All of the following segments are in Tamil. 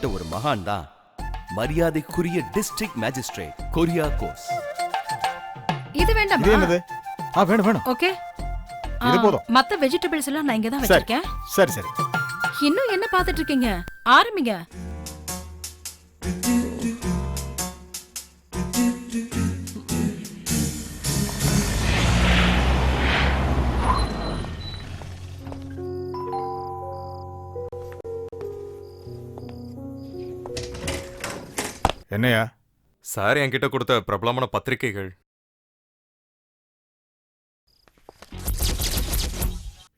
வச்சுக்கிட்ட ஒரு மகான் தான் மரியாதைக்குரிய டிஸ்ட்ரிக்ட் மேஜிஸ்ட்ரேட் குரியாகோஸ். இது வேண்டாமா? இது என்னது? வேணும் வேணும். ஓகே, இது போதும். மத்த வெஜிடபிள்ஸ் எல்லாம் நான் இங்க தான் வச்சிருக்கேன். சரி சரி. இன்னும் என்ன பார்த்துட்டு இருக்கீங்க? ஆரம்பிங்க. என்னையா சார் என்கிட்ட கொடுத்த பிரபலமான பத்திரிகைகள்.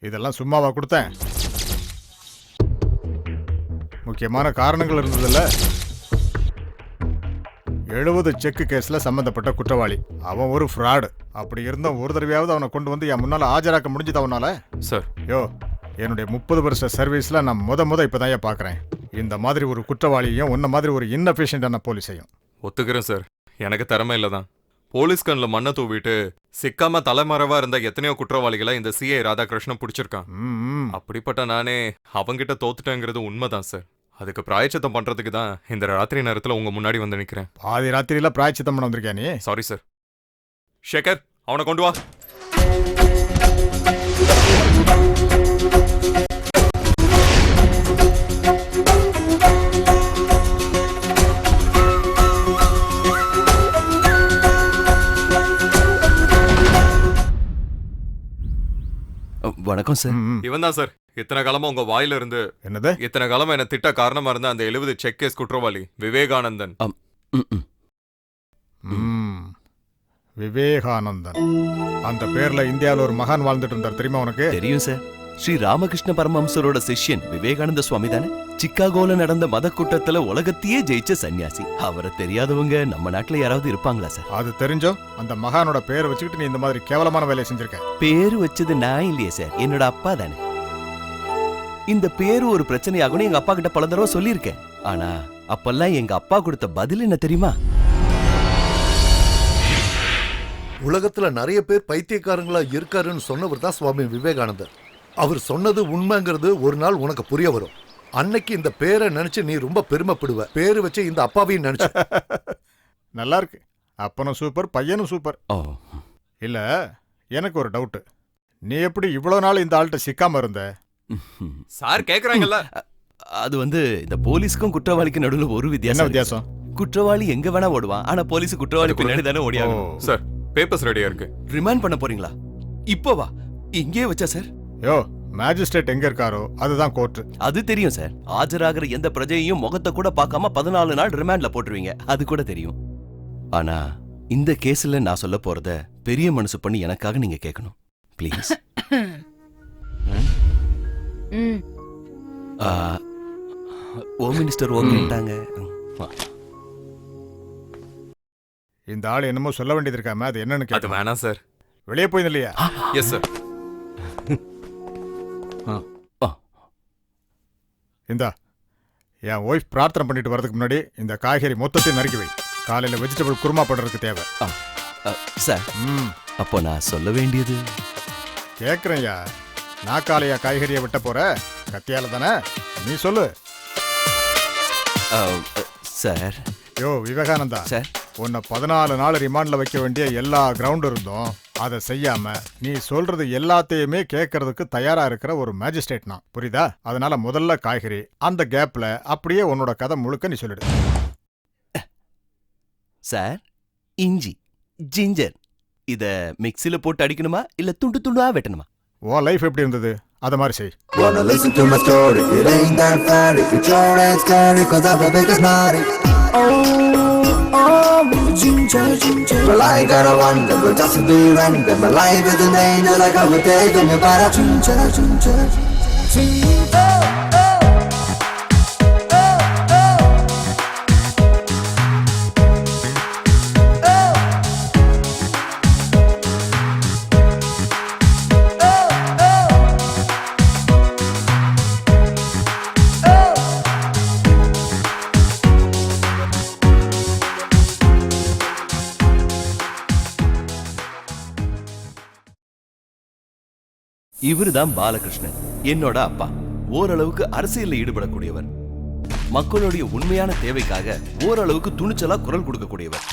இதெல்லாம் சும்மாவா கொடுத்தேன்? முக்கியமான காரணங்கள் இருந்ததில்ல. 70 செக் கேஸ்ல சம்பந்தப்பட்ட குற்றவாளி. அவன் ஒரு ஃப்ராடு. அப்படி இருந்த ஒரு தடவையாவது அவனை கொண்டு வந்து என் முன்னால ஆஜராக்க முடிஞ்சது அவனால? சார் யோ, என்னுடைய 30 வருஷ சர்வீஸ்ல நான் முத இப்பதான் பார்க்கறேன் இந்த மாதிரி ஒரு குற்றவாளியும் உன்ன மாதிரி ஒரு இன்னஃபிஷியன்டான போலீஸையும். ஒத்துக்கிறேன் சார், எனக்கு திறமை இல்லதான். போலீஸ் கண்ணில் மண்ணை தூவிட்டு சிக்காம தலைமறைவா இருந்த எத்தனையோ குற்றவாளிகளை இந்த சிஐ ராதாகிருஷ்ணன் பிடிச்சிருக்கான். அப்படிப்பட்ட நானே அவங்கிட்ட தோத்துட்டேங்கிறது உண்மைதான் சார். அதுக்கு பிராயச்சித்தம் பண்றதுக்கு தான் இந்த ராத்திரி நேரத்துல உங்க முன்னாடி வந்து நிக்கிறேன். பாதி ராத்திரியில பிராயச்சித்தம் பண்ண வந்திருக்கியா நீ? Sorry sir. ஷேகர், அவனை கொண்டு வா. வணக்கம் சார். இவன் தான் சார் இத்தனை காலமா உங்க வாயில இருந்து என்னது? இத்தனை காலமா என்ன திட்ட காரணமா இருந்த அந்த 70 செக் கேஸ் குற்றவாளி விவேகானந்தன். விவேகானந்தன் அந்த பேர்ல இந்தியாவில் ஒரு மகான் வாழ்ந்துட்டு இருந்தார், தெரியுமா உனக்கு? தெரியும் சார். ஸ்ரீ ராமகிருஷ்ண பரமஹம்சரோட சிஷ்யன் விவேகானந்த சுவாமி தானே? சிக்காகோல நடந்த மத கூட்டத்துல உலகத்தையே ஜெயிச்ச சன்னியாசி. அவரை தெரியாதவங்க நம்ம நாட்டுல யாராவது இருப்பாங்களா சார்? அது தெரிஞ்சோ அந்த மகானோட பேரை வச்சுக்கிட்டு நீ இந்த மாதிரி கேவலமான வேலையை செஞ்சிருக்க. பேரு வச்சது நான் இல்லையே சார், என்னோட அப்பா தானே. இந்த பேரு ஒரு பிரச்சனையாகும்னு எங்க அப்பா கிட்ட பல தடவை சொல்லியிருக்கேன். ஆனா அப்பெல்லாம் எங்க அப்பா கொடுத்த பதில் என்ன தெரியுமா? உலகத்துல நிறைய பேர் பைத்தியக்காரங்களா இருக்காருன்னு சொன்னவர் தான் சுவாமி விவேகானந்தர். அவர் சொன்னது உண்மைங்கிறது ஒரு நாள் உனக்கு புரிய வரும். அன்னைக்கு இந்த பேரை நினைச்சு நீ ரொம்ப பெருமைப்படுவ. பேரு வச்சு இந்த அப்பாவையும் நினைச்சு. நல்லா இருக்கு. அப்பனும் சூப்பர், பையனும் சூப்பர். இல்ல, எனக்கு ஒரு டவுட். நீ எப்படி இவ்வளவு நாள் இந்த ஆள்கிட்ட சிக்காம இருந்த? சார் கேக்குறாங்கல்ல. அது இந்த போலீஸ்க்கும் குற்றவாளிக்கும் நடுவுல ஒரு என்ன வித்தியாசம்? குற்றவாளி எங்க வேணா ஓடுவான், ஆனா போலீஸ் குற்றவாளி பின்னாடி தானே ஓடியாகும். சார் பேப்பர்ஸ் ரெடியா இருக்கு. ரிமாண்ட் பண்ண போறீங்களா? இப்போ வா. இங்கே வச்சா சார்? யோ, மேஜிஸ்ட்ரேட் எங்க இருக்காரோ அதுதான் கோர்ட். அது தெரியும் சார். ஆஜராகிற எந்த பிரஜையையும் முகத்தை கூட பார்க்காம 14 நாள் ரிமாண்ட்ல போட்டுருவீங்க, அது கூட தெரியும். ஆனா இந்த கேஸ்ல நான் சொல்ல போறத பெரிய மனசு பண்ணி எனக்காக நீங்க கேட்கணும் ப்ளீஸ். Om minister ஓகேட்டாங்க. இந்த ஆள் என்னமோ சொல்ல வேண்டியது இருக்காம அது என்னன்னு அது கேட்டு வேணாம் சார். வெளியே போய் இல்லையா? Yes sir. இந்தா, என் ஒய்ஃப் பிரார்த்தனை பண்ணிட்டு வரதுக்கு முன்னாடி இந்த காய்கறி மொத்தத்தையும் நறுக்கி வை. காலையில வெஜிடபிள் குருமா பண்றதுக்கு தேவை. சார், அப்போ நான் சொல்ல வேண்டியது கேக்குறேன்யா. நான் காலையா காய்கறியை விட்ட போற? கத்தியால தானே? நீ சொல்லு. சார். யோ விவேகானந்தா சார், உன்னை 14 நாள் ரிமாண்ட்ல வைக்க வேண்டிய எல்லா கிரவுண்ட் இருந்தும் அதை செய்யாம நீ சொல்றது எல்லாத்தையுமே கேட்கறதுக்கு தயாரா இருக்கிற ஒரு மேஜிஸ்ட்ரேட் நான், புரியுதா? அதனால முதல்ல காய்கறி, அந்த கேப்ல அப்படியே உன்னோட கதை முழுக்க நீ சொல்லிடு. சார், இஞ்சி, ஜிஞ்சர் இத மிக்ஸில போட்டு அடிக்கணுமா இல்ல துண்டு துண்டா வெட்டணுமா? உன் லைஃப் எப்படி இருந்தது அத மாதிரி செய். Wanna listen to my story? It ain't that far. If you're sure it's scary, 'cause I'm the biggest naughty. Ginger, ginger. Well, I gotta wonder, but just to be random. My life is an angel, like I would take on your body. Ginger, ginger, ginger. இவருதான் Balakrishnan, என்னோட அப்பா. ஓரளவுக்கு அரசியல்ல ஈடுபடக்கூடியவர். மக்களுடைய உண்மையான தேவைக்காக ஓரளவுக்கு துணிச்சலா குரல் கொடுக்கக்கூடியவர்.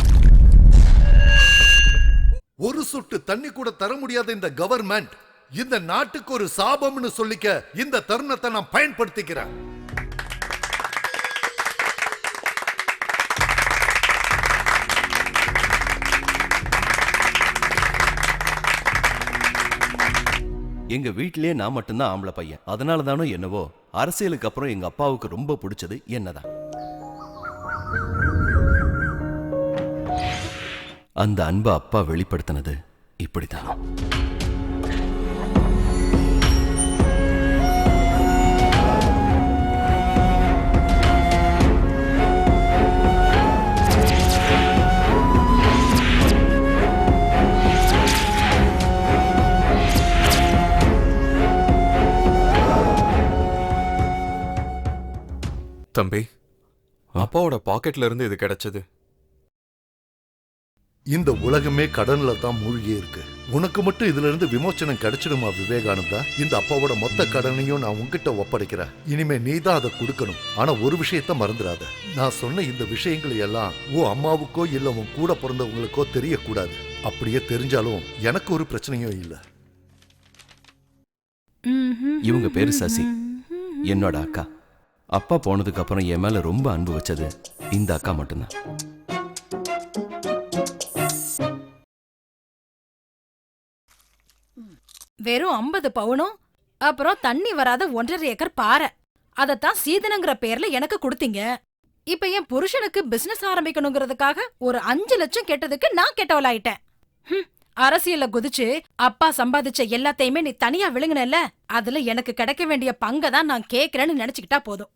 ஒரு சொட்டு தண்ணி கூட தர முடியாத இந்த கவர்மெண்ட் இந்த நாட்டுக்கு ஒரு சாபம்னு சொல்லிக்க இந்த தருணத்தை நான் பயன்படுத்திக்கிறேன். எங்க வீட்டிலேயே நான் மட்டும்தான் ஆம்பளை பையன். அதனால தானோ என்னவோ அரசியலுக்கு அப்புறம் எங்க அப்பாவுக்கு ரொம்ப பிடிச்சது என்னதான். அந்த அன்பை அப்பா வெளிப்படுத்தினது இப்படித்தான். தம்பி, அப்பாவோட பாக்கெட்ல இருந்து இது கிடைச்சது. இந்த உலகமே கடன்ல தான் மூழ்கி இருக்கு. உனக்கு மட்டும் இதுல இருந்து விமோச்சனம் கிடைச்சிடுமா விவேகானந்தா? இந்த அப்பாவோட மொத்த கடனையும் நான் உன்கிட்ட ஒப்படைக்கிறேன். இனிமே நீ தான் அதை கொடுக்கணும். ஆனா ஒரு விஷயத்த மறந்துடாத. நான் சொன்ன இந்த விஷயங்களை எல்லாம் உன் அம்மாவுக்கோ இல்ல உன் கூட பிறந்தவங்களுக்கோ தெரியக்கூடாது. அப்படியே தெரிஞ்சாலும் எனக்கு ஒரு பிரச்சனையும் இல்ல. இவங்க பேரு சசி, என்னோட அக்கா. அப்பா போனதுக்கு அப்புறம் என் மேல ரொம்ப அன்பு வச்சது இந்த அக்கா மட்டும்தான். வெறும் 50 பவுனும் அப்புறம் தண்ணி வராத 1.5 ஏக்கர் பாறை, அதத்தான் சீதனங்கிற பேர்ல எனக்கு கொடுத்தீங்க. இப்ப என் புருஷனுக்கு பிசினஸ் ஆரம்பிக்கணுங்கிறதுக்காக ஒரு 5 லட்சம் கேட்டதுக்கு நான் கெட்டவளாயிட்டேன். அரசியல்ல குதிச்சு அப்பா சம்பாதிச்ச எல்லாத்தையுமே நீ தனியா விழுங்கினல்ல, அதுல எனக்கு கிடைக்க வேண்டிய பங்கை தான் நான் கேக்குறேன்னு நினைச்சுக்கிட்டா போதும்.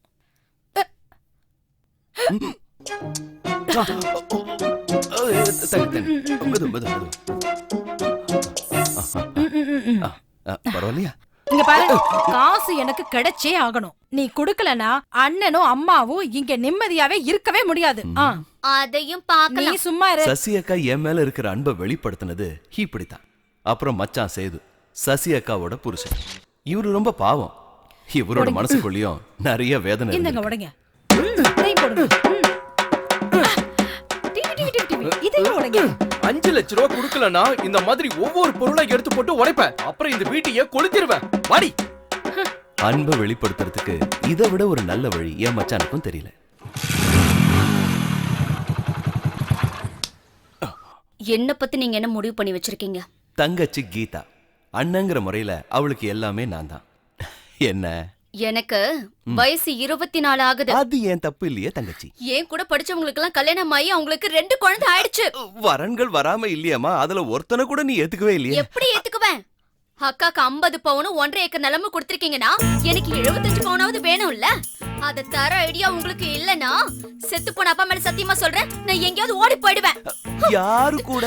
பரவாயில்லையா? இங்க பாரு, காசு எனக்கு கிடைச்சே ஆகணும். நீ குடுக்கலனா அண்ணனும் அம்மாவும் இங்க நிம்மதியாவே இருக்கவே முடியாது. அதையும் நீ பார்க்கலாம். சும்மா இரு. சசி அக்கா என் மேல இருக்கிற அன்பை வெளிப்படுத்தினது இப்படித்தான். அப்புறம் மச்சான் சேது, சசி அக்காவோட புருஷன். இவரு ரொம்ப பாவம். இவரோட மனசுக்குள்ளயும் நிறைய வேதனை இந்தங்க இருந்திருக்கு. உடைங்க. இதையும் போடுங்க. இதையும் உடைங்க. 5 லட்ச ரூபா குடுக்கலனா இந்த மாதிரி ஒவ்வொரு பொருளை எடுத்து போட்டு உடைப்பேன். அப்புறம் இந்த வீட்டையே கொளுத்திடுவேன். வாடி. அன்பை வெளிப்படுத்துறதுக்கு இதை விட ஒரு நல்ல வழி என் மச்சானுக்கும் தெரியல. என்ன பத்தி நீங்க என்ன முடிவு பண்ணி வச்சிருக்கீங்க? தங்கச்சி கீதா, அண்ணங்கிற முறையில அவளுக்கு எல்லாமே நான் தான். என்ன? எனக்கு வயசு 24 ஆகுது. அது ஏன் தப்பு இல்லையே தங்கச்சி. ஏன் கூட படிச்சவங்களுக்கு எல்லாம் கல்யாணம் ஆகி அவங்களுக்கு 2 குழந்தை ஆயிடுச்சு. வரன்கள் வராம இல்லையாமா? அதுல ஒருத்தனை கூட நீ ஏத்துக்கவே இல்லையே. எப்படி ஏத்துக்குவேன்? அக்காக்கு 50 பவுனும் 1.5 ஏக்கர் நிலம கொடுத்திருக்கீங்கன்னா எனக்கு 75 பவுனாவது வேணும்ல. அத தர ஐடியா உங்களுக்கு இல்லனா செத்து போன அப்பா மேல சத்தியமா சொல்றேன், நான் எங்கயாவது ஓடி போயிடுவேன். யாரு கூட?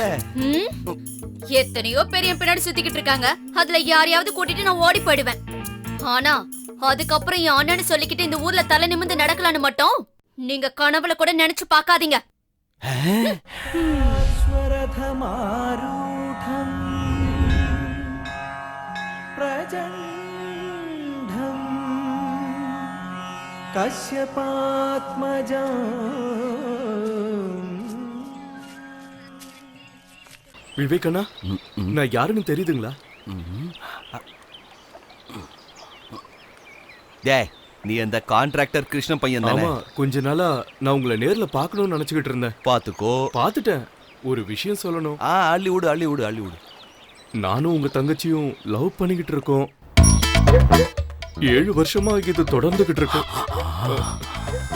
எத்தனையோ பெரிய பின்னாடி சுத்திக்கிட்டு இருக்காங்க. அதுல யாரையாவது கூட்டிட்டு நான் ஓடி போயிடுவேன். ஆனா அதுக்கப்புறம் என் அண்ணன்னு சொல்லிக்கிட்டு இந்த ஊர்ல தலை நிமிந்து நடக்கலான்னு மட்டும் நீங்க கனவுல கூட நினைச்சு பாக்காதீங்க. விவேகண்ணா, நான் யாருன்னு தெரியுதுங்களா? டேய், நீ அந்த கான்ட்ராக்டர் கிருஷ்ண பையன் தானே? ஆமா, கொஞ்ச நாளா நான் உங்களை நேர்ல பார்க்கணும்னு நினைச்சுக்கிட்டு இருந்தேன். பாத்துக்கோ. பார்த்துட்டேன். ஒரு விஷயம் சொல்லணும். அள்ளி விடு அள்ளி விடு அள்ளி விடு. நானும் உங்க தங்கச்சியும் லவ் பண்ணிக்கிட்டு இருக்கோம். 7 வருஷமா இது தொடர்ந்துகிட்டு இருக்கோம்.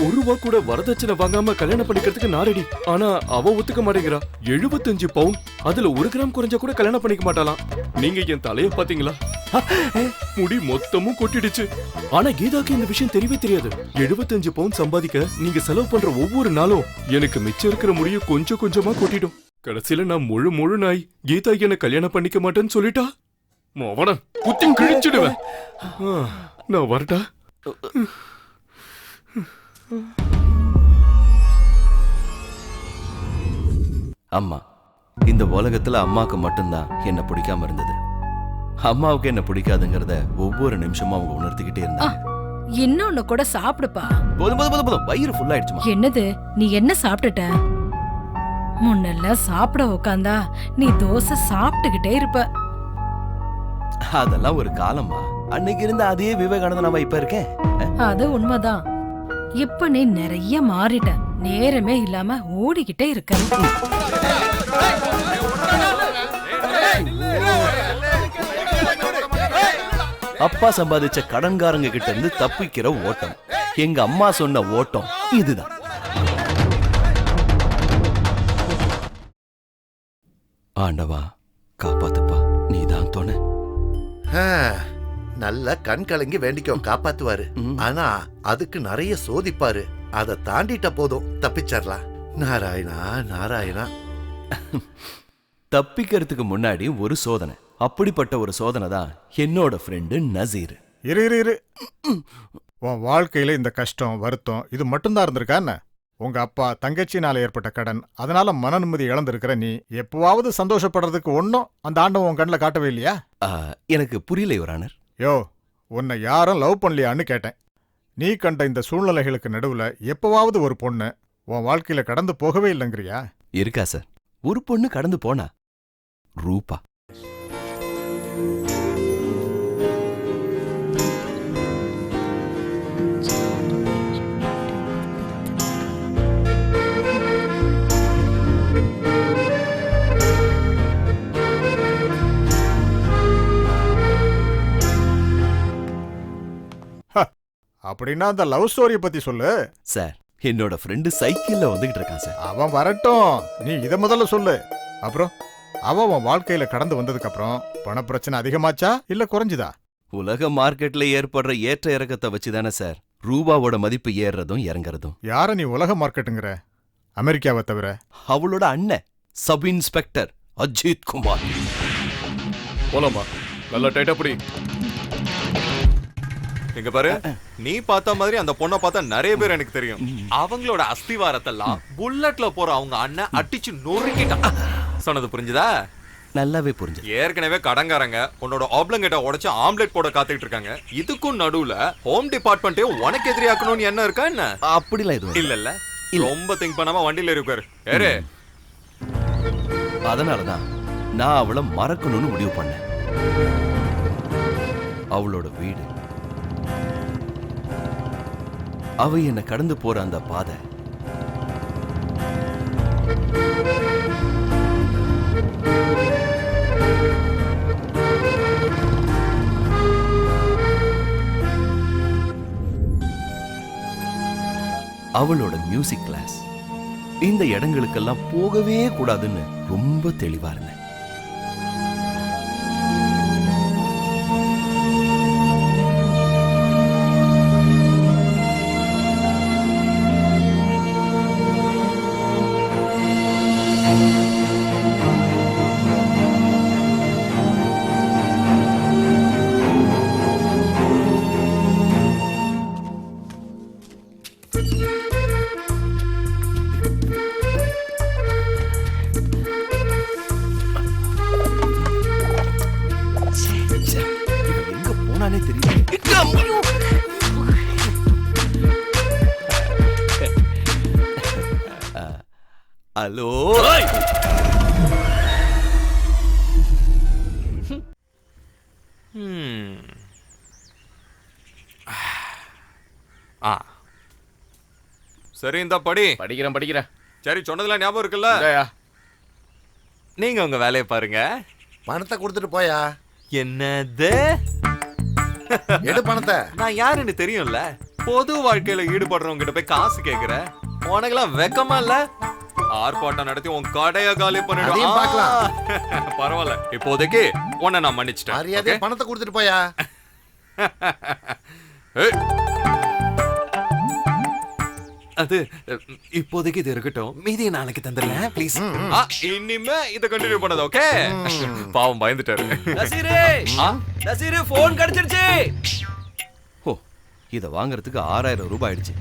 1 ரூபா கூட வரதட்சணை வாங்காம கல்யாணம் பண்ணிக்கிறதுக்கு நான் ரெடி. ஆனா அவ ஒத்துக்க மாட்டேங்கிறா. 75 பவுன், அதுல 1 கிராம் குறைஞ்சா கூட கல்யாணம் பண்ணிக்க மாட்டாளாம். நீங்க என் தலைய பாத்தீங்களா? முடி மொத்தமும் கொட்டிடுச்சு. ஆனா கீதாக்கு இந்த விஷயம் தெரியவே தெரியாது. 75 பவுன் சம்பாதிக்க நீங்க செலவு பண்ற ஒவ்வொரு நாளும் எனக்கு மிச்சம் இருக்கிற முடிய கொஞ்சம் கொஞ்சமா கொட்டிடும். கடைசியில நான் முழு நாய் கீதா என்ன கல்யாணம் பண்ணிக்க மாட்டேன்னு சொல்லிட்டா. மவன குத்தி கிழிச்சிடுவேன். நான் வரட்டா? அம்மா, இந்த உலகத்துல அம்மாக்கு மட்டும்தான் என்ன பிடிக்காம இருந்தது. அம்மாவுக்கு என்ன பிடிக்காதுங்கிறத ஒவ்வொரு நிமிஷமும் அவங்க உணர்த்திக்கிட்டே இருந்தாங்க. இன்னொன்னு கூட சாப்பிடுப்பா. போதும் போதும் போதும் போதும், வயிறு ஃபுல் ஆயிடுச்சுமா. என்னது, நீ என்ன சாப்பிட்டுட்ட? முன்னெல்லாம் சாப்பிட உக்காந்தா நீ தோசை சாப்பிட்டுக்கிட்டே இருப்ப. அதெல்லாம் ஒரு காலம்மா. அன்னைக்கு இருந்த அதே விவேகானந்தனாவா இப்ப இருக்கேன்? அது உண்மைதான். இப்ப நீ நிறைய மாறிட்ட. நேரமே இல்லாம ஓடிக்கிட்டே இருக்க. அப்பா சம்பாதிச்ச கடன்காரங்க கிட்ட இருந்து தப்பிக்கிற ஓட்டம். எங்க அம்மா சொன்ன ஓட்டம் இதுதான். ஆண்டவா காப்பாத்துப்பா, நீதான் துணை. நல்ல கண் கலங்கி வேண்டிக்கோ, காப்பாத்துவாரு. ஆனா அதுக்கு நிறைய சோதிப்பாரு. அதை தாண்டிட்ட போதும் தப்பிச்சிடலாம். நாராயணா நாராயணா. தப்பிக்கிறதுக்கு முன்னாடி ஒரு சோதனை. அப்படிப்பட்ட ஒரு சோதனை தான் என்னோட ஃப்ரெண்டு நசீர். இரு இரு இரு. உன் வாழ்க்கையில இந்த கஷ்டம் வருத்தம் இது மட்டும்தான் இருந்திருக்கா என்ன? உங்க அப்பா தங்கச்சினால ஏற்பட்ட கடன், அதனால மன நிம்மதி இழந்திருக்கிற நீ எப்பவாவது சந்தோஷப்படுறதுக்கு ஒன்னும் அந்த ஆண்டவன் உன் கண்ணில் காட்டவே இல்லையா? எனக்கு புரியல யுவர் ஆனர். யோ, உன்னை யாரும் லவ் பண்ணலையான்னு கேட்டேன். நீ கண்ட இந்த சூழ்நிலைகளுக்கு நடுவுல எப்பவாவது ஒரு பொண்ணு உன் வாழ்க்கையில கடந்து போகவே இல்லைங்கிறியா? இருக்கா சார், ஒரு பொண்ணு கடந்து போனா. ரூபா. அப்படின்னா அந்த லவ் ஸ்டோரியை பத்தி சொல்லு. சார், என்னோட ஃப்ரெண்டு சைக்கிள்ல வந்துகிட்டு இருக்கான் சார். அவன் வரட்டும், நீ இத முதல்ல சொல்லு. அப்புறம் அவன் உன் வாழ்க்கையில கடந்து வந்ததுக்கு அப்புறம் பண பிரச்சனை அதிகமாச்சா இல்ல குறைஞ்சுதா? உலக மார்க்கெட்ல ஏற்படுற ஏற்ற இறக்கத்தை வச்சுதானே சார் ரூபாவோட மதிப்பு ஏறுறதும் இறங்குறதும். யார நீ உலக மார்க்கெட்டுங்கிற? அமெரிக்காவை தவிர? அவளோட அண்ணன் சப் இன்ஸ்பெக்டர் அஜித் குமார். போலாமா? நல்லா டைட்டா புடி. இங்க பாரு, நீ பார்த்த மாதிரி அந்த பொண்ணை பார்த்தா நிறைய பேர் எனக்கு தெரியும். அவங்களோட அஸ்திவாரத்தெல்லாம் புல்லட்ல போற அவங்க அண்ணன் அடிச்சு நொறுக்கிட்டான். சொன்னது புரிஞ்சுதா? நல்லாவே புரிஞ்சு. ஏற்கனவே கடங்காரங்க உன்னோட ஆப்ளங்கெட்ட உடைச்சு ஆம்லெட் போட காத்துக்கிட்டு இருக்காங்க. இதுக்கும் நடுவுல ஹோம் டிபார்ட்மெண்ட்டே உனக்கு எதிரியாக்கணும்னு என்ன இருக்கா என்ன? அப்படிலாம் எதுவும் இல்ல. ரொம்ப திங்க் பண்ணாம வண்டியில இருக்காரு. ஏறு. அதனாலதான் நான் அவளை மறக்கணும்னு முடிவு பண்ணேன். அவளோட வீடு, அவ என்ன கடந்து போற அந்த பாதை, அவளோட மியூசிக் கிளாஸ், இந்த இடங்களுக்கெல்லாம் போகவே கூடாதுன்னு ரொம்ப தெளிவா இருந்தேன். எங்க போனானே தெரியல. ஹலோ, சரி, இந்த படி. படிக்கிறேன். சரி, சொன்னதெல்லாம் ஞாபகம் இருக்குல்ல? நீங்க உங்க வேலையை பாருங்க. பணத்தை கொடுத்துட்டு போயா. என்னது? எடு பணத்தை. நான் யாருன்னு தெரியும்ல. பொது வாழ்க்கையில ஈடுபடுறவங்க கிட்ட போய் காசு கேக்குற உனக்கெல்லாம் வெக்கமா இல்ல? ஆர்ப்பாட்டம் நடத்தி உன் கடைய காலி அதையும் பார்க்கலாம். பண்ணிடுவான். பரவாயில்ல, இப்போதைக்கு உன்னை நான் மன்னிச்சிட்டேன். மரியாதையா பணத்தை கொடுத்துட்டு போயா. ஏய். அது இப்போதைக்கு இது இருக்கட்டும், மீதியை நாளைக்கு தந்துடலாம் ப்ளீஸ். இனிமே இத கண்டினியூ பண்ணது ஓகே? பாவம் பயந்துட்டாரு. நசீரு போன் கிடைச்சிருச்சு. ஓ, இத வாங்குறதுக்கு 6000 ரூபாய் ஆயிடுச்சு.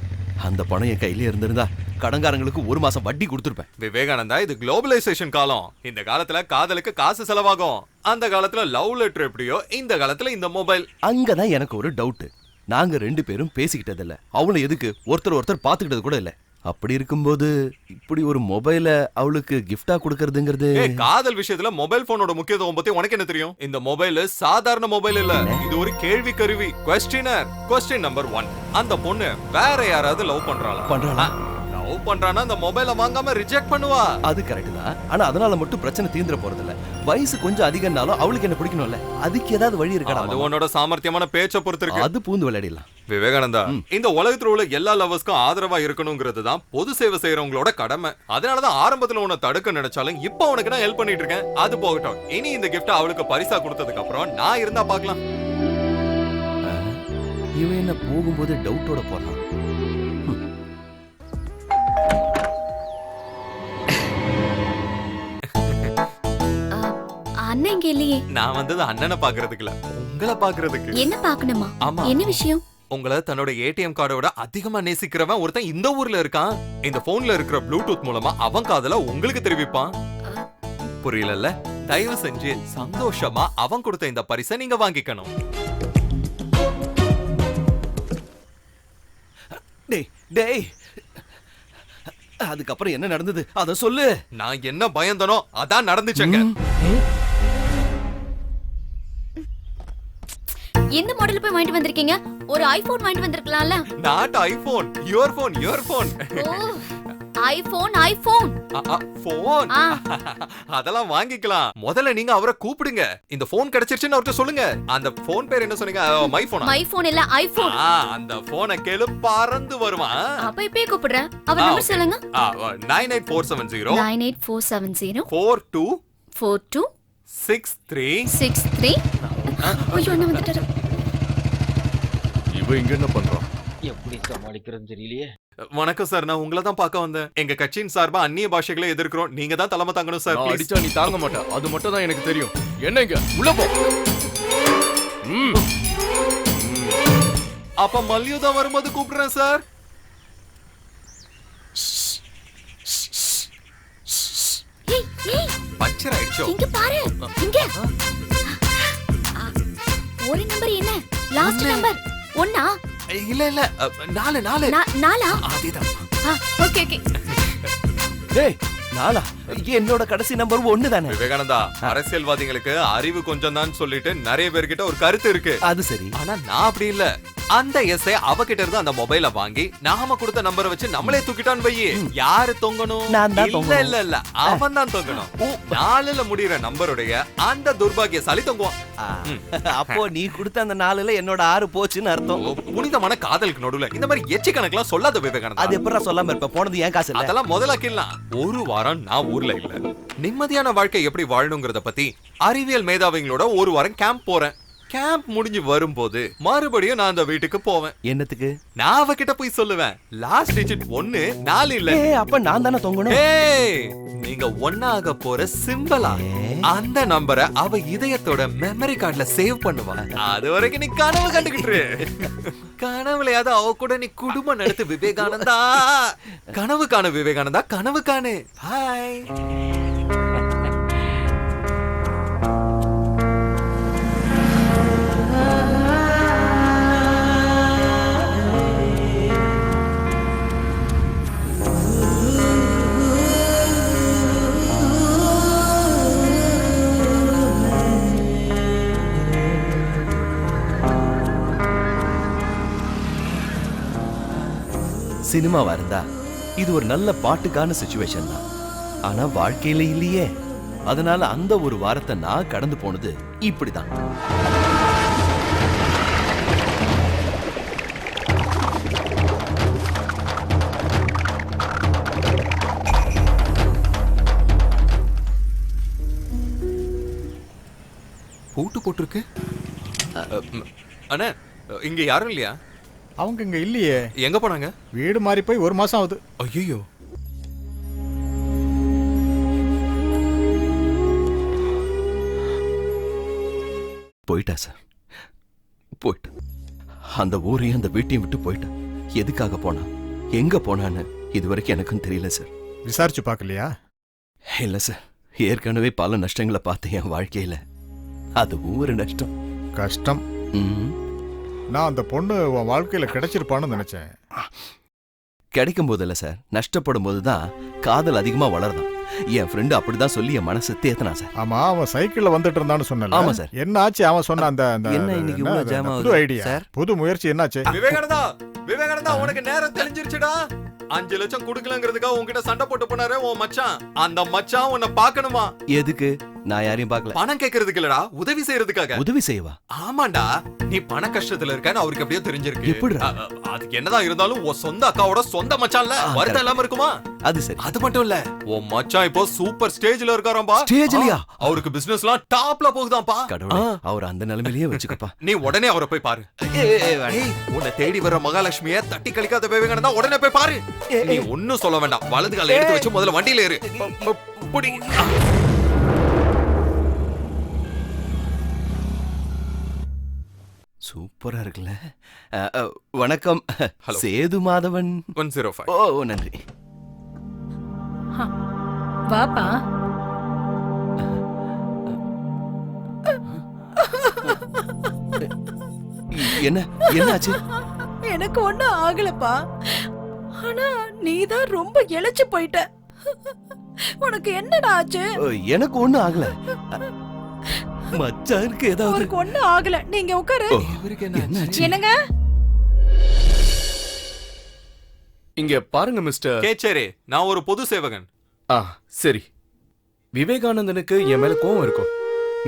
அந்த பணம் என் கையில இருந்திருந்தா கடன்காரங்களுக்கு 1 மாசம் வட்டி கொடுத்துருப்பேன். விவேகானந்தா, இது குளோபலைசேஷன் காலம். இந்த காலத்துல காதலுக்கு காசு செலவாகும். அந்த காலத்துல லவ் லெட்டர் எப்படியோ இந்த காலத்துல இந்த மொபைல். அங்கதான் எனக்கு ஒரு டவுட். நாங்க 2 பேரும் பேசிக்கிட்டதில்ல. அவளும் எதுக்கு ஒருத்தர் பாத்துக்கிட்டது கூட இல்ல. அப்படி இருக்கும்போது இப்படி ஒரு மொபைல அவளுக்கு கிஃப்டா கொடுக்கறதுங்கிறது காதல் விஷயத்துல மொபைல் போனோட முக்கியத்துவம் பத்தி உனக்கு என்ன தெரியும்? இந்த மொபைல் சாதாரண மொபைல் இல்ல, இது ஒரு கேள்வி கருவி. கொஸ்டின் நம்பர் 1, அந்த பொண்ணு வேற யாராவது லவ் பண்றாளா? லவ் பண்றானா அந்த மொபைலை வாங்காம ரிஜெக்ட் பண்ணுவா. அது கரெக்ட் தான். ஆனா அதனால மட்டும் பிரச்சனை தீந்துற போறது இல்ல. வயசு கொஞ்சம் அதிகம்னாலும் அவளுக்கு என்ன பிடிக்கணும்ல, அதுக்கு ஏதாவது வழி இருக்கா? அது உன்னோட சாமர்த்தியமான பேச்ச பொறுத்து இருக்கு. அது பூந்து விளையாடிடலாம். விவேகானந்தா, இந்த உலகத்துல உள்ள எல்லா லவர்ஸ்க்கும் ஆதரவா இருக்கணுங்கிறது தான் பொது சேவை செய்யறவங்களோட கடமை. அதனாலதான் ஆரம்பத்துல உன்னை தடுக்க நினைச்சாலும் இப்ப உனக்கு நான் ஹெல்ப் பண்ணிட்டு இருக்கேன். அது போகட்டும், இனி இந்த கிஃப்ட் அவளுக்கு பரிசா கொடுத்ததுக்கு அப்புறம் நான் இருந்தா பாக்கலாம். இவன் என்ன போகும்போது டவுட்டோட போறான். அண்ணன் இங்க இல்லையே. நான் வந்தது அண்ணனை பாக்குறதுக்கு இல்ல, உங்களை பாக்குறதுக்கு. என்ன பாக்கணுமா? ஆமா. என்ன விஷயம்? உங்களை தன்னோட ஏடிஎம் கார்டோட அதிகமா நேசிக்கிறவன் ஒருத்தன் இந்த ஊர்ல இருக்கான். இந்த போன்ல இருக்கிற ப்ளூடூத் மூலமா அவன் காதல உங்களுக்கு தெரிவிப்பான். புரியலல்ல? தயவு செஞ்சு சந்தோஷமா அவன் கொடுத்த இந்த பரிசை நீங்க வாங்கிக்கணும். டேய், அதுக்கப்புறம் என்ன நடந்தது அத சொல்லு. நான் என்ன பயந்தனோ அதான் நடந்துச்சுங்க. எந்த மாடல் போய் வாங்கிட்டு வந்திருக்கீங்க? ஒரு ஐபோன் வாங்கிட்டு வந்திருக்கலாம்ல. Not iPhone, your phone. Oh, iPhone. Phone அதெல்லாம் வாங்கிக்கலாம். முதல்ல நீங்க அவரை கூப்பிடுங்க. இந்த போன் கிடைச்சிருச்சுன்னு அவர்ட்ட சொல்லுங்க. அந்த போன் பேர் என்ன சொன்னீங்க? மை போன் இல்ல ஐபோன். அந்த போனை கேளு, பறந்து வருவான். அப்ப இப்பே கூப்பிடுறேன். அவர் நம்பர் சொல்லுங்க. 98470 98470 42 63. ஐயோ, என்ன வந்துட்டாரு? இவ இங்க என்ன பண்றான்? எப்படி சமாளிக்கிறதுன்னு தெரியலையே. வணக்கம் சார், நான் உங்களை தான் பார்க்க வந்தேன். எங்க கட்சியின் சார்பா அந்நிய பாஷைகளை எதிர்க்கிறோம். நீங்க தான் தலைமை தாங்கணும் சார். நான் அடிச்சா நீ தாங்க மாட்ட, அது மட்டும் தான் எனக்கு தெரியும். என்னங்க உள்ள போ. அப்ப மல்யுதம் வரும்போது கூப்பிடுறேன் சார். பஞ்சர் ஆயிடுச்சோ? இங்க பாரு, இங்க. ஒரு நம்பர் என்ன? லாஸ்ட் நம்பர் 1ஆ? இல்ல 4 நாலா? அதேதான். ஓகே. டேய், நாளா? என்னோட கடைசி நம்பர் 1 தானே. விவேகானந்தா, அரசியல்வாதிகளுக்கு அறிவு கொஞ்சம் தான் சொல்லிட்டு நிறைய பேர்கிட்ட ஒரு கருத்து இருக்கு. அது சரி. ஆனா நான் அப்படி இல்ல. அந்த எஸ்ஐ அவகிட்ட இருந்து அந்த மொபைல வாங்கி நாம கொடுத்த நம்பரை வச்சு நம்மளே தூக்கிட்டான் வையே. யாரு தொங்கணும்? நான் தான் தொங்கணும். இல்ல அவன் தான் தொங்கணும். 4ல முடியற நம்பருடைய அந்த துர்பாகியசாலி தொங்குவான். அப்போ நீ கொடுத்த அந்த 4ல என்னோட 6 போச்சுன்னு அர்த்தம். புனிதமான காதலுக்கு நடுவுல இந்த மாதிரி எச்சி கணக்கெல்லாம் சொல்லாத விவேகானந்தா. அது எப்பறா சொல்லாம இருப்ப? போனது ஏன் காசு இல்ல? அதெல்லாம் முதலாக்கிடலாம். ஒரு வாரம் நான் ஊர்ல இல்ல. நிம்மதியான வாழ்க்கை எப்படி வாழணுங்கிறத பத்தி அறிவியல் மேதாவிங்களோட ஒரு வாரம் கேம்ப் போறேன். கேம்ப் முடிஞ்சு வரும்போது மறுபடியும் நான் அந்த வீட்டுக்கு போவேன். என்னத்துக்கு? நான் அவகிட்ட போய் சொல்லுவேன், லாஸ்ட் டிஜிட் 1 4 இல்ல. அப்ப நான் தானே தொங்கணும். நீங்க ஒன்னாக போற சிம்பலா அந்த நம்பரை அவ இதயத்தோட மெமரி கார்டுல சேவ் பண்ணுவா. அது வரைக்கும் நீ கனவு கண்டுகிட்டு கனவுலையாவது அவ கூட நீ குடும்பம் நடத்து விவேகானந்தா. கனவு காணு விவேகானந்தா, கனவு காணு. ஹாய். சினிமாவா இருந்தா இது ஒரு நல்ல பாட்டுக்கான சிச்சுவேஷன் தான். ஆனா வாழ்க்கையில இல்லையே. அதனால அந்த ஒரு வாரத்தை நான் கடந்து போனது இப்படிதான். பூட்டு போட்டிருக்கு. அண்ணா, இங்க யாரும் இல்லையா? அவங்க இங்க இல்லையே. எங்க போனாங்க? வீடு மாறி போய் 1 மாசம் ஆகுது. ஐயோ. போயிட்டா சார், போயிட்டா. அந்த ஊரையும் அந்த வீட்டையும் விட்டு போயிட்டா. எதுக்காக போனா, எங்க போனான்னு இதுவரைக்கும் எனக்கும் தெரியல சார். விசாரிச்சு பார்க்கலையா? இல்ல சார், ஏற்கனவே பல நஷ்டங்களை பார்த்தேன் என் வாழ்க்கையில. அதுவும் ஒரு நஷ்டம். கஷ்டம். நான் அந்த பொண்ணு உன் வாழ்க்கையில கிடைச்சிருப்பான்னு நினைச்சேன். கிடைக்கும் போதில்ல சார், நஷ்டப்படும் போதுதான் காதல் அதிகமா வளருதான். என் ஃப்ரெண்டு அப்படிதான் சொல்லி என் மனசு தேத்தனா சார். ஆமா, அவன் சைக்கிள்ல வந்துட்டு இருந்தான்னு சொன்னல. ஆமா சார். என்ன ஆச்சு? அவன் சொன்ன அந்த என்ன இன்னைக்கு இவ்வளவு ஜாம் ஆகுது? புது ஐடியா, சார்? புது முயற்சி என்னாச்சு? விவேகானந்தா, விவேகானந்தா, உனக்கு நேரம் தெரிஞ்சிருச்சுடா. 5 லட்சம் குடுக்கலங்கிறதுக்காக உன்கிட்ட சண்டை போட்டு போனாரே உன் மச்சான். அந்த மச்சான் உன்னை பார்க்கணுமா? எதுக்கு? நான் யாரையும் பார்க்கல. பணம் கேட்கறதுக்கு இல்லடா, உதவி செய்யறதுக்காக. உதவி செய்வா? ஆமாண்டா, நீ பண கஷ்டத்துல இருக்கன்னு அவருக்கு அப்படியே தெரிஞ்சிருக்கு. எப்படிடா? அதுக்கு என்னதான் இருந்தாலும் உன் சொந்த அக்காவோட சொந்த மச்சான்ல வருத்தம் இல்லாம இருக்குமா? அது சரி. அது மட்டும் இல்ல, உன் மச்சான் இப்போ சூப்பர் ஸ்டேஜ்ல இருக்காராம்பா. ஸ்டேஜ்லயா? அவருக்கு பிசினஸ்லாம் டாப்ல போகுதாம்பா. கடவுளே, அவர் அந்த நிலைமையிலேயே வச்சுக்கப்பா. நீ உடனே அவரை போய் பாரு. ஏய், உன்னை தேடி வர மகாலட்சுமிய தட்டி கழிக்காத விவேகானந்தா, உடனே போய் பாரு. நீ ஒன்னும் சொல்ல வேண்டாம், வலது கால எடுத்து வச்சு முதல்ல வண்டியில ஏறு. புடி. சூப்பரா இருக்குல்ல. வணக்கம். Hello. சேது மாதவன். 105. ஓ, நன்றி. வாப்பா. என்ன என்னாச்சு? எனக்கு ஒண்ணும் ஆகலப்பா. ஆனா நீதான் ரொம்ப இளைச்சு போயிட்ட. உனக்கு என்னடா ஆச்சு? எனக்கு ஒண்ணும் ஆகல. மச்சானுக்கு ஏதாவது? அவருக்கு ஒண்ணும் ஆகல. நீங்க உட்காரு. என்னாச்சு? என்னங்க? இங்க பாருங்க மிஸ்டர். கேச்சேரே, நான் ஒரு பொது சேவகன். சரி. விவேகானந்தனுக்கு என் மேல கோவம் இருக்கும்.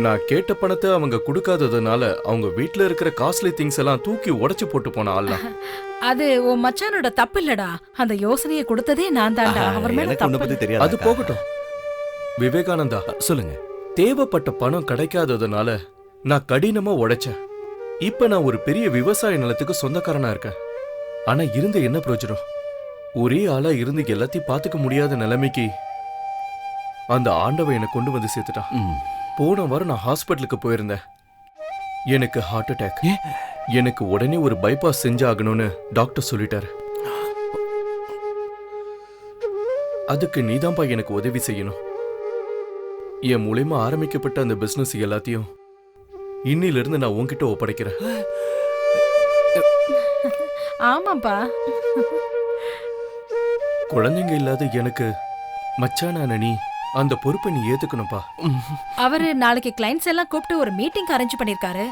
நான் கேட்ட பணத்தை அவங்க கொடுக்காததுனால அவங்க வீட்ல இருக்கிற காஸ்ட்லி திங்ஸ் எல்லாம் தூக்கி உடைச்சு போட்டு போன ஆள். அது உன் மச்சானோட தப்பு இல்லடா. அந்த யோசனையை கொடுத்ததே நான் தான்டா. அவர் மேல எனக்கு ஒண்ணு தப்பு. பத்தி தெரியாது. அது போகட்டும். விவேகானந்தா, சொல்லுங்க. தேவைப்பட்ட பணம் கிடைக்காததுனால நான் கடினமா உழைச்சேன். இப்ப நான் ஒரு பெரிய விவசாய நிலத்துக்கு சொந்தக்காரனா இருக்கேன். ஆனா இருந்து என்ன பிரயோஜனம்? ஒரே ஆளா இருந்து எல்லாத்தையும் பாத்துக்க முடியாத நிலைமைக்கு அந்த ஆண்டவன் என்னை கொண்டு வந்து சேர்த்துட்டான். போன வாரம் நான் ஹாஸ்பிட்டலுக்கு போயிருந்தேன். எனக்கு ஹார்ட் அட்டாக். எனக்கு உடனே ஒரு பைபாஸ் செஞ்சாகணும்னு டாக்டர் சொல்லிட்டாரு. அதுக்கு நீதான்பா எனக்கு உதவி செய்யணும். என் மூலமா ஆரம்பிக்கப்பட்ட அந்த பிசினஸ் எல்லாத்தையும் இன்னிலிருந்து நான் உன்கிட்ட ஒப்படைக்கிறேன். ஆமாப்பா. குழந்தைங்க இல்லாத எனக்கு மச்சானான நீ அந்த பொறுப்பை நீ ஏத்துக்கணும்பா. அவரு நாளைக்கு கிளைண்ட்ஸ் எல்லாம் கூப்பிட்டு ஒரு மீட்டிங் அரேஞ்ச் பண்ணிருக்காரு.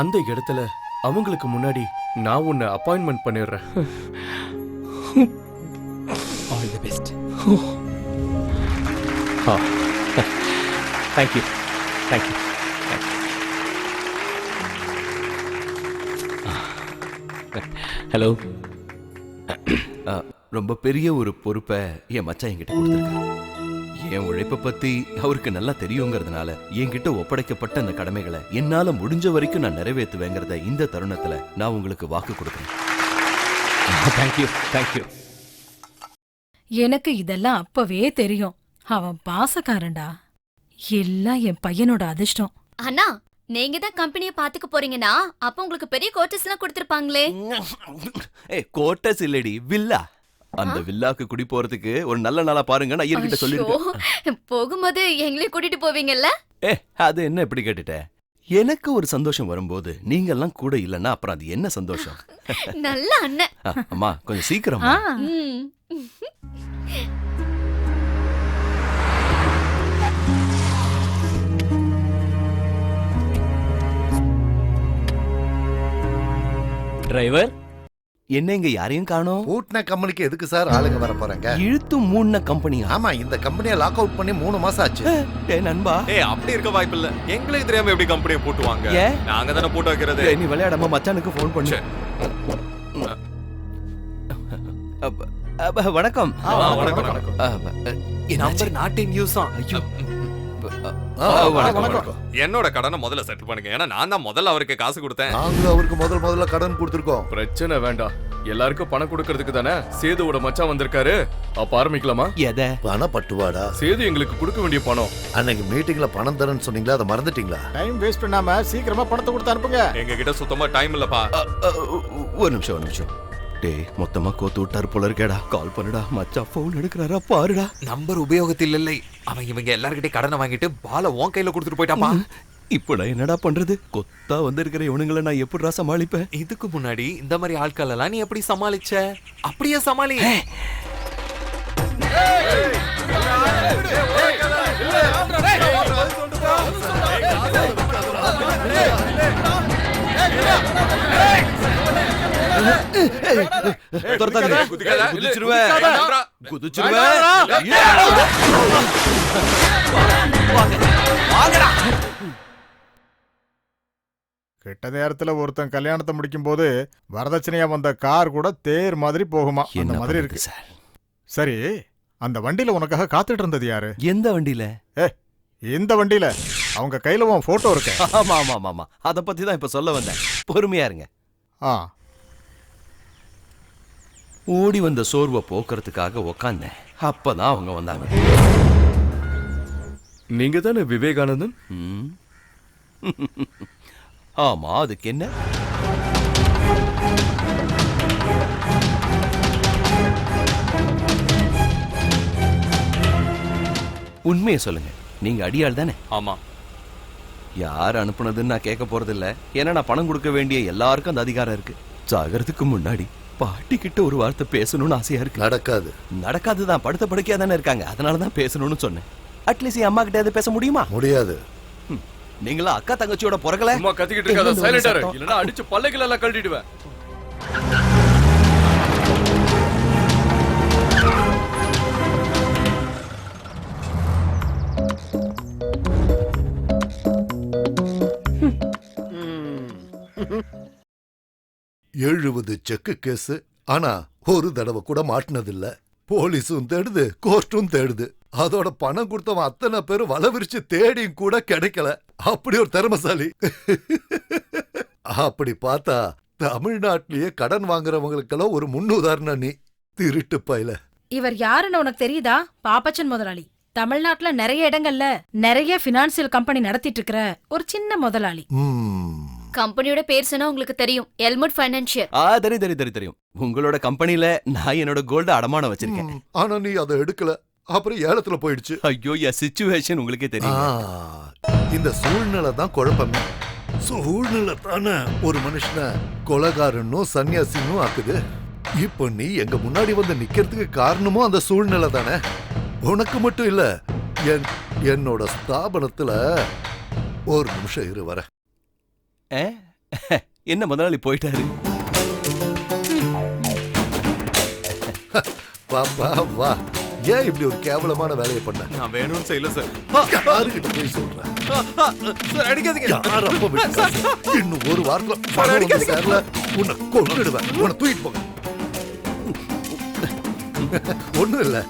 அந்த இடத்துல அவங்களுக்கு முன்னாடி நான் உன்னை அப்பாயின்மெண்ட் பண்ணிடுறேன். All the best. Thank you. Thank you. Hello. ரொம்ப பெரிய ஒரு பொறுப்பை என் மச்சான் என்கிட்ட கொடுத்துருக்காரு. என் உழைப்பை பத்தி அவருக்கு நல்லா தெரியுங்கிறதுனால என்கிட்ட ஒப்படைக்கப்பட்ட அந்த கடமைகளை என்னால முடிஞ்ச வரைக்கும் நான் நிறைவேற்றுவேங்கிறத இந்த தருணத்துல நான் உங்களுக்கு வாக்கு கொடுக்குறேன். தேங்க்யூ. தேங்க்யூ. எனக்கு இதெல்லாம் அப்பவே தெரியும். அவன் பாசக்காரன்டா. எல்லாம் என் பையனோட அதிர்ஷ்டம். அண்ணா, நீங்க தான் கம்பெனியை பாத்துக்க போறீங்கன்னா அப்ப உங்களுக்கு பெரிய கோட்டர்ஸ் எல்லாம் கொடுத்திருப்பாங்களே. கோட்டஸ் இல்லடி, வில்லா. அந்த வில்லாக்கு குடி போறதுக்கு ஒரு நல்ல நாளா பாருங்க, நான் ஐயர்கிட்ட சொல்லிருக்கேன். போகும்போது எங்களையும் கூட்டிட்டு போவீங்கல்ல? அது என்ன எப்படி கேட்டுட்ட? எனக்கு ஒரு சந்தோஷம் வரும்போது நீங்க எல்லாம் கூட இல்லன்னா அப்புறம் அது என்ன சந்தோஷம்? நல்ல அண்ணன். அம்மா கொஞ்சம் சீக்கிரம். டிரைவர், என்ன இங்க யாரையும் காணோம்? பூட்ன கம்பெனிக்கு எதுக்கு சார் ஆளுங்க வர போறாங்க? இழுத்து மூண கம்பெனியா? ஆமா, இந்த கம்பெனியை லாக் அவுட் பண்ணி 3 மாசம் ஆச்சு. நண்பா, அப்படி இருக்க வாய்ப்பு இல்ல. எங்களுக்கு தெரியாம எப்படி கம்பெனியை போட்டுவாங்க? நாங்க தானே போட்டு வைக்கிறது. நீ விளையாடாம மச்சானுக்கு போன் பண்ணு. வணக்கம். Number not in use. என்னோட கடனை முதல்ல செட்டில் பண்ணுங்க. ஏன்னா நான் தான் முதல்ல அவருக்கு காசு கொடுத்தேன். நாங்களும் அவருக்கு முதல்ல கடன் கொடுத்துருக்கோம். பிரச்சனை வேண்டாம். எல்லாருக்கும் பணம் கொடுக்கறதுக்கு தானே சேதுவோட மச்சான் வந்திருக்காரு. அப்ப ஆரம்பிக்கலாமா? எதை? பண பட்டுவாடா. சேது எங்களுக்கு கொடுக்க வேண்டிய பணம். அன்னைக்கு மீட்டிங்ல பணம் தரேன்னு சொன்னீங்களா, அதை மறந்துட்டீங்களா? டைம் வேஸ்ட் பண்ணாம சீக்கிரமா பணத்தை கொடுத்து அனுப்புங்க. எங்க கிட்ட சுத்தமா டைம் இல்லப்பா. ஒரு நிமிஷம். டேய், மொத்தமா கோத்து விட்டாரு போல இருக்கேடா. கால் பண்ணுடா. மச்சா போன் எடுக்கிறாரா பாருடா. நம்பர் உபயோகத்தில் இல்லை. அவன் இவங்க எல்லார்கிட்டயும் கடனை வாங்கிட்டு பால உன் கையில கொடுத்துட்டு போயிட்டாப்பா. இப்போ நான் என்னடா பண்றது? கொத்தா வந்திருக்கிற இவனுங்களை நான் எப்படிடா சமாளிப்பேன்? இதுக்கு முன்னாடி இந்த மாதிரி ஆட்கள் எல்லாம் நீ எப்படி சமாளிச்ச? அப்படியே சமாளி. துரத்தாதீங்க. குதிச்சிருவேன். குதிச்சிருவேன். கெட்ட நேரத்துல ஒருத்தன் கல்யாணத்தை முடிக்கும் போது வரதட்சணையா வந்த கார் கூட தேர் மாதிரி போகுமா, அந்த என்ன மாதிரி பண்றது இருக்கு. சார்? சரி, அந்த வண்டியில உனக்காக காத்துட்டு இருந்தது யாரு? எந்த வண்டியில? இந்த வண்டியில அவங்க கையில உன் போட்டோ இருக்கு. ஆமா ஆமா ஆமா ஆமா, அத பத்தி தான் இப்ப சொல்ல வந்தேன். பொறுமையா இருங்க. ஆ, ஓடி வந்த சோர்வை போக்குறதுக்காக உக்காந்தேன். அப்பதான் அவங்க வந்தாங்க. நீங்க தானே விவேகானந்தன்? ம். ஆமா, அதுக்கு என்ன? உண்மையை சொல்லுங்க, நீங்க அடியாள் தானே? ஆமா. யார் அனுப்புனதுன்னு நான் கேட்க போறது இல்ல. ஏன்னா நான் பணம் கொடுக்க வேண்டிய எல்லாருக்கும் அந்த அதிகாரம் இருக்கு. சாகிறதுக்கு முன்னாடி பாட்டி கிட்ட ஒரு வார்த்தை பேசணும்னு ஆசையா இருக்கு. நடக்காது. நடக்காதுதான், படுத்த படுக்கையா தானே இருக்காங்க. அதனாலதான் பேசணும்னு சொன்னேன். அட்லீஸ்ட் என் அம்மா கிட்ட எது பேச முடியுமா? முடியாது. நீங்களா அக்கா தங்கச்சியோட பிறகல? சும்மா கத்திக்கிட்டு இருக்காத, சைலண்டா இரு. இல்லனா அடிச்சு பல்லைகள் எல்லாம் கழட்டிடுவேன். எழுபது செக்கு கேஸ். ஆனா ஒரு தடவை கூட மாட்டினதில்ல. போலீஸும் தேடுது, கோர்ட்டும் தேடுது. அதோட பணம் கொடுத்தவன் அத்தனை பேரும் வலை விரிச்சு தேடியும் கூட கிடைக்கல. அப்படி ஒரு திறமசாலி. அப்படி பார்த்தா தமிழ்நாட்டிலேயே கடன் வாங்குறவங்களுக்கெல்லாம் ஒரு முன்னுதாரணம் நீ. திருட்டு பையல. இவர் யாருன்னு உனக்கு தெரியுதா? பாப்பச்சன் முதலாளி. தமிழ்நாட்டுல நிறைய இடங்கள்ல நிறைய பினான்சியல் கம்பெனி நடத்திட்டு இருக்கிற ஒரு சின்ன முதலாளி. கம்பெனியோட பேர் சொன்னா உங்களுக்கு தெரியும், எல்முட் ஃபைனான்சியல். தெரியும். உங்களோட கம்பெனில நான் என்னோட கோல்ட அடமானம் வச்சிருக்கேன். ஆனா நீ அதை எடுக்கல. அப்புறம் ஏலத்துல போயிடுச்சு. ஐயோ, என் சிச்சுவேஷன் உங்களுக்கே தெரியும். இந்த சூழ்நிலை தான் குழப்பமே. சூழ்நிலை தானே ஒரு மனுஷனை கொலைகாரனும் சன்னியாசினும் ஆக்குது. இப்போ நீ எங்க முன்னாடி வந்து நிக்கிறதுக்கு காரணமும் அந்த சூழ்நிலை தானே. உனக்கு மட்டும் இல்ல, என்னோட ஸ்தாபனத்துல ஒரு நிமிஷம் இரு வர. என்ன முதலாளி போயிட்டாரு? வா. ஏன் இப்படி ஒரு கேவலமான வேலையை பண்ண? நான் வேணும்னு செய்யல சார். யாருகிட்ட போய் சொல்றேன்? சார் அடிக்காதீங்க. யார் அப்ப விட்டாங்க? இன்னும் ஒரு வாரத்துல சேர்ல உன்னை கொன்னுடுவேன். உன்னை தூக்கிட்டு போங்க. ஒண்ணும் இல்ல.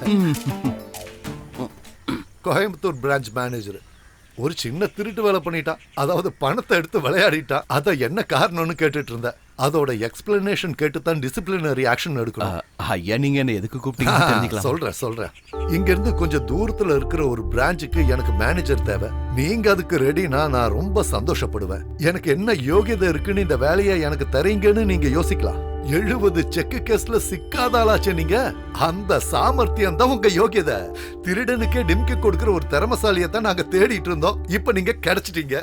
கோயம்புத்தூர் பிரான்ச் மேனேஜர் ஒரு சின்ன திருட்டு வேலை பண்ணிட்டான். அதாவது பணத்தை எடுத்து விளையாடிட்டான். அத என்ன காரணம்னு கேட்டுட்டு இருந்த. அதோட எக்ஸ்பிளனேஷன் கேட்டு தான் டிசிப்ளினரி ஆக்ஷன் எடுக்கணும். ஐயா, நீங்க என்ன எதுக்கு கூப்பிட்டீங்க? சொல்றேன். இங்க இருந்து கொஞ்சம் தூரத்துல இருக்கிற ஒரு பிரான்ச்சுக்கு எனக்கு மேனேஜர் தேவை. நீங்க அதுக்கு ரெடினா நான் ரொம்ப சந்தோஷப்படுவேன். எனக்கு என்ன யோகியதை இருக்குன்னு இந்த வேலையை எனக்கு தரீங்கன்னு நீங்க யோசிக்கலாம். 70 செக்கு கேஸ்ல சிக்காதாளாச்சே நீங்க. அந்த சாமர்த்தியம் தான் உங்க யோகியதை. திருடனுக்கே டிம்கி கொடுக்கிற ஒரு திறமசாலியை தான் நாங்க தேடிட்டு இருந்தோம். இப்ப நீங்க கிடைச்சிட்டீங்க.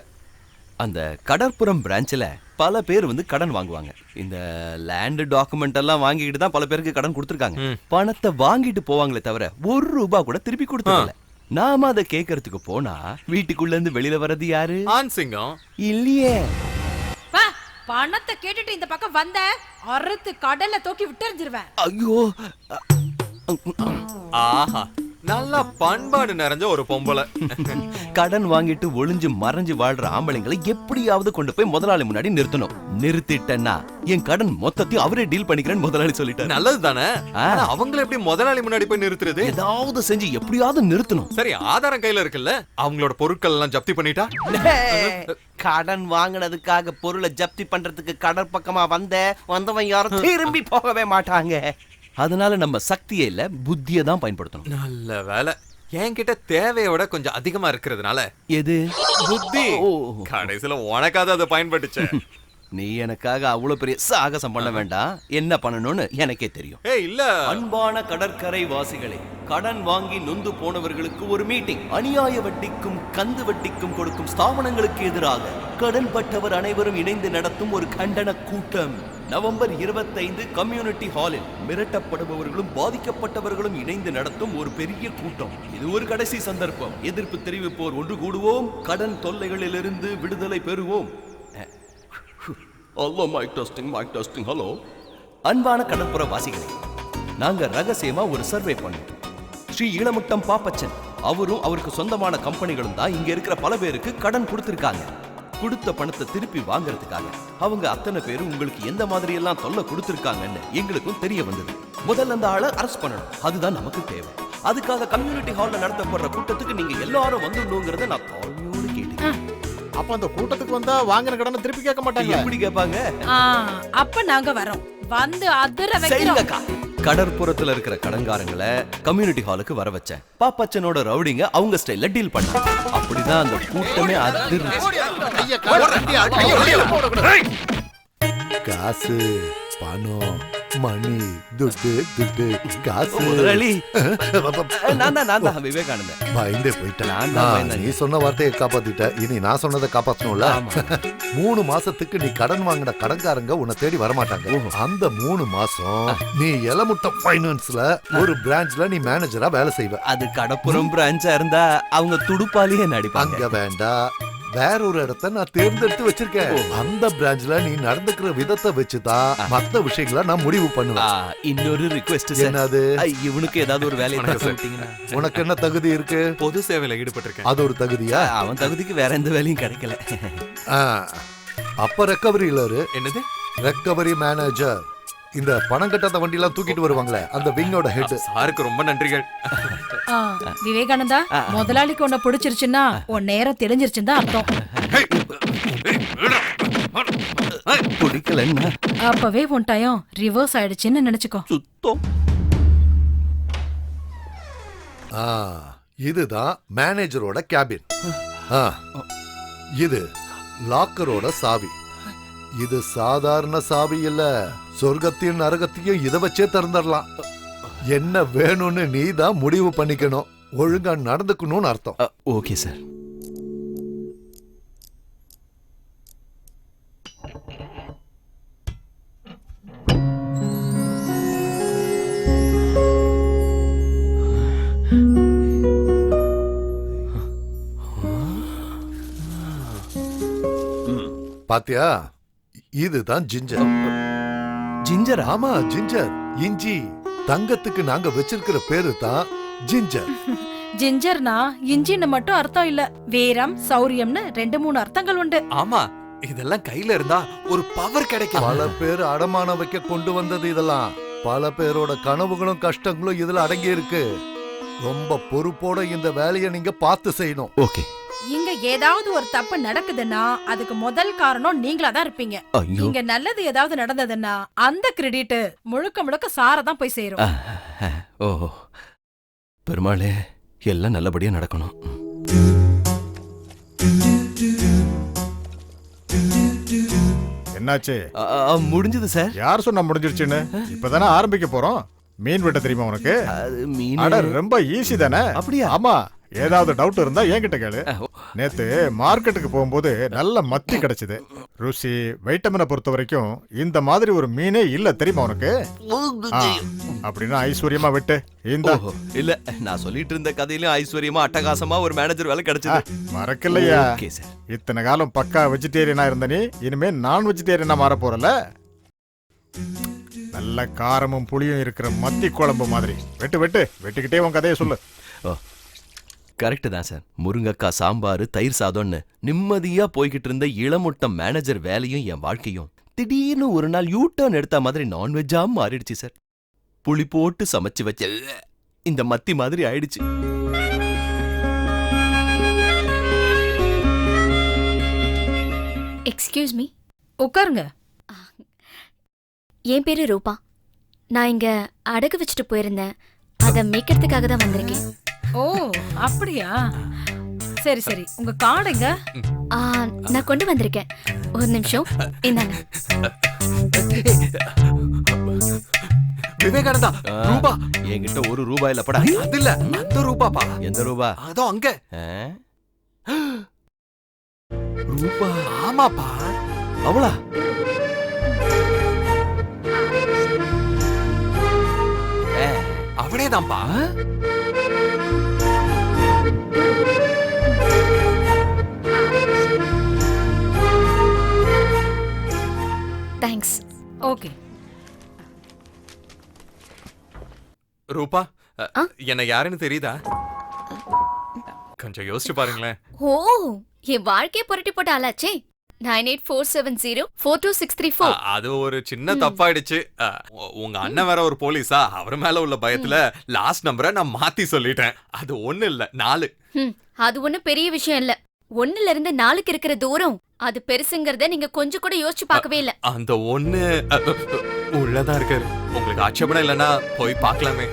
அந்த கடற்புறம் பிரான்ச்ல பல பேர் வந்து கடன் வாங்குவாங்க. இந்த லேண்ட் டாக்குமெண்ட் எல்லாம் வாங்கிட்டு தான் பல பேருக்கு கடன் கொடுத்துருக்காங்க. பணத்தை வாங்கிட்டு போவாங்களே தவிர ₹1 கூட திருப்பி கொடுத்ததில்ல. நாம அதை கேட்கறதுக்கு போனா வீட்டுக்குள்ள இருந்து வெளியில வர்றது யாரு? ஆண் சிங்கம். இல்லையே. பணத்தை கேட்டுட்டு இந்த பக்கம் வந்த அறுத்து கடல்ல தூக்கி விட்டுறிஞ்சிருவேன். ஐயோ, ஆஹா, நல்லா பண்பாடு நிறைஞ்ச ஒரு பொம்பளை. கடன் வாங்கிட்டு ஒளிஞ்சு மறைஞ்சு வாழ்ற ஆம்பளைங்களை எப்படியாவது கொண்டு போய் முதலாளி முன்னாடி நிறுத்தணும். நிறுத்திட்டேன்னா என் கடன் மொத்தத்தையும் அவரே டீல் பண்ணிக்கிறேன்னு முதலாளி சொல்லிட்டாரு. நல்லது தானே. அவங்கள எப்படி முதலாளி முன்னாடி போய் நிறுத்துறது? ஏதாவது செஞ்சு எப்படியாவது நிறுத்தணும். சரி, ஆதாரம் கையில இருக்குல்ல. அவங்களோட பொருட்கள் எல்லாம் ஜப்தி பண்ணிட்டா? கடன் வாங்கினதுக்காக பொருளை ஜப்தி பண்றதுக்கு கடற்பக்கமா வந்தவன் யாரும் திரும்பி போகவே மாட்டாங்க. அதனால நம்ம சக்தியே இல்ல, புத்தியை தான் பயன்படுத்தணும். நல்ல வேலை. என்கிட்ட தேவையை விட கொஞ்சம் அதிகமா இருக்கிறதுனால. எது? புத்தி. கடைசியில உனக்காவது அதை பயன்பட்டுச்சு. நீ எனக்காக அவ்வளவு பெரிய சாகசம் பண்ண வேண்டாம். என்ன பண்ணணும்னு எனக்கே தெரியும். ஏய் இல்ல, அன்பான கடற்கரை வாசிகளே, கடன் வாங்கி நொந்து போனவர்களுக்கு ஒரு மீட்டிங். அநியாய வட்டிக்கும் கந்து வட்டிக்கும் கொடுக்கும் ஸ்தாபனங்களுக்கு எதிராக கடன் பட்டவர் அனைவரும் இணைந்து நடத்தும் ஒரு கண்டன கூட்டம். நவம்பர் 25 கம்யூனிட்டி ஹாலில் மிரட்டப்படுபவர்களும் பாதிக்கப்பட்டவர்களும் இணைந்து நடத்தும் ஒரு பெரிய கூட்டம். இது ஒரு கடைசி சந்தர்ப்பம். எதிர்ப்பு தெரிவிப்போர் ஒன்று கூடுவோம். கடன் தொல்லைகளிலிருந்து விடுதலை பெறுவோம். Hello mic testing hello. அன்பான கடற்புற வாசிகளே, நாங்க ரகசியமா ஒரு சர்வே பண்ணோம். ஸ்ரீ ஈழமுட்டம் பாப்பச்சன் அவரும் அவருக்கு சொந்தமான கம்பெனிகளும் தான் இங்க இருக்கிற பல பேருக்கு கடன் கொடுத்திருக்காங்க. கொடுத்த பணத்தை திருப்பி வாங்குறதுக்காக அவங்க அத்தனை பேரும் உங்களுக்கு எந்த மாதிரி எல்லாம் தொல்லை கொடுத்திருக்காங்கன்னு எங்களுக்கும் தெரிய வந்தது. முதல்ல அந்த ஆளை அரெஸ்ட் பண்ணணும். அதுதான் நமக்கு தேவை. அதுக்காக கம்யூனிட்டி ஹால்ல நடத்தப்படுற கூட்டத்துக்கு நீங்க எல்லாரும் வந்துடணுங்கிறத நான் தாழ்மையோடு கேட்டேன். அப்ப அந்த கூட்டத்துக்கு வந்தா வாங்கின கடனை திருப்பி கேட்க மாட்டாங்க. எப்படி கேட்பாங்க? அப்ப நாங்க வரோம். வந்து அதிர வைக்கிறோம். சரிங்கக்கா. கடற்புறத்துல இருக்கிற கடன்காரங்களை கம்யூனிட்டி ஹாலுக்கு வர வச்சேன். பாப்பச்சனோட ரவுடிங்க அவங்க ஸ்டைல்ல டீல் பண்ணாங்க. அப்படிதான் அந்த கூட்டமே அதிர்ந்துச்சு. காசு, பணம், மணி, துட்டு, காசு. முதலாளி, நான் தான் விவேகானந்தன். பயந்தே போயிட்டேன். நான் தான் பயந்தேன். நீ சொன்ன வார்த்தையை காப்பாத்திட்ட. இனி நான் சொன்னதை காப்பாத்தணும்ல. 3 மாசத்துக்கு நீ கடன் வாங்கின கடன்காரங்க உன்னை தேடி வரமாட்டாங்க. அந்த 3 மாசம் நீ இளமுட்டம் ஃபைனான்ஸ்ல ஒரு பிரான்ச்ல நீ மேனேஜரா வேலை செய்வ. அது கடப்புறம் பிரான்ச்சா இருந்தா அவங்க துடுப்பாலேயே நடிப்பாங்க. அங்க வேண்டாம், வேற ஒரு இடத்த நான் தேர்ந்தெடுத்து வச்சிருக்கேன். அந்த பிரான்ச்ல நீ நடந்துக்கிற விதத்தை வச்சுதான் மத்த விஷயங்களை நான் முடிவு பண்ணுவேன். இன்னொரு ரிக்வெஸ்ட். என்னது? இவனுக்கு ஏதாவது ஒரு வேலையை சொல்லிட்டீங்கன்னா. உனக்கு என்ன தகுதி இருக்கு? பொது சேவையில ஈடுபட்டிருக்கேன். அது ஒரு தகுதியா? அவன் தகுதிக்கு வேற எந்த வேலையும் கிடைக்கல. அப்ப ரெக்கவரியில என்னது? Recovery manager. இந்த பணம் கட்டாத வண்டி எல்லாம் தூக்கிட்டு வருவாங்களே, அந்த விங்கோட ஹெட். சாருக்கு ரொம்ப நன்றிகள். விவேகானந்தா, முதலாளிக்கு உன்னை பிடிச்சிருச்சுன்னா உன் நேரம் தெரிஞ்சிருச்சுன்னு தான் அர்த்தம். பிடிக்கலன்னா அப்பவே உன் டயம் ரிவர்ஸ் ஆயிடுச்சுன்னு நினைச்சுக்கோ. சுத்தம். இதுதான் மேனேஜரோட கேபின். இது லாக்கரோட சாவி. இது சாதாரண சாவி இல்ல, சொர்க்கத்தையும் நரகத்தையும் இதை வச்சே திறந்துடலாம். என்ன வேணும்னு நீ தான் முடிவு பண்ணிக்கணும். ஒழுங்கா நடந்துக்கணும்னு அர்த்தம். Okay sir. பாத்தியா, இதுதான் ஜிஞ்சர். ஜிஞ்சர்? ஆமா, ஜிஞ்சர், இஞ்சி. தங்கத்துக்கு நாங்க வச்சிருக்கிற பேரு தான் ஜிஞ்சர். ஜிஞ்சர்னா இஞ்சின்னு மட்டும் அர்த்தம் இல்ல, வீரம், சௌரியம்னு 2-3 அர்த்தங்கள் உண்டு. ஆமா, இதெல்லாம் கையில இருந்தா ஒரு பவர் கிடைக்கும். பல பேர் அடமான வைக்க கொண்டு வந்தது இதெல்லாம். பல பேரோட கனவுகளும் கஷ்டங்களும் இதுல அடங்கி இருக்கு. ரொம்ப பொறுப்போட இந்த வேலையை நீங்க பார்த்து செய்யணும். ஓகே. இங்க ஏதாவது ஒரு தப்பு நடக்குதுன்னா அதுக்கு முதல் காரணம் நீங்களா தான் இருப்பீங்க. இங்க நல்லது ஏதாவது நடந்ததுன்னா அந்த கிரெடிட் முழுக்க சார தான் போய் சேரும். ஓ பெருமாளே, எல்லாம் நல்லபடியா நடக்கணும். என்னாச்சு? முடிஞ்சது சார். யார் சொன்னா முடிஞ்சிருச்சுன்னு? இப்பதானே ஆரம்பிக்க போறோம். மீன் வெட்ட தெரியுமா உனக்கு? ரொம்ப ஈஸி தானே. அப்படியா? ஆமா. ஏதாவது டவுட் இருந்தா என்கிட்ட கேளு. நேத்து மார்க்கெட்டுக்கு போகும்போது நல்ல மத்தி கிடைச்சது. ருசி, வைட்டமினை பொறுத்த வரைக்கும் இந்த மாதிரி ஒரு மீனே இல்ல, தெரியுமா உனக்கு? அப்படின்னா ஐஸ்வர்யமா விட்டு இந்த இல்ல, நான் சொல்லிட்டு இருந்த கதையிலும் ஐஸ்வர்யமா அட்டகாசமா ஒரு மேனேஜர் வேலை கிடைச்சது. மறக்கலையா? இத்தனை காலம் பக்கா வெஜிடேரியனா இருந்த நீ இனிமே நான் வெஜிடேரியனா மாற போறல. நல்ல காரமும் புளியும் இருக்கிற மத்தி குழம்பு மாதிரி வெட்டுக்கிட்டே உன் கதையை சொல்லு. கரெக்ட் தான் சார். முருங்கக்காய் சாம்பார், தயிர் சாதம்னு நிம்மதியா போய்கிட்டு இருந்த இளமுட்டம் மேனேஜர் வேலையும் என் வாழ்க்கையும் திடீர்னு ஒரு நாள் யூட்டர்ன் எடுத்த மாதிரி நான்வெஜ்ஜா மாறிடுச்சு சார். புளி போட்டு சமைச்சு வச்ச இந்த மத்தி மாதிரி ஆயிடுச்சு. Excuse me. உட்காருங்க. என் பேரு ரூபா. நான் இங்க அடகு வச்சுட்டு போயிருந்தேன். அதை மீட்கிறதுக்காக தான் வந்திருக்கேன். ஓ அப்படியா? சரி சரி, உங்க கார்டுங்க. நான் கொண்டு வந்திருக்கேன். ஒரு நிமிஷம், இந்தாங்க. விவேகானந்தா, ரூபா என்கிட்ட ஒரு ரூபாய் இல்ல படா. அது இல்ல, அந்த ரூபாப்பா. எந்த ரூபா? அதோ அங்க. ரூபா? ஆமாப்பா. அவளா? அவனேதான்ப்பா. தேங்க்ஸ். ஓகே. ரூபா, என்ன யாருன்னு தெரியுதா? கொஞ்சம் யோசிச்சு பாருங்களேன். ஓ, என் வாழ்க்கையை புரட்டி போட்ட ஆளாச்சே. 9847042634. அது ஒரு சின்ன தப்பாயிடுச்சு. உங்க அண்ணன் வேற ஒரு போலீஸா, அவர் மேல உள்ள பயத்துல லாஸ்ட் நம்பரை நான் மாத்தி சொல்லிட்டேன். அது 1 இல்ல 4. அது ஒண்ணும் பெரிய விஷயம் இல்ல. 1ல இருந்து 4க்கு இருக்கிற தூரம் அது பெருசுங்கறத நீங்க கொஞ்சம் கூட யோசிச்சு பார்க்கவே இல்ல. அந்த 1 உள்ளதான் இருக்காரு. உங்களுக்கு ஆட்சேபணம் இல்லைன்னா போய் பார்க்கலாமே.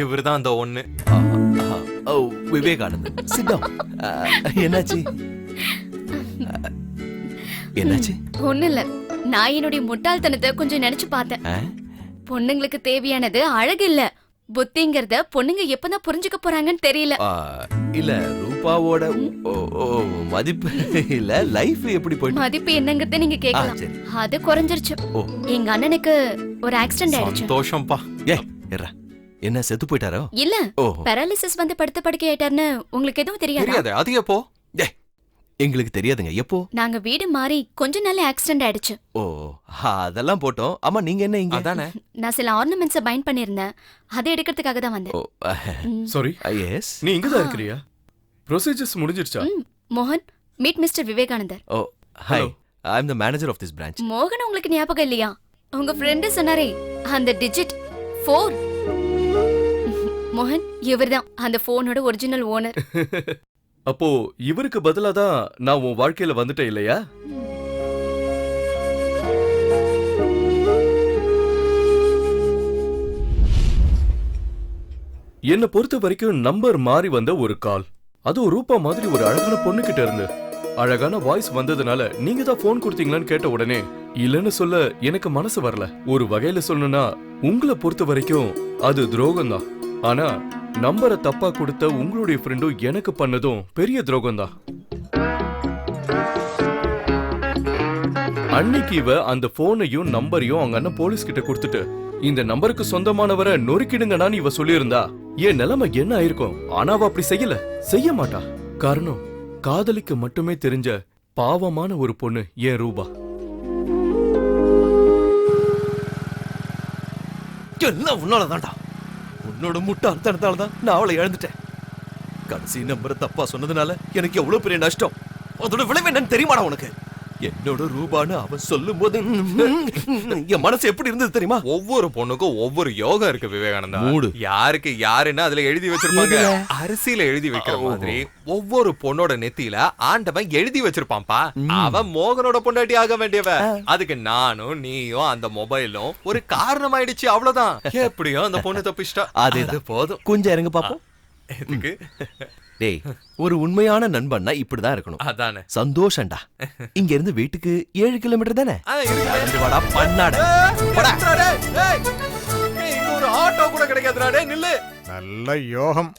இவர்தான் அந்த 1. ஓ, விவேகானந்தன். Sit down. என்னாச்சு? என்னாச்சு? ஒண்ணும் இல்ல, நான் என்னுடைய முட்டாள்தனத்தை கொஞ்சம் நினைச்சு பார்த்தேன். பொண்ணுங்களுக்கு தேவையானது அழகு இல்ல, புத்திங்கிறத பொண்ணுங்க எப்பதான் புரிஞ்சுக்க போறாங்கன்னு தெரியல. இல்ல, ரூபாவோட மதிப்பு இல்ல, லைஃப் எப்படி போயிட்டு? மதிப்பு என்னங்கறத நீங்க கேட்கலாம். சரி. அது குறைஞ்சிருச்சு. எங்க அண்ணனுக்கு ஒரு ஆக்சிடென்ட் ஆயிடுச்சு. சந்தோஷம்பா. என்ன செத்து போயிட்டாரோ? இல்ல, பாராலிசிஸ் வந்து படுத்த படுக்கை ஆயிட்டாருன்னு உங்களுக்கு எதுவும் தெரியாது? தெரியாது. அது எப்போ? எங்களுக்கு தெரியாதுங்க. எப்போ? நாங்க வீடு மாறி கொஞ்ச நாள்ல ஆக்சிடென்ட் ஆயிடுச்சு. ஓ, அதெல்லாம் போட்டோம். ஆமா, நீங்க என்ன இங்க? அதானே. நான் சில ஆர்னமெண்ட்ஸ பைண்ட் பண்ணிருந்தேன், அதை எடுக்கிறதுக்காக தான் வந்தேன். Sorry, S. நீ இங்க தான் இருக்கறியா? ப்ரொசீஜர்ஸ் முடிஞ்சிருச்சா? மோகன், meet mister Vivekanandar. O, hi. I am the manager of this branch. மோகன் உங்களுக்கு ஞாபகம் இல்லையா? உங்க ஃப்ரெண்ட் சொன்னாரே, அந்த டிஜிட் 4. மோகன், இவர்தான் அந்த போனோட ஒரிஜினல் ஓனர். அப்போ இவருக்கு பதிலா தான் நான் உன் வாழ்க்கையில வந்துட்டேன் இல்லையா? என்ன பொறுத்த வரைக்கும் நம்பர் மாறி வந்த ஒரு கால், அதுவும் ரூபா மாதிரி ஒரு அழகான பொண்ணு கிட்ட இருந்து. அழகான வாய்ஸ் வந்ததுனால நீங்க தான் போன் கொடுத்தீங்களான்னு கேட்ட உடனே இல்லன்னு சொல்ல எனக்கு மனசு வரல. ஒரு வகையில சொல்லணும்னா உங்களை பொறுத்த வரைக்கும் அது துரோகம் தான். ஆனா நம்பரை தப்பா கொடுத்த உங்களுடைய ஃப்ரெண்டும் எனக்கு பண்ணதும் பெரிய துரோகம் தான். அன்னைக்கு இவ அந்த போனையும் நம்பரையும் அவங்க அண்ணன் போலீஸ் கிட்ட கொடுத்துட்டு இந்த நம்பருக்கு சொந்தமானவரை நொறுக்கிடுங்கன்னு இவ சொல்லியிருந்தா என் நிலைமை என்ன ஆயிருக்கும்? ஆனா அவ அப்படி செய்ய மாட்டா. காரணம், காதலிக்க மட்டுமே தெரிஞ்ச பாவமான ஒரு பொண்ணு என் ரூபா. எல்லாம் உன்னாலதான்டா. உன்னோட முட்டாள்தனத்தால தான் நான் அவளை இழந்துட்டேன். கடைசி நம்பரை தப்பா சொன்னதுனால எனக்கு எவ்வளவு பெரிய நஷ்டம். அதோட விளைவு என்னன்னு தெரியுமாடா உனக்கு? என்னோட ரூபான்னு அவன் சொல்லும் போது என் மனசு எப்படி இருந்தது தெரியுமா? ஒவ்வொரு பொண்ணுக்கும் ஒவ்வொரு யோகம் இருக்கு விவேகானந்தா. மூடு. யாருக்கு யாருன்னு அதுல எழுதி வச்சிருப்பாங்க. அரிசியில எழுதி வைக்கிற மாதிரி ஒவ்வொரு பொண்ணோட நெத்தியில ஆண்டவன் எழுதி வச்சிருப்பான்பா. அவன் மோகனோட பொண்டாட்டி ஆக வேண்டியவ. அதுக்கு நானும் நீயும் அந்த மொபைலும் ஒரு காரணம் ஆயிடுச்சு, அவ்வளவுதான். எப்படியோ அந்த பொண்ணு தப்பிச்சிட்டா. அது போதும். கொஞ்சம் இறங்க பாப்போம். எதுக்கு? டேய், ஒரு உண்மையான நண்பன்னா இப்படிதான் இருக்கணும். அதானே. சந்தோஷம்டா. இங்க இருந்து வீட்டுக்கு 7 கிலோமீட்டர் தானே? வாடா பண்ணாட. ஒரு ஆட்டோ கூட கிடைக்காதுடா. நில்லு. நல்ல யோகம்.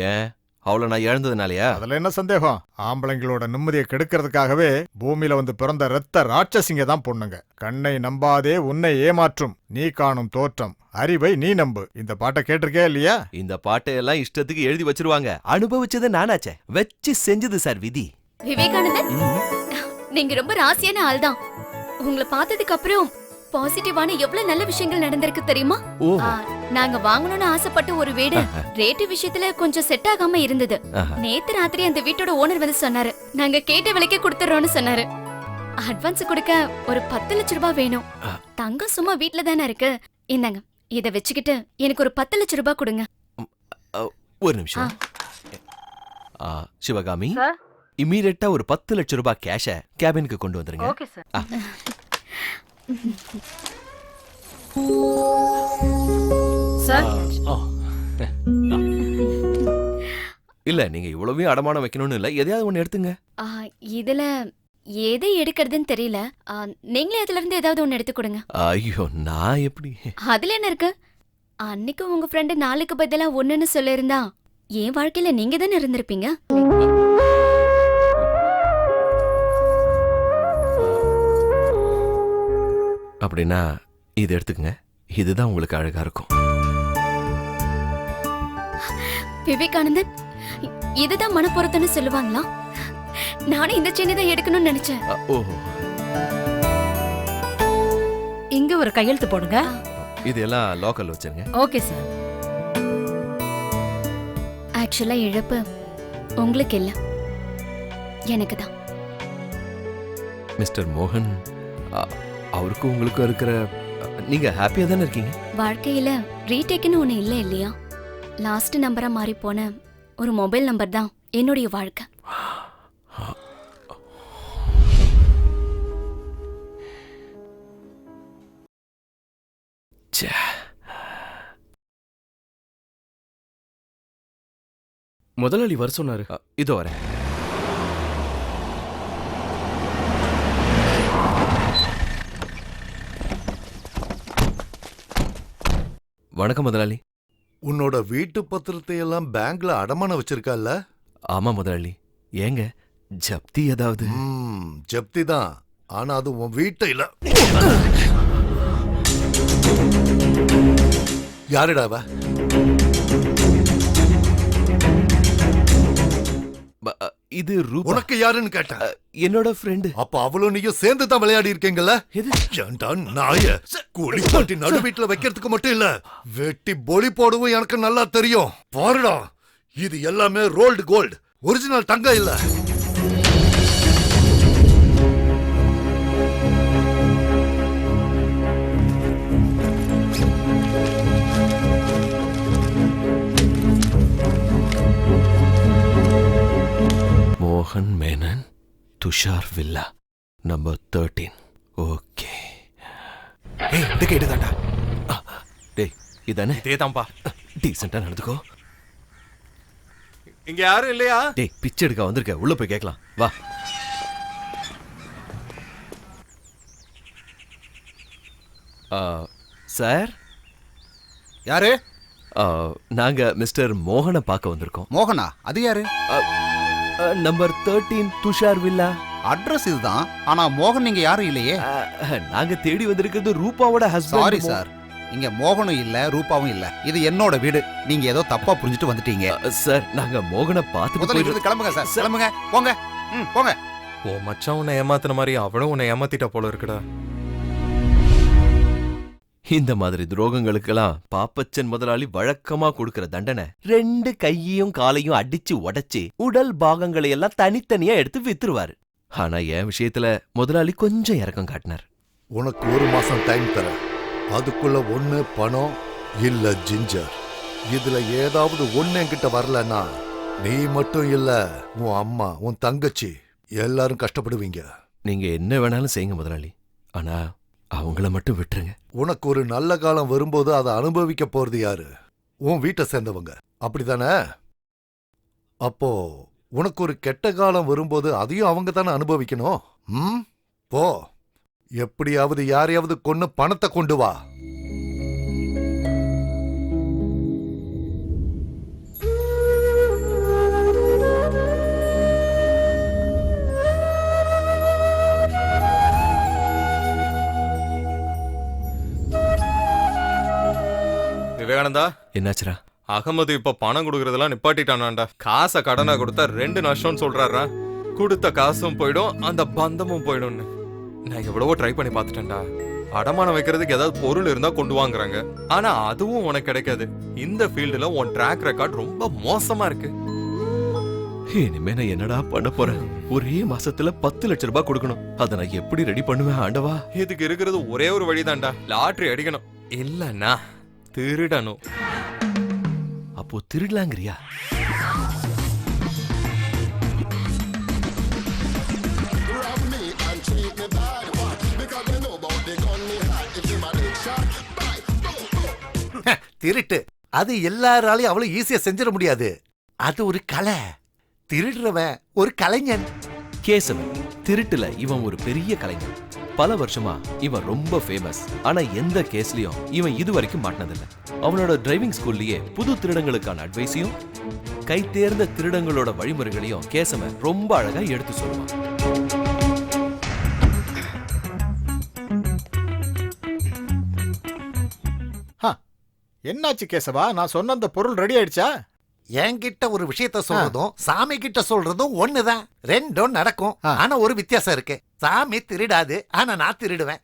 ஏன் அவளை நான் இழந்ததுனாலயா? அதுல என்ன சந்தேகம்? ஆம்பளைங்களோட நிம்மதியை கெடுக்கிறதுக்காகவே பூமியில வந்து பிறந்த ரத்த ராட்சசிங்க தான் பொண்ணுங்க. கண்ணை நம்பாதே உன்னை ஏமாற்றும் நீ காணும் தோற்றம், அறிவை நீ நம்பு. இந்த பாட்டை கேட்டிருக்கே இல்லையா? இந்த பாட்டை எல்லாம் இஷ்டத்துக்கு எழுதி வச்சிருவாங்க. அனுபவிச்சது நானாச்சே, வச்சு செஞ்சது சார் விதி. விவேகானந்தன், நீங்க ரொம்ப ராசியான ஆள் தான். உங்களை பார்த்ததுக்கு அப்புறம் பாசிட்டிவான எவ்வளவு நல்ல விஷயங்கள் நடந்திருக்கு தெரியுமா? நாங்க வாங்கணும்னு ஆசைப்பட்ட ஒரு வீடு ரேட்டு விஷயத்துல கொஞ்சம் செட் ஆகாம இருந்தது. நேத்து ராத்திரி அந்த வீட்டோட ஓனர் வந்து சொன்னாரு, நாங்க கேட்ட விலைக்கே கொடுத்துறோம்னு சொன்னாரு. அட்வான்ஸ் கொடுக்க ஒரு 10 லட்சம் ரூபாய் வேணும். தங்கம் சும்மா வீட்டுல தானே இருக்கு. இந்தாங்க, இத வச்சுக்கிட்டு எனக்கு ஒரு 10 லட்சம் ரூபாய் கொடுங்க. ஒரு நிமிஷம். சிவகாமி, இமீடியட்டா ஒரு 10 லட்சம் ரூபாய் கேஷ கேபினுக்கு கொண்டு வந்துருங்க. Okay sir. சார் ஓ இல்ல நீங்க இவ்வளவையும் அடமானம் வைக்கணும்னு இல்ல, எதையாவது ஒண்ணு எடுத்துங்க. ஆ, இதுல எதை எடுக்கிறதுன்னு தெரியல. நீங்களே அதுல இருந்து ஏதாவது ஒண்ணு எடுத்து கொடுங்க. ஐயோ நான் எப்படி? அதுல என்ன இருக்கு? அன்னைக்கு உங்க ஃப்ரெண்டு 4க்கு பதிலா 1ன்னு சொல்லியிருந்தா என் வாழ்க்கையில நீங்க தானே இருந்திருப்பீங்க. அப்படின்னா இது எடுத்துக்கங்க, இதுதான் உங்களுக்கு அழகா இருக்கும். விவேகானந்தன், இதுதான் மனப்பொருத்தம்னு சொல்லுவாங்களா? நானும் இந்த செயினை தான் எடுக்கணும்னு நினைச்சேன். ஓஹோ, இங்க ஒரு கையெழுத்து போடுங்க. இதெல்லாம் லோக்கல் வச்சிருங்க. Okay sir. ஆக்சுவலா இழப்பு உங்களுக்கு இல்ல, எனக்கு தான். மிஸ்டர் மோகன், அவருக்கும் உங்களுக்கும் இருக்கிற, நீங்க ஹாப்பியா தானே இருக்கீங்க? வாழ்க்கையில ரீடேக்குன்னு ஒண்ணு இல்ல இல்லையா? லாஸ்ட் நம்பரா மாறி போன ஒரு மொபைல் நம்பர் தான் என்னுடைய வாழ்க்கை. முதலாளி வர சொன்னாரு. இதோ வரேன். வணக்கம் முதலாளி. உன்னோட வீட்டு பத்திரத்தை எல்லாம் பேங்க்ல அடமானம் வச்சிருக்கல்ல? ஆமா முதலாளி. ஏங்க ஜப்தி ஏதாவது? ஜப்தி தான், ஆனா அது உன் வீட்டை இல்ல. யாருடா அவ? இது ரூபா. உனக்கு யாருன்னு கேட்டேன். என்னோட ஃப்ரெண்டு. அப்ப அவளும் நீயும் சேர்ந்து தான் விளையாடி இருக்கீங்கல்ல? எது? ஏண்டா நாய, குழி பாட்டி நடு வீட்டுல வைக்கிறதுக்கு மட்டும் இல்ல, வெட்டி பொலி போடவும் எனக்கு நல்லா தெரியும். பாருடா, இது எல்லாமே ரோல்டு கோல்டு, ஒரிஜினல் தங்கம் இல்ல. மோகன் Menon, Tushar villa, number 13. Okay. ஏய், இந்த கேடு தான்டா. டேய், இதானே? இதேதான்பா. டீசெண்டா நடந்துக்கோ. இங்க யாரும் இல்லையா? டேய், பிச்சை எடுக்க வந்திருக்க, உள்ள போய் கேட்கலாம் வா. சார். யாரு? நாங்க மிஸ்டர் மோகனை பார்க்க வந்திருக்கோம். மோகனா? அது யாரு? Number 13 Tushar villa. அட்ரஸ் இதுதான், ஆனா மோகன் நீங்க யாரும் இல்லையே. நாங்க தேடி வந்திருக்கிறது ரூபாவோட ஹஸ்பண்ட். சாரி சார், இங்க மோகனும் இல்ல ரூபாவும் இல்ல. இது என்னோட வீடு, நீங்க ஏதோ தப்பா புரிஞ்சுட்டு வந்துட்டீங்க. சார், நாங்க மோகனை பார்த்துட்டு முதல்ல கிளம்புங்க சார், கிளம்புங்க, போங்க. போங்க. ஓ மச்சான் உன்னை ஏமாத்தின மாதிரி அவனும் உன்னை ஏமாத்திட்ட போல இருக்குடா. இந்த மாதிரி துரோகங்களுக்கெல்லாம் பாப்பச்சன் முதலாளி வழக்கமா கொடுக்கிற தண்டனை 2 கையையும் காலையும் அடிச்சு உடைச்சு உடல் பாகங்களை எல்லாம் தனித்தனியா எடுத்து வித்துருவாரு. ஆனா என் விஷயத்துல முதலாளி கொஞ்சம் இறக்கம் காட்டினார். உனக்கு 1 மாசம் டைம் தரேன். அதுக்குள்ள ஒண்ணு பணம் இல்ல ஜிஞ்சர். இதுல ஏதாவது ஒண்ணு என்கிட்ட வரலன்னா நீ மட்டும் இல்ல, உன் அம்மா, உன் தங்கச்சி எல்லாரும் கஷ்டப்படுவீங்க. நீங்க என்ன வேணாலும் செய்யுங்க முதலாளி, ஆனா அவங்கள மட்டும் விட்டுருங்க. உனக்கு ஒரு நல்ல காலம் வரும்போது அதை அனுபவிக்க போறது யாரு? உன் வீட்டை சேர்ந்தவங்க, அப்படிதானே? அப்போ உனக்கு ஒரு கெட்ட காலம் வரும்போது அதையும் அவங்க தானே அனுபவிக்கணும். போ, எப்படியாவது யாரையாவது கொன்னு பணத்தை கொண்டு வா. விவேகானந்தா, என்னாச்சுரா? அகமது இப்ப பணம் கொடுக்கறதெல்லாம் நிப்பாட்டிட்டானாண்டா. காசை கடனா கொடுத்தா 2 நஷ்டம்னு சொல்றாரா. கொடுத்த காசும் போயிடும், அந்த பந்தமும் போயிடும்னு. நான் எவ்வளவோ ட்ரை பண்ணி பார்த்துட்டேன்டா. அடமானம் வைக்கிறதுக்கு ஏதாவது பொருள் இருந்தா கொண்டு வாங்குறாங்க, ஆனா அதுவும் உனக்கு கிடைக்காது. இந்த ஃபீல்டுல உன் ட்ராக் ரெக்கார்ட் ரொம்ப மோசமா இருக்கு. இனிமே நான் என்னடா பண்ண போறேன்? ஒரே மாசத்துல 10 லட்சம் ரூபாய் கொடுக்கணும். அதை நான் எப்படி ரெடி பண்ணுவேன் ஆண்டவா? இதுக்கு இருக்கிறது ஒரே ஒரு வழிதான்டா, லாட்டரி அடிக்கணும். இல்லன்னா திருடணும். அப்போ திருடலாங்கிறியா? திருட்டு அது எல்லாராலையும் அவ்வளவு ஈஸியா செஞ்சிட முடியாது. அது ஒரு கலை. திருடுறவன் ஒரு கலைஞன். கேசவன் திருட்டுல இவன் ஒரு பெரிய கலைஞன். பல வருஷமா இவன் ரொம்ப ஃபேமஸ். ஆனா எந்த கேஸ்லயும் இவன் இதுவரைக்கும் மாட்டினதில்ல. அவனோட டிரைவிங் ஸ்கூல்லயே புது திருடங்களுக்கான அட்வைஸையும் கை தேர்ந்த திருடங்களோட வழிமுறைகளையும் கேசவன் ரொம்ப அழகா எடுத்து சொல்லுவான். என்னாச்சு கேசவா? நான் சொன்ன அந்த பொருள் ரெடி ஆயிடுச்சா? என்கிட்ட ஒரு விஷயத்த சொல்றதும் சாமி கிட்ட சொல்றதும் ஒண்ணுதான். ரெண்டும் நடக்கும். ஆனா ஒரு வித்தியாசம் இருக்கு. சாமி திருடாது, ஆனா நான் திருடுவேன்.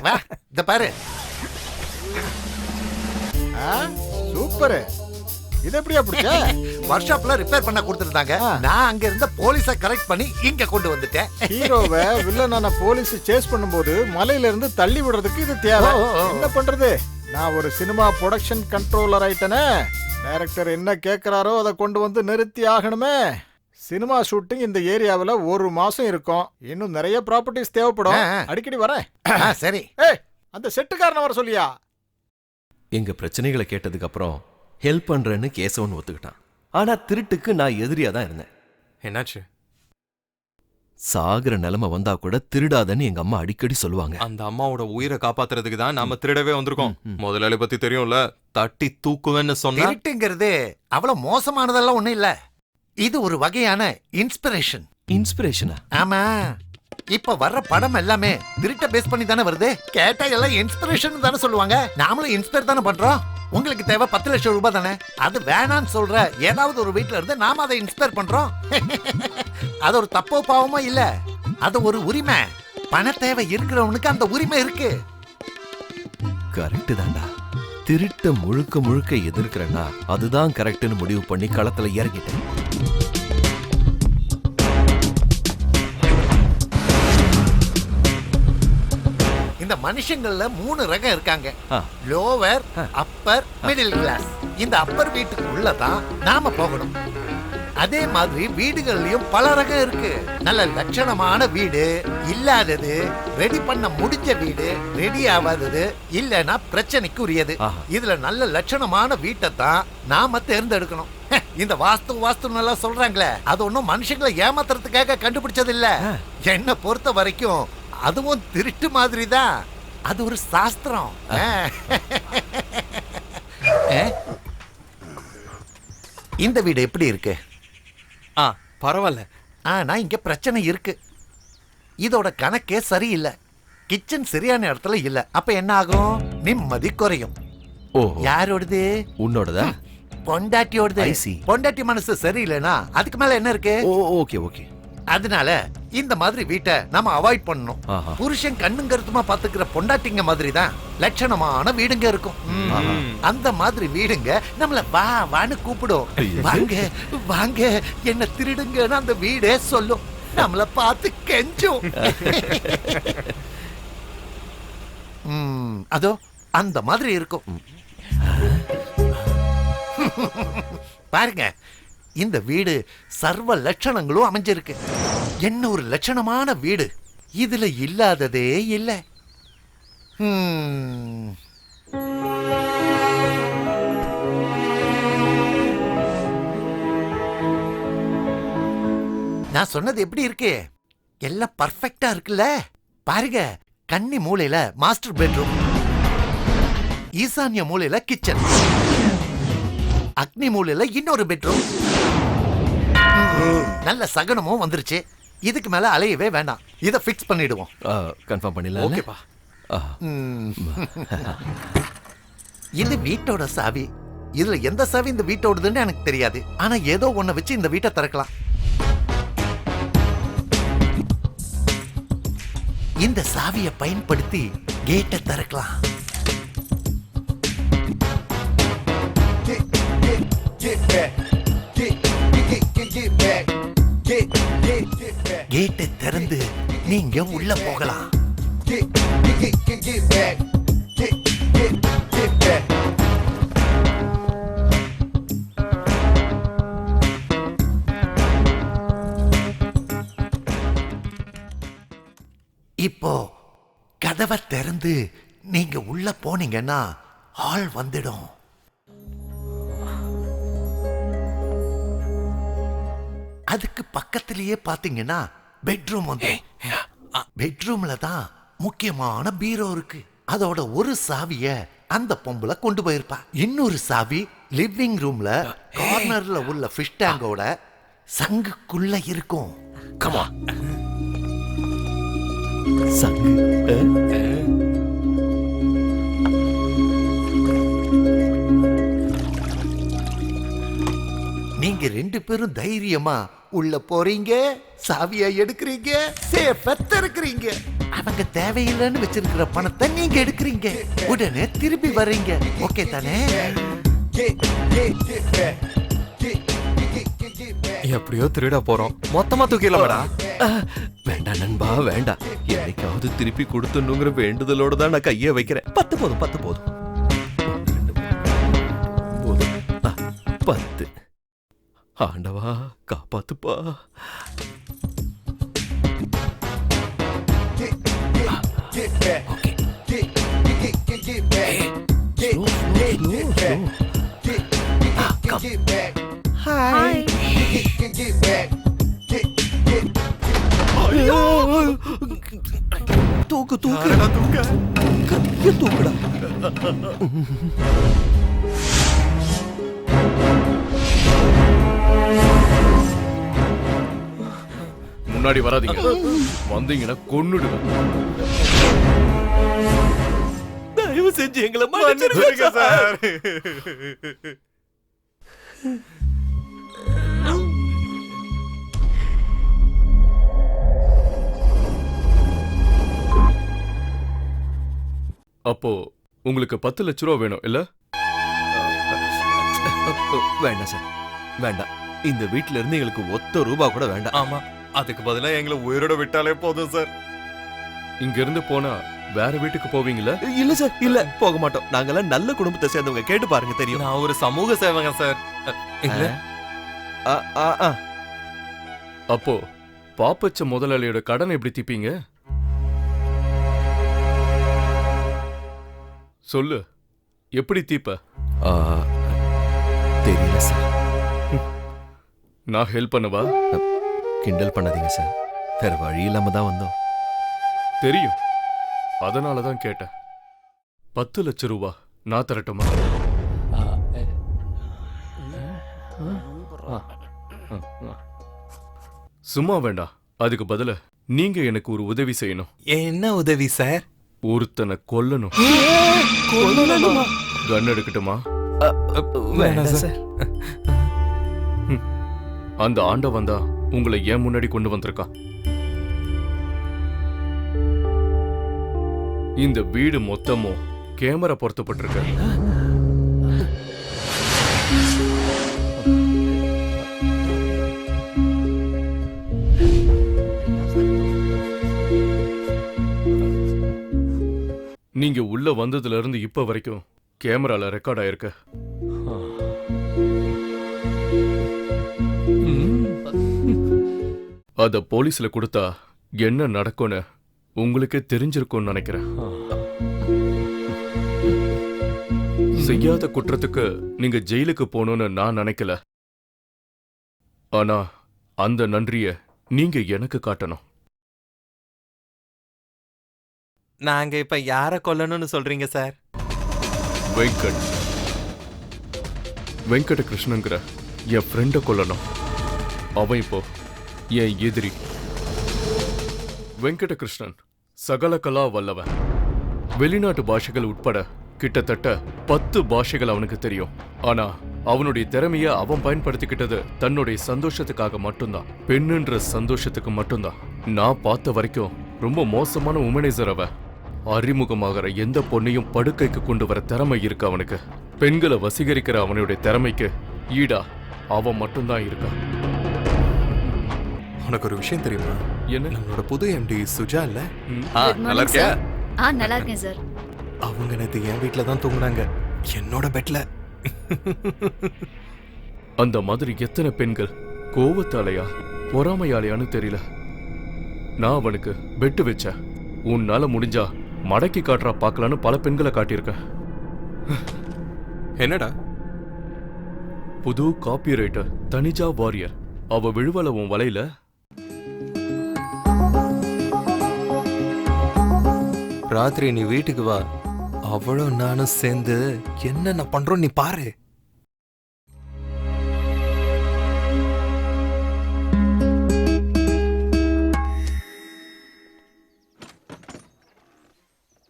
வா, இத பாரு. சூப்பர். இது எப்படியா பிடிச்ச? ஒர்க் ஷாப்ல ரிப்பேர் பண்ண கொடுத்துருந்தாங்க. நான் அங்க இருந்த போலீஸ கரெக்ட் பண்ணி இங்க கொண்டு வந்துட்டேன். ஹீரோவை வில்லனான போலீஸ் சேஸ் பண்ணும்போது மலையில இருந்து தள்ளி விடுறதுக்கு இது தேவை. என்ன பண்றது? நான் ஒரு சினிமா ப்ரொடக்ஷன் கண்ட்ரோலர் ஆயிட்டனே. டைரக்டர் என்ன கேட்கிறாரோ அதை கொண்டு வந்து நிறுத்தி ஆகணுமே. சினிமா ஷூட்டிங் இந்த ஏரியாவில் 1 மாசம் இருக்கும். இன்னும் நிறைய ப்ராப்பர்ட்டிஸ் தேவைப்படும். அடிக்கடி வரேன். சரி. அந்த செட்டுக்காரனை வர சொல்லியா? எங்க பிரச்சனைகளை கேட்டதுக்கு அப்புறம் ஹெல்ப் பண்றேன்னு கேசவன் ஒத்துக்கிட்டான். ஆனா திருட்டுக்கு நான் எதிரியா தான் இருந்தேன். என்னாச்சு? சாகுற நிலைமை வந்தா கூட திருடாதன்னு எங்க அம்மா அடிக்கடி சொல்லுவாங்க. அந்த அம்மாவோட உயிரை காப்பாத்துறதுக்கு தான் நாம திருடவே வந்திருக்கோம். முதலாளி பத்தி தெரியும்ல, தட்டி தூக்குவேன்னு சொன்னா. திருட்டுங்கிறது அவ்வளவு மோசமானதெல்லாம் ஒண்ணும் இல்ல. இது ஒரு வகையான இன்ஸ்பிரேஷன். இன்ஸ்பிரேஷனா? ஆமா. இப்ப வர்ற படம் எல்லாமே திருட்ட பேஸ் பண்ணி தானே வருது. கேட்டா எல்லாம் இன்ஸ்பிரேஷன் தானே சொல்லுவாங்க. நாமளும் இன்ஸ்பயர் தானே பண்றோம். உங்களுக்கு தேவை 10 லட்சம் ரூபாய் தானே. அது வேணான்னு சொல்ற ஏதாவது ஒரு வீட்டுல இருந்து நாம அதை இன்ஸ்பயர் பண்றோம். அது ஒரு தப்போ பாவமோ இல்ல. அது ஒரு உரிமை. பண தேவை இருக்கிறவனுக்கு அந்த உரிமை இருக்கு. கரெக்ட் தான்டா. திருட்ட முழுக்க முழுக்க எதிர்க்கிறேன்னா அதுதான் கரெக்ட்னு முடிவு பண்ணி களத்துல இறங்கிட்டேன். இந்த மனுஷங்கள்ல 3 ரகம் இருக்காங்க. Lower, upper, middle class. இந்த அப்பர் வீட்டுக்கு உள்ளதான் நாம போகணும். அதே மாதிரி வீடுகள்லயும் பல ரகம் இருக்கு. நல்ல லட்சணமான வீடு, இல்லாதது, ரெடி பண்ண முடிஞ்ச வீடு, ரெடி ஆகாதது, இல்லனா பிரச்சனைக்கு உரியது. இதுல நல்ல லட்சணமான வீட்டை தான் நாம தேர்ந்தெடுக்கணும். இந்த வாஸ்து நல்லா சொல்றாங்களே, அது ஒன்னும் மனுஷங்களை ஏமாத்துறதுக்காக கண்டுபிடிச்சது இல்ல. என்ன பொறுத்த வரைக்கும் அதுவும் திருட்டு மாதிரி தான். அது ஒரு சாஸ்திரம். இந்த வீடு எப்படி இருக்கு? பரவாயில்ல. ஆனா இங்க பிரச்சனை இருக்கு. இதோட கணக்கே சரியில்லை. கிச்சன் சரியான இடத்துல இல்ல. அப்ப என்ன ஆகும்? நிம்மதி குறையும். யாரோடது? உன்னோடதா? பொண்டாட்டியோடது. பொண்டாட்டி மனசு சரியில்லைனா அதுக்கு மேல என்ன இருக்கு? Okay okay. அதனால இந்த மாதிரி வீட்டை நாம அவாய்ட் பண்ணணும். புருஷன் கண்ணும் கருத்துமா பாத்துக்கிற பொண்டாட்டிங்க மாதிரி தான் லட்சணமான வீடுங்க இருக்கும். அந்த மாதிரி வீடுங்க நம்மள வா வான்னு கூப்பிடும். வாங்க வாங்க என்ன திருடுங்கன்னு அந்த வீடே சொல்லும். நம்மள பார்த்து கெஞ்சும். அதோ அந்த மாதிரி இருக்கும். பாருங்க, இந்த வீடு சர்வ லட்சணங்களும் அமைஞ்சிருக்கு. என்ன ஒரு லட்சணமான வீடு. இதுல இல்லாததே இல்ல. நான் சொன்னது எப்படி இருக்கு? எல்லாம் பர்ஃபெக்ட்டா இருக்குல்ல? பாருங்க, கன்னி மூலையில மாஸ்டர் பெட்ரூம், ஈசான்ய மூலையில கிச்சன், அக்னி மூலையில இன்னொரு பெட்ரூம். நல்ல சகனமும் வந்துருச்சு. இதுக்கு மேல அலையவே வேண்டாம். இத ஃபிக்ஸ் பண்ணிடுவோம். கன்ஃபார்ம் பண்ணிடலாம். ஓகேப்பா. இது வீட்டோட சாவி. இதுல எந்த சாவி இந்த வீட்டோடதுன்னு எனக்கு தெரியாது. ஆனா ஏதோ ஒண்ண வச்சு இந்த வீட்டை திறக்கலாம். இந்த சாவியை பயன்படுத்தி கேட்டை திறக்கலாம். கேட்டை திறந்து நீங்க உள்ள போகலாம். இப்போ கதவை திறந்து நீங்க உள்ள போனீங்கன்னா ஆள் வந்துடும். அதுக்கு பக்கத்திலேயே பாத்தீங்கன்னா பெட்ரூம் வந்து பெட்ரூம்ல தான் முக்கியமான பீரோ இருக்கு. அதோட ஒரு சாவிய அந்த பொம்பளை கொண்டு போயிருப்பா. இன்னொரு சாவி லிவிங் ரூம்ல கார்னர்ல உள்ள ஃபிஷ் டேங்கோட சங்குக்குள்ள இருக்கும். கமா சங்கு. நீங்க 2 பேரும் தைரியமா உள்ள போறீங்க, சாவியா எடுக்கிறீங்க, சேஃபா திறக்கிறீங்க. அவங்க தேவையில்லைன்னு வச்சிருக்கிற பணத்தை நீங்க எடுக்கிறீங்க, உடனே திரும்பி வர்றீங்க. ஓகே தானே? எப்படியோ திருட போறோம், மொத்தமா தூக்கிடலாமடா. வேண்டாம் நண்பா வேண்டாம். என்னைக்காவது திருப்பி கொடுத்துணுங்கிற வேண்டுதலோட தான் நான் கையை வைக்கிறேன். 10 போதும் 10 போதும். 10. ஆண்டவா காப்பாத்துப்பா. தூக்கு தூக்கு கைய தூக்குடா. முன்னாடி வராதீங்க, வந்தீங்கன்னா கொன்னுடுவேன். தயவு செஞ்சு எங்களை மன்னிச்சிருங்க சார். அப்போ உங்களுக்கு 10 லட்ச ரூபா வேணும் இல்ல? வேண்டாம் சார் வேண்டாம். இந்த வீட்ல இருந்து எங்களுக்கு ஒத்த ரூபா கூட வேண்டாம். ஆமா, அதுக்கு பதிலா எங்களை உயிரோட விட்டாலே போதும் சார். இங்க இருந்து போனா வேற வீட்டுக்கு போவீங்களா? இல்ல சார் இல்ல, போக மாட்டோம். நாங்கெல்லாம் நல்ல குடும்பத்தை சேர்ந்தவங்க, கேட்டு பாருங்க தெரியும். நான் ஒரு சமூக சேவகன் சார். இல்ல அப்போ பாப்பச்ச முதலாளியோட கடனை எப்படி தீப்பீங்க? சொல்லு, எப்படி தீப்ப? தெரியல சார். நான் ஹெல்ப் பண்ணவா? கிண்டல் பண்ணாதீங்க சார், வேற வழி இல்லாம தான் வந்தோம். தெரியும், அதனால தான் கேட்டேன். 10 லட்ச ரூபா நான் தரட்டுமா? சும்மா வேண்டாம், அதுக்கு பதிலா நீங்க எனக்கு ஒரு உதவி செய்யணும். என்ன உதவி சார்? ஒருத்தனை கொல்லணும். கன் எடுக்கட்டுமா? வேண்டாம் சார். அந்த ஆண்டவன் தான் உங்களை ஏன் முன்னாடி கொண்டு வந்திருக்கான். இந்த வீடு மொத்தமும் கேமரா பொருத்தப்பட்டிருக்கு. நீங்க உள்ள வந்ததுல இருந்து இப்ப வரைக்கும் கேமரால ரெக்கார்ட் ஆயிருக்கு. அத போலீஸ்ல கொடுத்தா என்ன நடக்கும்னு உங்களுக்கே தெரிஞ்சிருக்கும்னு நினைக்கிறேன். செய்யாத குற்றத்துக்கு நீங்க ஜெயிலுக்கு போகணும்னு நான் நினைக்கல. ஆனா அந்த நன்றிய நீங்க எனக்கு காட்டணும். நாங்க இப்ப யார கொல்லணும்னு சொல்றீங்க சார்? வெங்கட கிருஷ்ணங்கிற என் ஃப்ரெண்ட கொல்லணும். அவன் இப்போ என் எதிரி. வெங்கட கிருஷ்ணன் சகல கலா வல்லவன். வெளிநாட்டு பாஷைகள் உட்பட கிட்டத்தட்ட 10 பாஷைகள் அவனுக்கு தெரியும். ஆனா அவனுடைய திறமைய அவன் பயன்படுத்திக்கிட்டது தன்னுடைய சந்தோஷத்துக்காக மட்டும்தான், பெண்ணுன்ற சந்தோஷத்துக்கு மட்டும்தான். நான் பார்த்த வரைக்கும் ரொம்ப மோசமான உமனைசர் அவன். அறிமுகமாகிற எந்த பொண்ணையும் படுக்கைக்கு கொண்டு வர திறமை இருக்கு அவனுக்கு. பெண்களை வசீகரிக்கிற அவனுடைய திறமைக்கு ஈடா அவன் மட்டும்தான் இருக்கான். உனக்கு ஒரு விஷயம் தெரியுமா? என்ன? நம்மளோட புது எம்டி சுஜா இல்ல? நல்லா இருக்கியா? நல்லா இருக்கேன் சார். அவங்க நேத்து என் வீட்டுல தான் தூங்குனாங்க, என்னோட பெட்ல. அந்த மாதிரி எத்தனை பெண்கள் கோவத்தாலையா பொறாமையாலையான்னு தெரியல. நான் அவனுக்கு பெட்டு வச்சேன். உன்னால முடிஞ்சா மடக்கி காட்டுறா பார்க்கலான்னு பல பெண்களை காட்டியிருக்கேன். என்னடா? புது காப்பி ரைட்டர் தனிஜா வாரியர் அவ விழுவல உன் வலையில? ராத்திரி நீ வீட்டுக்கு வா, அவளும் நானும் சேர்ந்து என்னென்ன பண்றோம் நீ பாரு.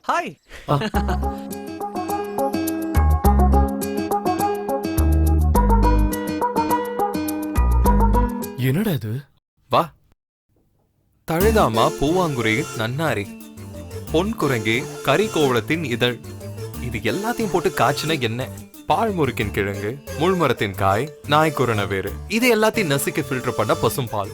ஹாய். என்னடா இது? வா. தழுதாமா பூவாங்குறி நன்னாரி பொன் குரங்கி கறி கோவளத்தின் இதழ், இது எல்லாத்தையும் போட்டு காய்ச்சின எண்ணெய், பால் முறுக்கின் கிழங்கு, முள்மரத்தின் காய், நாய்க்குரண வேறு, இது எல்லாத்தையும் நசுக்கி ஃபில்டர் பண்ண பசும் பால்,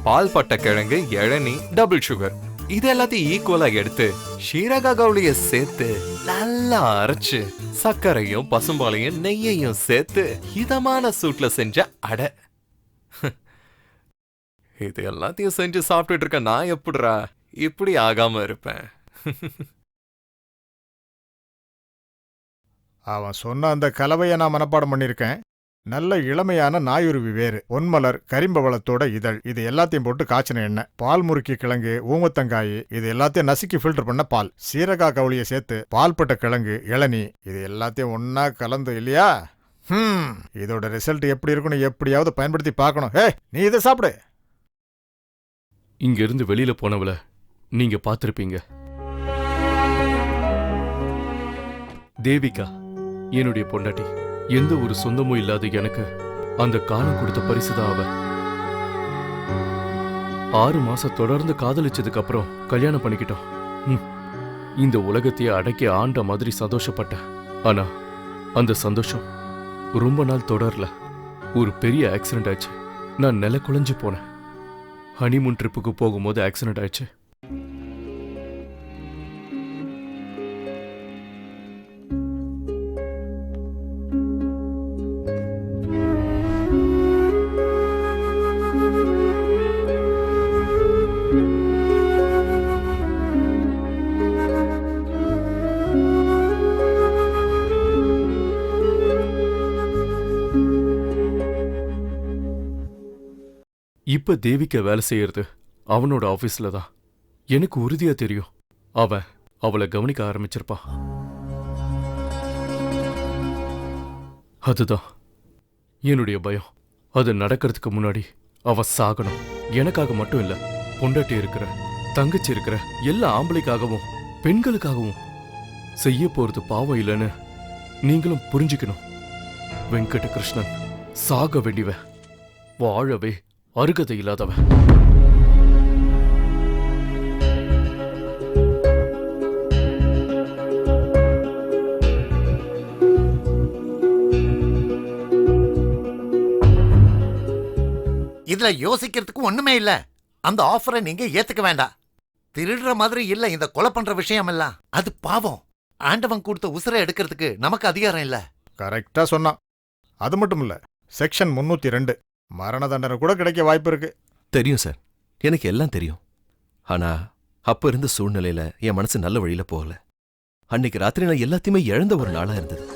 பால் பட்ட கிழங்கு, இளநீ, டபுள் சுகர், இது எல்லாத்தையும் ஈக்குவலா எடுத்து ஷீரக கவுளிய சேர்த்து நல்லா அரைச்சு சர்க்கரையும் பசும்பாலையும் நெய்யையும் சேர்த்து இதமான சூட்ல செஞ்ச அடை. இது எல்லாத்தையும் செஞ்சு சாப்பிட்டுட்டு இருக்க நான் எப்படிரா இப்படி ஆகாம இருப்பேன்? அவன் சொன்ன அந்த கலவையை நான் மனப்பாடம் பண்ணியிருக்கேன். நல்ல இளமையான நாயுருவி வேறு, பொன்மலர், கரிம்பவளத்தோட இதழ், இது எல்லாத்தையும் போட்டு காய்ச்சின எண்ணெய், பால் முறுக்கி கிழங்கு, ஊமத்தங்காய், இது எல்லாத்தையும் நசுக்கி ஃபில்டர் பண்ண பால், சீரகா கவுளியை சேர்த்து பால்பட்ட கிழங்கு, இளநீ, இது எல்லாத்தையும் ஒன்னா கலந்து இல்லையா? இதோட ரிசல்ட் எப்படி இருக்குன்னு எப்படியாவது பயன்படுத்தி பார்க்கணும். ஏ, நீ இதை சாப்பிடு. இங்க இருந்து வெளியில போனவள நீங்க பாத்திருப்பீங்க. தேவிகா என்னுடைய பொண்டாட்டி. எந்த ஒரு சொந்தமும் இல்லாத எனக்கு அந்த காலம் கொடுத்த பரிசுதான் அவ. 6 மாசம் தொடர்ந்து காதலிச்சதுக்கு அப்புறம் கல்யாணம் பண்ணிக்கிட்டோம். இந்த உலகத்தையே அடக்கி ஆண்ட மாதிரி சந்தோஷப்பட்டேன். ஆனா அந்த சந்தோஷம் ரொம்ப நாள் தொடரல. ஒரு பெரிய ஆக்சிடென்ட் ஆச்சு. நான் நில குலைஞ்சு போனேன். ஹனிமூன் ட்ரிப்புக்கு போகும்போது ஆக்சிடென்ட் ஆயிடுச்சு. இப்ப தேவிக்க வேலை செய்யறது அவனோட ஆபீஸ்ல தான். எனக்கு உறுதியா தெரியும் அவன் அவளை கவனிக்க ஆரம்பிச்சிருப்பான். அதுதான் என்னுடைய பயம். அது நடக்கிறதுக்கு முன்னாடி அவ சாகணும். எனக்காக மட்டும் இல்ல, பொண்டாட்டி இருக்கிற, தங்கச்சி இருக்கிற எல்லா ஆம்பளைக்காகவும் பெண்களுக்காகவும். செய்ய போறது பாவம் இல்லைன்னு நீங்களும் புரிஞ்சுக்கணும். வெங்கட கிருஷ்ணன் சாக வேண்டியவன், வாழவே அருகதை இல்லாதவன். இதுல யோசிக்கிறதுக்கு ஒண்ணுமே இல்ல. அந்த ஆஃபரை நீங்க ஏத்துக்க வேண்டாம். திருடுற மாதிரி இல்ல இந்த கொலை பண்ற விஷயம் எல்லாம். அது பாவம். ஆண்டவன் கொடுத்த உசுரை எடுக்கிறதுக்கு நமக்கு அதிகாரம் இல்ல. கரெக்டா சொன்னான். அது மட்டும் இல்ல, செக்ஷன் 302 மரண தண்டனை கூட கிடைக்க வாய்ப்பு இருக்கு. தெரியும் சார், எனக்கு எல்லாம் தெரியும். ஆனா அப்ப இருந்த சூழ்நிலையில என் மனசு நல்ல வழியில போகல. அன்னைக்கு ராத்திரி நான் எல்லாத்தையுமே இழந்த ஒரு நாளா இருந்தது.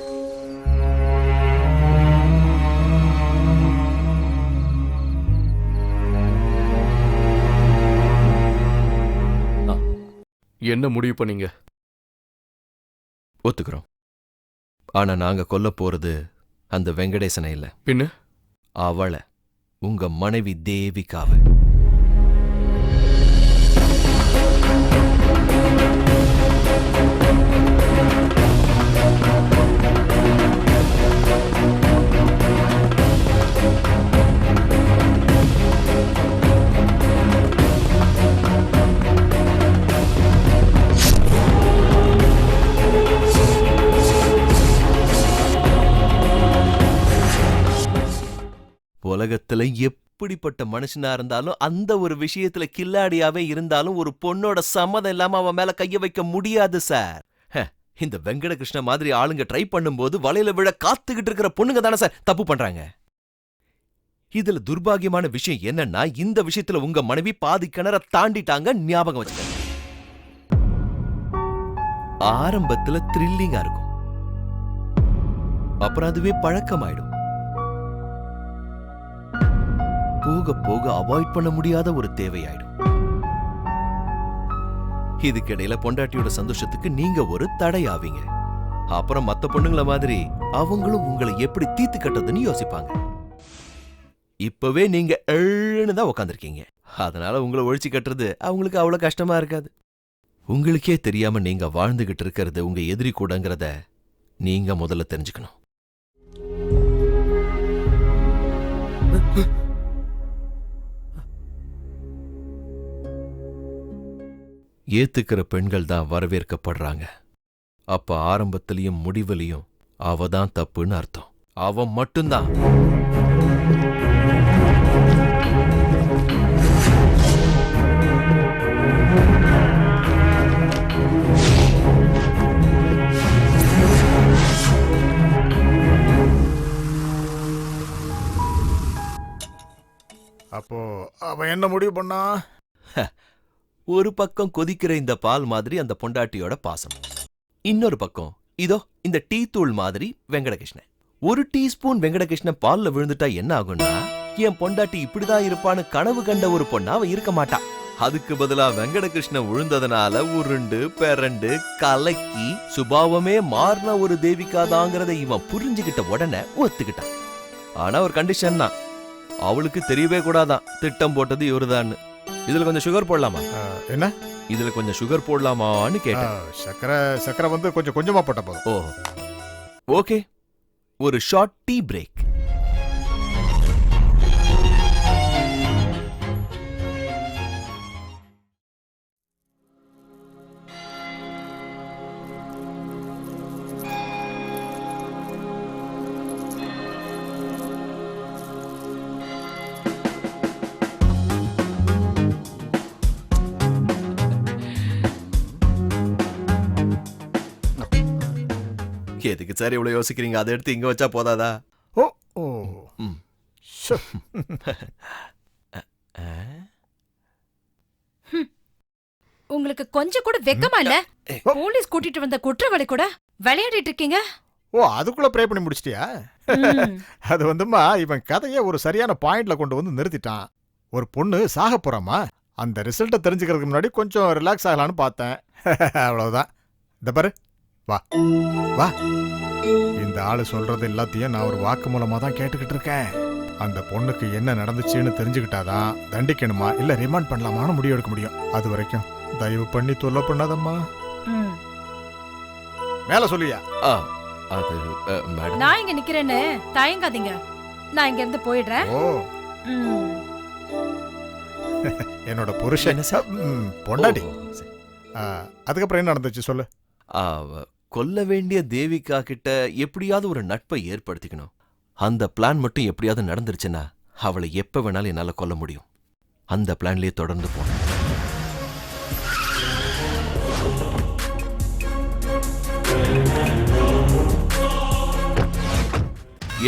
என்ன முடிவு பண்ணீங்க? ஒத்துக்கிறோம். ஆனா நாங்க கொல்ல போறது அந்த வெங்கடேசனை இல்ல, பின்ன அவளை, உங்க மனைவி தேவிகாவை. உலகத்துல எப்படிப்பட்ட மனுஷனா இருந்தாலும் அந்த ஒரு விஷயத்துல கில்லாடியாவே இருந்தாலும் ஒரு பொண்ணோட சம்மதம் இல்லாம அவன் மேல கைய வைக்க முடியாது சார். இந்த வெங்கடகிருஷ்ண மாதிரி ஆளுங்க ட்ரை பண்ணும்போது வலையில விழ காத்துக்கிட்டு இருக்கிற பொண்ணுங்க தானே சார் தப்பு பண்றாங்க. இதுல துர்பாகியமான விஷயம் என்னன்னா, இந்த விஷயத்துல உங்க மனைவி பாதி கிணற தாண்டிட்டாங்க. ஞாபகம் வச்சுக்க. ஆரம்பத்துல த்ரில்லிங்கா இருக்கும், அப்புறம் அதுவே பழக்கமாயிடும். போக போக அவாய்ட் பண்ண முடியாத ஒரு தேவையாயிடும். இதுக்கிடையில பொண்டாட்டியோட சந்தோஷத்துக்கு நீங்க ஒரு தடையாவீங்க. அப்புறம் மத்த பொண்ணுங்கள மாதிரி அவங்களும் உங்களை எப்படி தீத்து கட்டதுன்னு யோசிப்பாங்க. இப்பவே நீங்க எழுன்னு தான் உக்காந்துருக்கீங்க. அதனால உங்களை ஒழிச்சு கட்டுறது அவங்களுக்கு அவ்வளவு கஷ்டமா இருக்காது. உங்களுக்கே தெரியாம நீங்க வாழ்ந்துகிட்டு இருக்கிறது உங்க எதிரி கூடங்கிறத நீங்க முதல்ல தெரிஞ்சுக்கணும். ஏத்துக்கிற பெண்கள் தான் வரவேற்கப்படுறாங்க. அப்ப ஆரம்பத்திலையும் முடிவிலையும் அவ தான் தப்புன்னு அர்த்தம். அவன் மட்டும்தான். அப்போ அவன் என்ன முடிவு பண்ணா? ஒரு பக்கம் கொதிக்கிற இந்த பால் மாதிரி அந்த பொண்டாட்டியோட பாசம், இன்னொரு பக்கம் இதோ இந்த டீ தூள் மாதிரி வெங்கடகிருஷ்ணன். ஒரு டீஸ்பூன் வெங்கடகிருஷ்ணன் பால்ல விழுந்துட்டா என்ன ஆகும்னா, என் பொண்டாட்டி இப்படிதான் இருப்பான்னு கனவு கண்ட ஒரு பொண்ணா அவ இருக்க மாட்டா. அதுக்கு பதிலா வெங்கடகிருஷ்ணன் விழுந்ததுனால உருண்டு பெரண்டு கலக்கி சுபாவமே மாறின ஒரு தேவிகாதாங்கிறத இவன் புரிஞ்சுகிட்ட உடனே ஒத்துக்கிட்டான். ஆனா ஒரு கண்டிஷன் தான், அவளுக்கு தெரியவே கூடாதான் திட்டம் போட்டது இவருதான்னு. இதுல கொஞ்சம் சுகர் போடலாமா? என்ன? இதுல கொஞ்சம் சுகர் போடலாமான்னு கேட்டேன். சக்கரை வந்து கொஞ்சம் கொஞ்சமா போட்ட போதும். ஓ ஓகே, ஒரு ஷார்ட் டீ பிரேக். எதுக்கு சார் இவ்வளவு யோசிக்கிறீங்க? அதை எடுத்து இங்க வச்சா போதாதா? ஓ ஓ ம். ஷோ. உங்களுக்கு கொஞ்சம் கூட வெக்கமா இல்ல? போலீஸ் கூட்டிட்டு வந்த குற்றவாளி கூட விளையாடிட்டு இருக்கீங்க. ஓ, அதுக்குள்ள ப்ரே பண்ணி முடிச்சிட்டியா? ம். அது வந்துமா, இவன் கதையை ஒரு சரியான பாயிண்ட்ல கொண்டு வந்து நிறுத்திட்டான். ஒரு பொண்ணு சாக போறாமா, அந்த ரிசல்ட்டை தெரிஞ்சுக்கிறதுக்கு முன்னாடி கொஞ்சம் ரிலாக்ஸ் ஆகலான்னு பார்த்தேன். அவ்வளவுதான். இந்த பாரு, வா வா. இந்த ஆளு சொல்றது எல்லாத்தையும் நான் ஒரு வாக்கு மூலமா தான் கேட்டுக்கிட்டு இருக்கேன். அந்த பொண்ணுக்கு என்ன நடந்துச்சுன்னு தெரிஞ்சுக்கிட்டாதான் தண்டிக்கணுமா இல்ல ரிமாண்ட் பண்ணலாமான்னு முடிவு எடுக்க முடியும். அது வரைக்கும் தயவு பண்ணி தொல்லை பண்ணாதம்மா. ம். மேல சொல்லியா? ஆ, அது மேடம். நான் இங்க நிக்கிறேன்னு தயங்காதீங்க. நான் இங்க இருந்து போயிடுறேன். ஓ, ம். என்னோட புருஷன் என்ன சார்? பொண்டாட்டி. ஓ, சரி. அதுக்கப்புறம் என்ன நடந்துச்சு சொல்லு. கொல்ல வேண்டிய தேவிகா கிட்ட எப்படியாவது ஒரு நட்பை ஏற்படுத்திக்கணும். அந்த பிளான் மட்டும் எப்படியாவது நடந்துருச்சுன்னா அவளை எப்ப வேணாலும் என்னால கொல்ல முடியும். அந்த பிளான்லயே தொடர்ந்து போனேன்.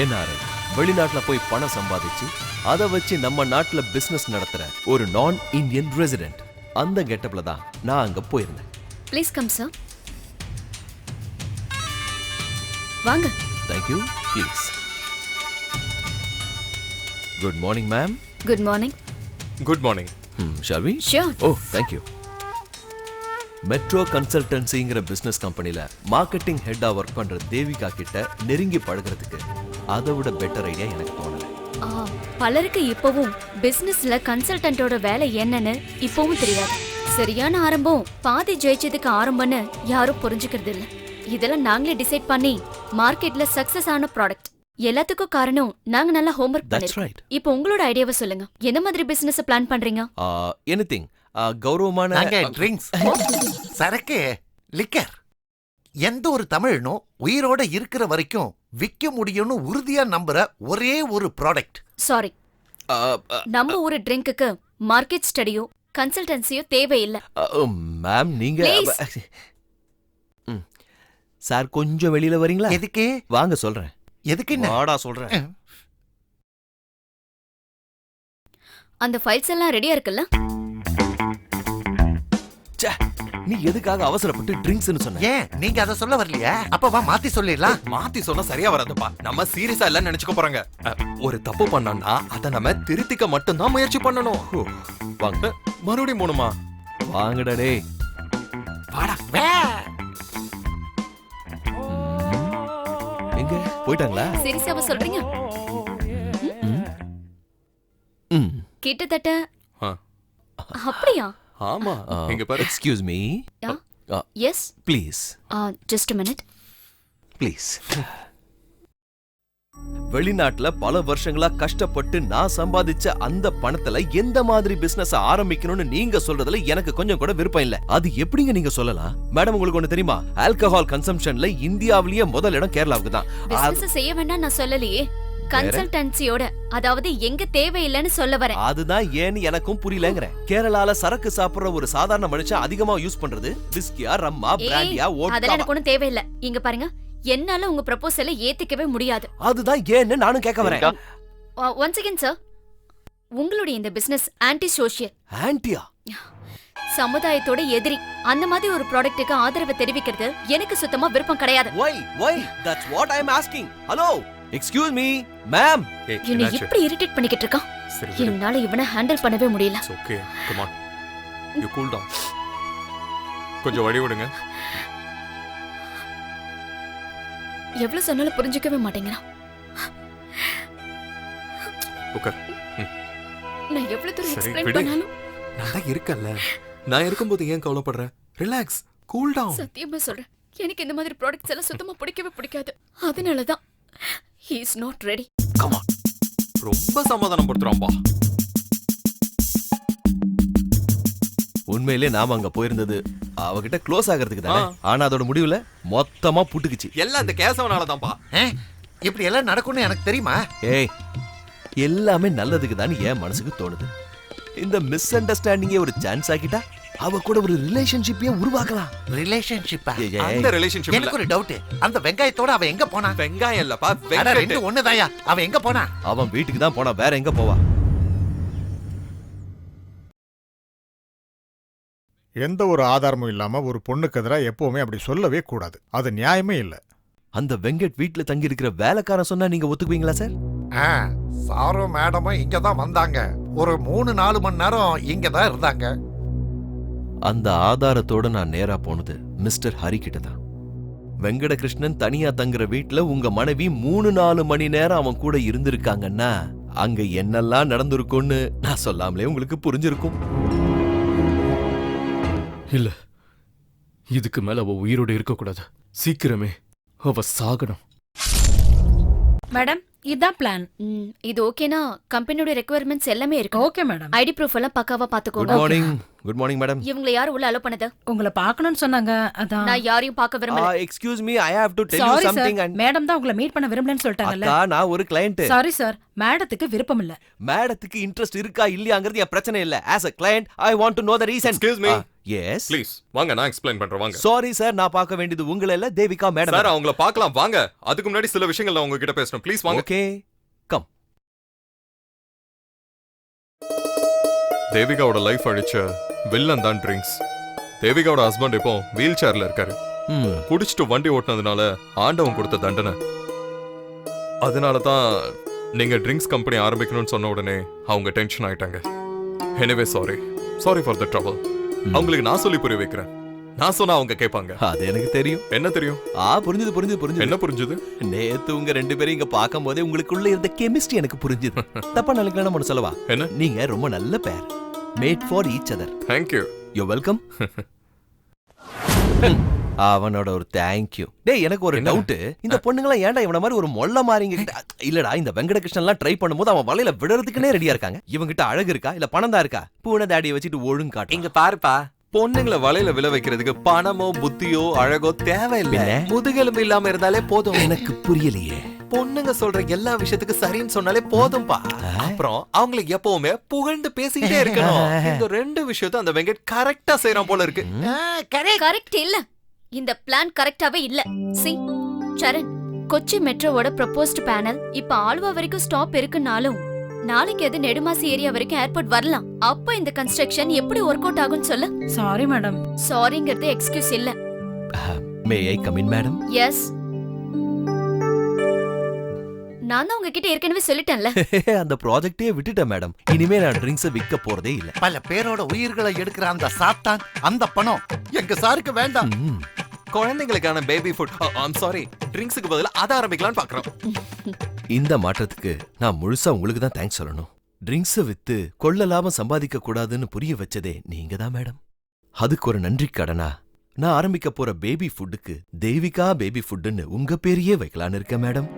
என்ஆர்ஐ வெளிநாட்டுல போய் பணம் சம்பாதிச்சு அதை வச்சு நம்ம நாட்டுல பிசினஸ் நடத்துற ஒரு நான் இந்தியன் ரெசிடென்ட். அந்த கெட்டப்ல தான் நான் அங்க போயிருந்தேன். Please come sir. வாங்க. Thank you. Please. Good morning ma'am. Good morning. Good morning. Shall we? Sure. Oh, thank you. Metro கன்சல்டன்சிங்கிற பிசினஸ் கம்பெனில மார்க்கெட்டிங் ஹெட்டா ஒர்க் பண்ற தேவிகா கிட்ட நெருங்கி பழகுறதுக்கு அதை விட பெட்டர் ஐடியா எனக்கு தோணல. பலருக்கு இப்பவும் பிசினஸ்ல கன்சல்டன்ட்டோட வேலை என்னன்னு இப்பவும் தெரியாது. சரியான ஆரம்பம் பாதி ஜெயிச்சதுக்கு ஆரம்பம்னு யாரும் புரிஞ்சுக்கிறது இல்ல. இதெல்லாம் நாங்களே டிசைட் பண்ணி மார்க்கெட்ல சக்சஸ் ஆன ப்ராடக்ட். எல்லாத்துக்கும் காரணம் நாங்க நல்லா ஹோம்வொர்க் That's பண்ணிருக்கோம். right. இப்போ உங்களோட ஐடியாவை சொல்லுங்க. என்ன மாதிரி பிசினஸ் பிளான் பண்றீங்க? எனிதிங். கௌரவமான ட்ரிங்க்ஸ், சரக்கு, லிக்கர், எந்த ஒரு தமிழனும் உயிரோட இருக்கிற வரைக்கும் விற்க முடியும்னு உறுதியா நம்புற ஒரே ஒரு ப்ராடக்ட். சாரி, நம்ம ஒரு ட்ரிங்க்குக்கு மார்க்கெட் ஸ்டடியோ கன்சல்டன்சியோ தேவையில்லை. மேம் நீங்க Please. சார் கொஞ்சம் வெளியில வரீங்களா? எதுக்கு? வாங்க சொல்றேன். எதுக்கு? வாடா சொல்றேன். அந்த ஃபைல்ஸ் எல்லாம் ரெடியா இருக்குல்ல? நீ எதுக்காக அவசரப்பட்டு ட்ரிங்க்ஸ்னு சொன்ன? ஏன் நீங்க அதை சொல்ல வரலையா? அப்பவா மாத்தி சொல்லிடலாம். மாத்தி சொன்னா சரியா வராதுப்பா. நம்ம சீரியஸா இல்ல நினைச்சுக்க போறாங்க. ஒரு தப்பு பண்ணோம்னா அதை நம்ம திருத்திக்க மட்டும்தான் முயற்சி பண்ணணும். வாங்க மறுபடியும் போணுமா? வாங்கடா டேய். எங்க போயிட்டாங்களா? சீரியஸாவா சொல்றீங்க? ம். கிட்டத்தட்ட. ஆ. அப்படியா? ஆமா. இங்க பாரு. Excuse me. Yes. Please. Just a minute. Please. வெளிநாட்டுல பல வருஷங்களா கஷ்டப்பட்டு நான் சம்பாதிச்ச அந்த பணத்துல எந்த மாதிரி பிசினஸ் ஆரம்பிக்கணும்னு நீங்க சொல்றதுல எனக்கு கொஞ்சம் கூட விருப்பம் இல்ல. அது எப்படிங்க நீங்க சொல்லலாம்? மேடம் உங்களுக்கு ஒண்ணு தெரியுமா? ஆல்கஹால் கன்சம்ஷன்ல இந்தியாவிலேயே முதல் இடம் கேரளாவுக்கு தான். பிசினஸ் செய்ய வேண்டாம் நான் சொல்லலையே. கன்சல்டன்சியோட, அதாவது எங்க தேவையில்லைன்னு சொல்ல வரேன். அதுதான் ஏன்னு எனக்கும் புரியலங்கறேன். கேரளால சரக்கு சாப்பிடுற ஒரு சாதாரண மனுஷன் அதிகமா யூஸ் பண்றது விஸ்கியா, ரம்மா, பிராண்டியா, வோட்கா. அதெல்லாம் எனக்கு ஒண்ணும் தேவையில்ல. இங்க பாருங்க, என்னால உங்க ப்ரொபோசலை ஏத்துக்கவே முடியாது. அதுதான் ஏன்னு நானும் கேட்க வரேன். ஒன்ஸ் அகைன் சார், உங்களுடைய இந்த பிசினஸ் ஆன்டி சோஷியல். ஆன்டியா? சமுதாயத்தோட எதிரி. அந்த மாதிரி ஒரு ப்ராடக்ட்டுக்கு ஆதரவு தெரிவிக்கிறது எனக்கு சுத்தமா விருப்பம் கிடையாது. Why? That's what I'm asking. Hello? Excuse me, ma'am. என்ன இப்படி இரிட்டேட் பண்ணிக்கிட்டு இருக்கான். என்னால இவனை ஹேண்டில் பண்ணவே முடியல. It's okay. Come on. You cool down. கொஞ்சம் வழி விடுங்க. எவ்வளவு சொன்னாலும் புரிஞ்சுக்கவே மாட்டேங்கிறான். உட்கார். நான் எவ்வளவு தூரம் சரி, எக்ஸ்பிளைன் விடு. பண்ணாலும் நான் தான் இருக்கேன்ல. நான் இருக்கும்போது ஏன் கவலைப்படுற? Relax, cool down. சத்தியமா சொல்றேன், எனக்கு இந்த மாதிரி ப்ராடக்ட்ஸ் எல்லாம் சுத்தமா பிடிக்கவே பிடிக்காது. அதனாலதான் he is not ready. Come on. ரொம்ப சமாதானம் படுத்துறான்பா. உண்மையிலே நாம அங்க போயிருந்தது அவகிட்ட க்ளோஸ் ஆகிறதுக்கு தானே. ஆனா அதோட முடிவுல மொத்தமா புட்டுக்குச்சு. எல்லாம் இந்த கேசவனாலதான்ப்பா. இப்படி எல்லாம் நடக்கும்னு எனக்கு தெரியுமா? ஏய், எல்லாமே நல்லதுக்கு தான் என் மனசுக்கு தோணுது. இந்த மிஸ் அண்டர்ஸ்டாண்டிங்கே ஒரு சான்ஸ் ஆக்கிட்டா அவ கூட ஒரு ரிலேஷன்ஷிப்பே உருவாக்கலாம். ரிலேஷன்ஷிப்பா? அந்த ரிலேஷன்ஷிப் எனக்கு ஒரு டவுட். அந்த வெங்காயத்தோட அவ எங்க போனா? வெங்காயம் இல்லப்பா, வெங்காயம். ரெண்டு ஒண்ணுதாயா. அவ எங்க போனா? அவன் வீட்டுக்கு தான் போனா, வேற எங்க போவா? எந்த ஒரு ஆதாரமும் இல்லாம ஒரு பொண்ணுக்கு எதிராக எப்பவுமே அப்படி சொல்லவே கூடாது. அது நியாயமே இல்ல. அந்த வெங்கட் வீட்டுல தங்கி இருக்கிற வேலைக்காரன் சொன்னா நீங்க ஒத்துக்குவீங்களா சார்? சாரும் மேடமும் இங்க தான் வந்தாங்க. ஒரு 3-4 மணி நேரம் இங்க தான் இருந்தாங்க. அந்த ஆதாரத்தோட நான் நேரா போனது மிஸ்டர் ஹரி கிட்ட தான். வெங்கடகிருஷ்ணன் தனியா தங்குற வீட்டுல உங்க மனைவி 3-4 மணி நேரம் அவன் கூட இருந்திருக்காங்கன்னா அங்க என்னெல்லாம் நடந்திருக்கும்னு நான் சொல்லாமலே உங்களுக்கு புரிஞ்சிருக்கும். இல்ல, இதுக்கு மேல அவ உயிரோட இருக்க கூடாது. சீக்கிரமே அவ சாகணும். மேடம், இதான் பிளான். இது ஓகேனா கம்பெனியோட ரெக்குயர்மெண்ட்ஸ் எல்லாமே இருக்கு. Okay madam. ஐடி ப்ரூஃப் எல்லாம் பக்காவா பாத்துக்கோங்க. Good morning. Good morning madam. இவங்களை யார் உள்ள அலோ பண்ணது? உங்களை பார்க்கணும்னு சொன்னாங்க. அதான். நான் யாரையும் பார்க்க விரும்பல. Excuse me, I have to tell you sorry something. Sir, madam தான் உங்களை மீட் பண்ண விரும்பலன்னு சொல்லிட்டாங்கல்ல. அக்கா, நான் ஒரு கிளையண்ட். சாரி சார், மேடத்துக்கு விருப்பம் இல்ல. மேடத்துக்கு இன்ட்ரஸ்ட் இருக்கா இல்லையாங்கிறது என் பிரச்சனை இல்ல. As a client I want to know the reason. Excuse me. Yes. Please வாங்க, நான் எக்ஸ்பிளைன் பண்றேன். வாங்க. சாரி சார், நான் பார்க்க வேண்டியது உங்களை இல்ல, தேவிகா மேடம். சார், அவங்கள பார்க்கலாம் வாங்க. அதுக்கு முன்னாடி சில விஷயங்கள் நான் உங்ககிட்ட பேசணும். ப்ளீஸ் வாங்க. Okay, come. தேவிகாவோட லைஃப் அழிச்ச வில்லன் தான் ட்ரிங்க்ஸ். தேவிகாவோட ஹஸ்பண்ட் இப்போ வீல் சேர்ல இருக்காரு. குடிச்சிட்டு வண்டி ஓட்டுனதுனால ஆண்டவன் கொடுத்த தண்டனை. அதனால தான் நீங்க ட்ரிங்க்ஸ் கம்பெனி ஆரம்பிக்கணும்னு சொன்ன உடனே அவங்க டென்ஷன் ஆயிட்டாங்க. Anyway sorry for the trouble. அவங்களுக்கு நான் சொல்லி புரிய வைக்கிறேன். நான் சொன்னா அவங்க கேட்பாங்க. அது எனக்கு தெரியும். என்ன தெரியும்? புரிஞ்சுது. என்ன புரிஞ்சுது? நேத்து உங்க 2 பேரும் இங்க பார்க்கும் போதே உங்களுக்குள்ள இருந்த கெமிஸ்ட்ரி எனக்கு புரிஞ்சுது. தப்பா நினைக்கலாம் ஒன்னு சொல்லவா? என்ன? நீங்க ரொம்ப நல்ல பேர். Made for each other. Thank you. You welcome. அவனோட ஒரு தேங்க்யூ. டேய், எனக்கு ஒரு டவுட். இந்த பொண்ணுங்களா ஏன்டா இவன மாதிரி ஒரு மொள்ள மாறிங்க கிட்ட இல்லடா, இந்த வெங்கடகிருஷ்ணன்லாம் ட்ரை பண்ணும்போது அவன் வலையில விடுறதுக்குனே ரெடியா இருக்காங்க. இவங்கிட்ட அழகு இருக்கா இல்ல பணம் தான் இருக்கா? பூனை தாடியை வச்சுட்டு ஒழுங்கு காட்டு. இங்க பாருப்பா, பொண்ணுங்களை வலையில விழ வைக்கிறதுக்கு பணமோ புத்தியோ அழகோ தேவையில்லை. முதுகெலும்பு இல்லாம இருந்தாலே போதும். எனக்கு புரியலையே. பொண்ணுங்க சொல்ற எல்லா விஷயத்துக்கு சரின்னு சொன்னாலே போதும்பா. அப்புறம் அவங்களை எப்பவுமே புகழ்ந்து பேசிக்கிட்டே இருக்கணும். இந்த 2 விஷயத்தை அந்த வெங்கட் கரெக்டா செய்யறான் போல இருக்கு. கரெக்ட் இல்ல, இந்த பிளான் கரெக்டாவே இல்ல. சி சரண், கொச்சி மெட்ரோவோட ப்ரொபோஸ்ட் பேனல் இப்ப ஆலுவா வரைக்கும் ஸ்டாப் இருக்குனாலும் நாளைக்கு அது நெடுமாசி ஏரியா வரைக்கும் ஏர்போர்ட் வரலாம். அப்ப இந்த கன்ஸ்ட்ரக்ஷன் எப்படி ஒர்க் அவுட் ஆகும்னு சொல்லு. Sorry madam. சாரிங்கிறது எக்ஸ்கியூஸ் இல்ல. May I come in madam? Yes. நான் தான் உங்ககிட்ட ஏற்கனவே சொல்லிட்டேன்ல. அந்த ப்ராஜெக்டே விட்டுட்டேன் மேடம். இனிமே நான் ட்ரிங்க்ஸ் விற்க போறதே இல்ல. பல பேரோட உயிர்களை எடுக்கிற அந்த சாத்தான், அந்த பணம் எங்க சாருக்கு வேண்டாம். குழந்தைங்களுக்கான பேபி ஃபுட், ஐம் சாரி, ட்ரிங்க்ஸுக்கு பதிலா அதை ஆரம்பிக்கலாம்னு பாக்குறோம். இந்த மாற்றத்துக்கு நான் முழுசா உங்களுக்கு தான் தேங்க்ஸ் சொல்லணும். ட்ரிங்க்ஸை வித்து கொள்ள லாபம் சம்பாதிக்க கூடாதுன்னு புரிய வச்சதே நீங்க தான் மேடம். அதுக்கு ஒரு நன்றி கடனா நான் ஆரம்பிக்க போற பேபி ஃபுட்டுக்கு தெய்விகா பேபி ஃபுட்டுன்னு உங்க பேரையே வைக்கலான்னு இருக்கேன் மேடம்.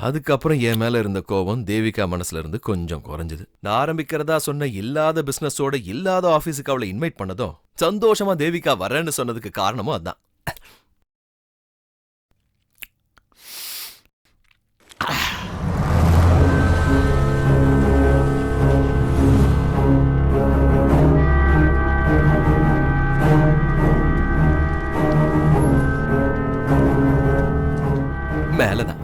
அதுக்கப்புறம் என் மேல இருந்த கோபம் தேவிகா மனசுல இருந்து கொஞ்சம் குறைஞ்சது. நான் ஆரம்பிக்கிறதா சொன்ன இல்லாத பிசினஸோட இல்லாத ஆபீஸுக்கு அவளை இன்வைட் பண்ணதும் சந்தோஷமா தேவிகா வரேன்னு சொன்னதுக்கு காரணமும் அதான். மேலதான்.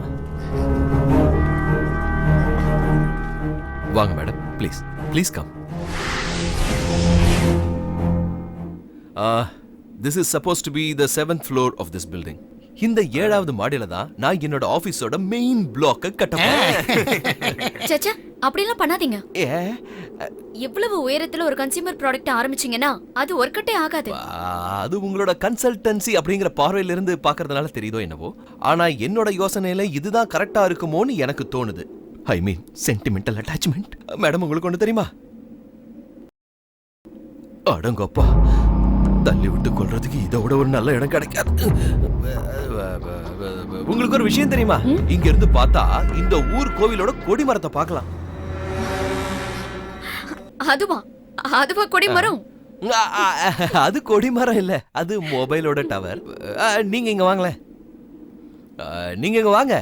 வாங்க madam, please please come. This is suppose to be the 7th floor of this building. இந்த 7வது மாடியில தான் நான் என்னோட ஆபீஸோட மெயின் பிளாக்க கட்ட போறேன். சச்சா, அப்படிலாம் பண்ணாதீங்க. இவ்வளவு உயரத்துல ஒரு கன்சியூமர் ப்ராடக்ட் ஆரம்பிச்சீங்கன்னா அது ஒர்க் அவுட்டே ஆகாது. அது உங்களோட கன்சல்டன்சி அப்படிங்கிற பார்வையில இருந்து பாக்குறதுனால தெரியுதோ என்னவோ, ஆனா என்னோட யோசனையில இதுதான் கரெக்டா இருக்குமோன்னு எனக்கு தோணுது. ஐ மீன் சென்டிமெண்டல் அட்டாச்மெண்ட். மேடம், உங்களுக்கு ஒண்ணு தெரியுமா? அடங்கப்பா, தள்ளி விட்டு கொள்றதுக்கு இதோட ஒரு நல்ல இடம் கிடைக்காது. உங்களுக்கு ஒரு விஷயம் தெரியுமா? இங்க இருந்து பார்த்தா இந்த ஊர் கோவிலோட கொடிமரத்தை பார்க்கலாம். அதுவா கொடிமரம்? அது கொடிமரம் இல்ல, அது மொபைலோட டவர். நீங்க இங்க வாங்களேன், நீங்க இங்க வாங்க.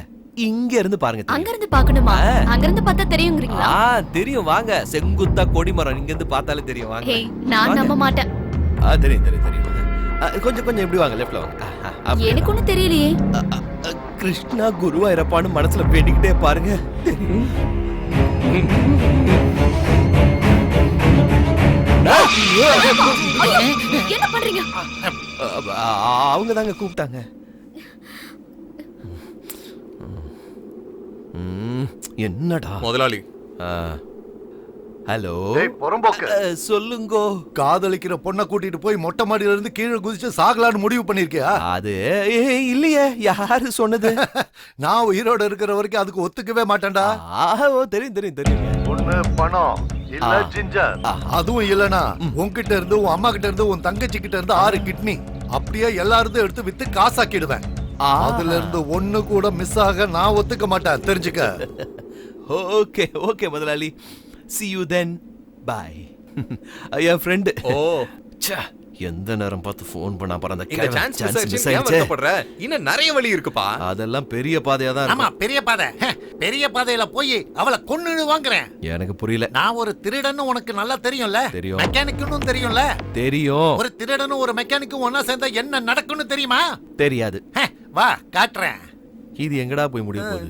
இங்க இருந்து பாருங்க. அங்க இருந்து பார்க்கணுமா? அங்க இருந்து பார்த்தா தெரியும்ங்கறீங்களா? தெரியும், வாங்க. செங்குத்தா கொடிமரம் இங்க இருந்து பார்த்தாலே தெரியும், வாங்க. நான் நம்ப மாட்டேன். தெரியும் தெரியும் தெரியும். கொஞ்சம் கொஞ்சம் எப்படி வாங்க, லெஃப்ட்ல வாங்க. எனக்கு ஒண்ணு தெரியலையே. கிருஷ்ணா குருவாயிரப்பான்னு மனசுல வேண்டிக்கிட்டே பாருங்க. என்ன பண்றீங்க? அவங்க தாங்க கூப்பிட்டாங்க. என்னடா முதலாளி? ஹலோ, புறம்போக்கு சொல்லுங்கோ. காதலிக்கிற பொண்ணை கூட்டிட்டு போய் மொட்டை மாடியில இருந்து கீழே குதிச்சு சாகலான்னு முடிவு பண்ணிருக்கியா? அது இல்லையே, யாரு சொன்னது? நான் உயிரோட இருக்கிற வரைக்கும் அதுக்கு ஒத்துக்கவே மாட்டேன்டா. தெரியும் தெரியும் தெரியும். ஒண்ணு பணம், இல்ல ஜிஞ்சர். அதுவும் இல்லனா உன்கிட்ட இருந்து, உன் அம்மா கிட்ட இருந்து, உன் தங்கச்சி கிட்ட இருந்து 6 கிட்னி அப்படியே எல்லாரும் எடுத்து வித்து காசாக்கிடுவேன். அதுல இருந்து ஒண்ணு கூட மிஸ் ஆக நான் ஒத்துக்க மாட்டேன், தெரிஞ்சுக்க. ஓகே ஓகே முதலாளி, see you then, bye. N friend. எந்த நேரம் பார்த்து ஃபோன் பண்ணா பாரு. அந்த சான்ஸ் மிஸ் ஆயிடுச்சு. இன்னும் நிறைய வழி இருக்குப்பா. அதெல்லாம் பெரிய பாதையா தான் ஆமா, பெரிய பாதை. பெரிய பாதையில போய் அவளை கொன்னுடுவாங்கறேன். எனக்கு புரியல. நான் ஒரு திருடன்னு உனக்கு நல்லா தெரியும்ல? தெரியும். மெக்கானிக்னு தெரியும்ல? தெரியும். ஒரு திருடனும் ஒரு மெக்கானிக்கும் ஒண்ணா சேர்ந்தா என்ன நடக்கும்னு தெரியுமா? தெரியாது. வா காட்டுறேன். இது எங்கடா போய் முடிய போகுது?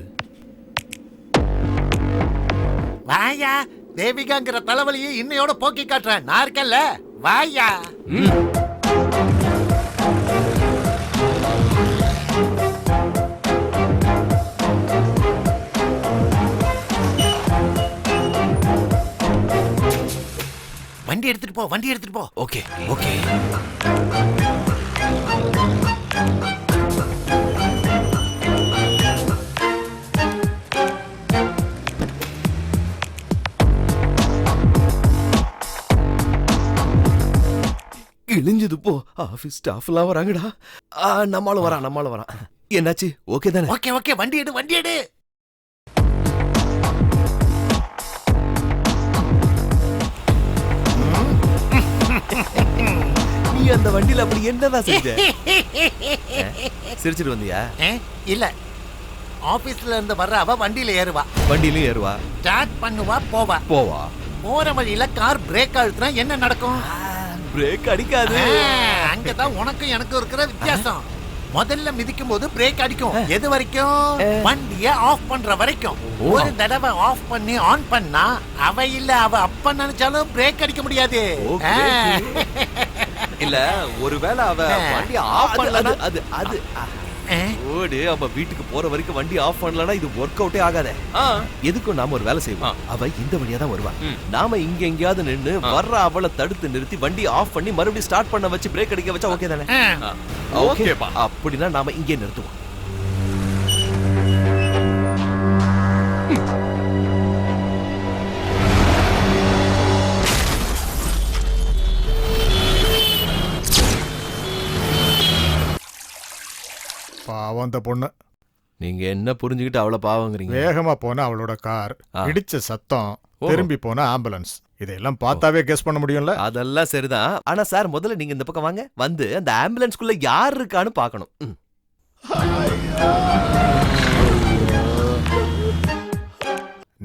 வாயா, தேவிகாங்கிற தலைவலியை இன்னையோட போக்கி காட்டுறேன். நான் இருக்கேன்ல, வாயா. வண்டி எடுத்துட்டு போ, வண்டி எடுத்துட்டு போ. Okay okay. கிழிஞ்சது போ. ஆபீஸ் ஸ்டாஃப் எல்லாம் வராங்கடா. நம்மளும் வரான். என்னாச்சு? ஓகே தானே? ஓகே ஓகே, வண்டி எடு, வண்டி எடு. நீ அந்த வண்டியில அப்படி என்னதான் செஞ்ச? சிரிச்சிட்டு வந்தியா? இல்ல, ஆபீஸ்ல இருந்து வர்ற அவ வண்டியில ஏறுவா. வண்டியிலும் ஏறுவா, ஸ்டார்ட் பண்ணுவா, போவா. போற வழியில கார் பிரேக் அழுத்தினா என்ன நடக்கும்? பிரேக் அடிக்காது. அங்கதான் உனக்கும் எனக்கும் இருக்கிற வித்தியாசம். முதல்ல மிதிக்கும் போது பிரேக் அடிக்கும். எது வரைக்கும்? வண்டிய ஆஃப் பண்ற வரைக்கும். ஒரு தடவை ஆஃப் பண்ணி ஆன் பண்ணா அவ இல்ல அவ அப்ப நினைச்சாலும் பிரேக் அடிக்க முடியாது. இல்ல ஒருவேளை அவ வண்டி ஆஃப் பண்ணலனா அது ஓடு அவ வீட்டுக்கு போற வரைக்கும் வண்டி ஆஃப் பண்ணலனா இது ஒர்க் அவுட்டே ஆகாதே. எதுக்கும் நாம ஒரு வேலை செய்வோம். அவ இந்த வழியா தான் வருவா. நாம இங்க எங்கயாவது நின்னு வர்ற அவளை தடுத்து நிறுத்தி வண்டி ஆஃப் பண்ணி மறுபடியும் ஸ்டார்ட் பண்ண வச்சு பிரேக் அடிக்க வச்சா ஓகே தானே? ஓகேப்பா. அப்படினா நாம இங்கே நிறுத்துவோம். பாவம் அந்த பொண்ணு. நீங்க என்ன புரிஞ்சுக்கிட்டு அவளை பாவங்கிறீங்க? வேகமா போன அவளோட கார், இடிச்ச சத்தம், திரும்பி போன ஆம்புலன்ஸ், இதெல்லாம் பார்த்தாவே கெஸ் பண்ண முடியும்ல? அதெல்லாம் சரிதான். ஆனா சார் முதல்ல நீங்க இந்த பக்கம் வாங்க. வந்து அந்த ஆம்புலன்ஸ்குள்ள யார் இருக்கான்னு பார்க்கணும்.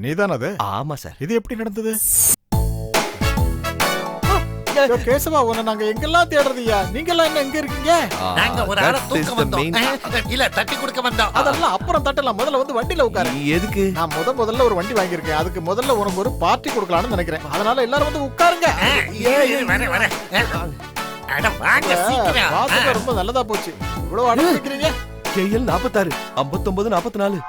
நீதான் அது? ஆமா சார். இது எப்படி நடந்தது? கேசவா, உன்னை நாங்க எங்கெல்லாம் தேடுறதுயா? நீங்க எல்லாம் என்ன எங்க இருக்கீங்க? நாங்க ஒரு ஆளை தூக்க வந்தோம். இல்ல தட்டி கொடுக்க வந்தோம். அதெல்லாம் அப்புறம் தட்டலாம். முதல்ல வந்து வண்டியில உட்காரு. எதுக்கு? நான் முதல்ல ஒரு வண்டி வாங்கியிருக்கேன். அதுக்கு முதல்ல உனக்கு ஒரு பார்ட்டி கொடுக்கலாம்னு நினைக்கிறேன். அதனால எல்லாரும் வந்து உட்காருங்க. ரொம்ப நல்லதா போச்சு. இவ்வளவு அடம் வைக்கிறீங்க. KL 46 59 44.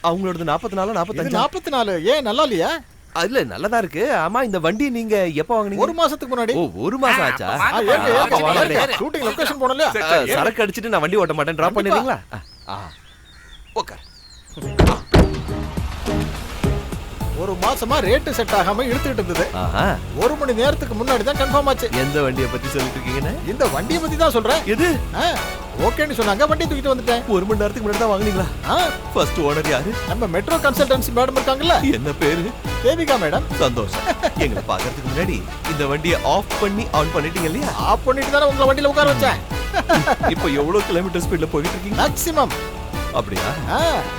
அவங்களோட 44 45 44. ஏன் நல்லா இல்லையா? இல்ல நல்லதா இருக்கு. ஆமா இந்த வண்டி நீங்க எப்ப வாங்குனீங்க? ஒரு மாசத்துக்கு முன்னாடி. ஓ, ஒரு மாசம் ஆச்சா? ஷூட்டிங் லொகேஷன் போனல. சரக்கு அடிச்சிட்டு நான் வண்டி ஓட்ட மாட்டேன். டிராப் பண்ணிடுறீங்களா? ஓகே. ஒரு மாசமா ரேட் செட் ஆகாம இழுத்துட்டு இருந்தது. ஒரு மணி நேரத்துக்கு முன்னாடி தான் கன்ஃபார்ம் ஆச்சு. எந்த வண்டியை பத்தி சொல்லிட்டு இருக்கீங்க? இந்த வண்டியை பத்தி தான் சொல்றேன். எது? ஓகேன்னு சொன்னாங்க, வண்டி தூக்கிட்டு வந்துட்டேன். ஒரு மணி நேரத்துக்கு முன்னாடி தான் வாங்குனீங்களா? ஃபர்ஸ்ட் ஓனர் யாரு? நம்ம மெட்ரோ கன்சல்டன்சி மேடம் இருக்காங்கல்ல. என்ன பேரு? தேவிகா மேடம். சந்தோஷம். எங்களை பாக்குறதுக்கு முன்னாடி இந்த வண்டியை ஆஃப் பண்ணி ஆன் பண்ணிட்டீங்க இல்லையா? ஆஃப் பண்ணிட்டு தானே உங்களை வண்டியில உட்கார வச்சேன். இப்போ எவ்வளவு கிலோமீட்டர் ஸ்பீட்ல போயிட்டு இருக்கீங்க? மேக்ஸிமம். அப்படியா?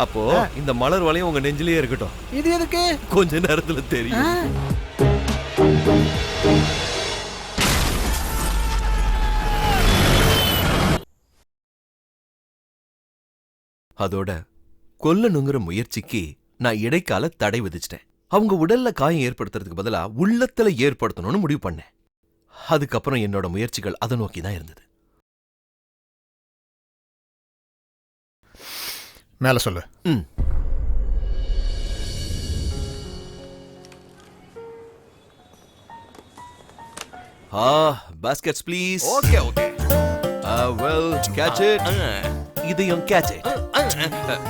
அப்போ இந்த மலர் வளையம் உங்க நெஞ்சிலேயே இருக்கட்டும். இது எதுக்கு? கொஞ்ச நேரத்துல தெரியும். அதோட கொல்லணுங்கிற முயற்சிக்கு நான் இடைக்கால தடை விதிச்சிட்டேன். அவங்க உடல்ல காயம் ஏற்படுத்துறதுக்கு பதிலா உள்ளத்துல ஏற்படுத்தணும்னு முடிவு பண்ணேன். அதுக்கப்புறம் என்னோட முயற்சிகள் அதை நோக்கி தான் இருந்தது. மேல சொல்லு. baskets please. Okay okay. Well, catch it. இதையும் catch it. Come.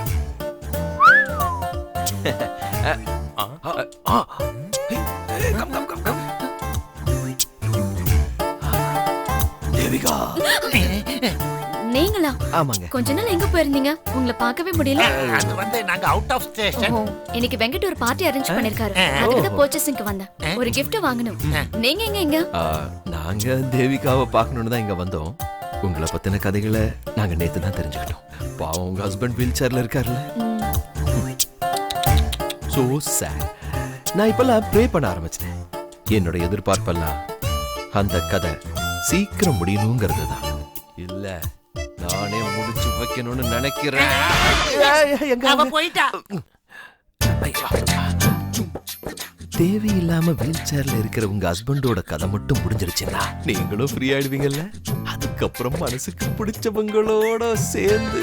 தேவிகா. நீங்களா? ஆமாங்க. கொஞ்ச நாள் எங்க போயிருந்தீங்க? உங்களை பார்க்கவே முடியல. அது வந்து நாங்க அவுட் ஆஃப் ஸ்டேஷன். இன்னைக்கு வெங்கட் ஒரு பார்ட்டி அரேஞ்ச் பண்ணிருக்காரு. அதுக்கு தான் பர்ச்சேசிங்க்கு வந்தேன். ஒரு gift வாங்கணும். நீங்க எங்க? நாங்க தேவிகாவை பார்க்கணும்னு தான் இங்க வந்தோம். உங்களை பத்தின கதைகளை நாங்க நேத்து தான் தெரிஞ்சுக்கிட்டோம். பாவம் உங்க ஹஸ்பண்ட் வீல் சேர்ல இருக்காருல்ல. So sad. நான் இப்பெல்லாம் ப்ரே பண்ண ஆரம்பிச்சிட்டேன். என்னோட எதிர்பார்ப்பெல்லாம் அந்த கதை சீக்கிரம் முடியணுங்கிறது தான். இல்ல நானே முடிச்சு வைக்கணும்னு நினைக்கிறேன். தேவையில்லாம வீல் சேர்ல இருக்கிற உங்க ஹஸ்பண்டோட கதை மட்டும் முடிஞ்சிருச்சுன்னா நீங்களும் ஃப்ரீ ஆயிடுவீங்கல்ல. அதுக்கப்புறம் மனசுக்கு பிடிச்சவங்களோட சேர்ந்து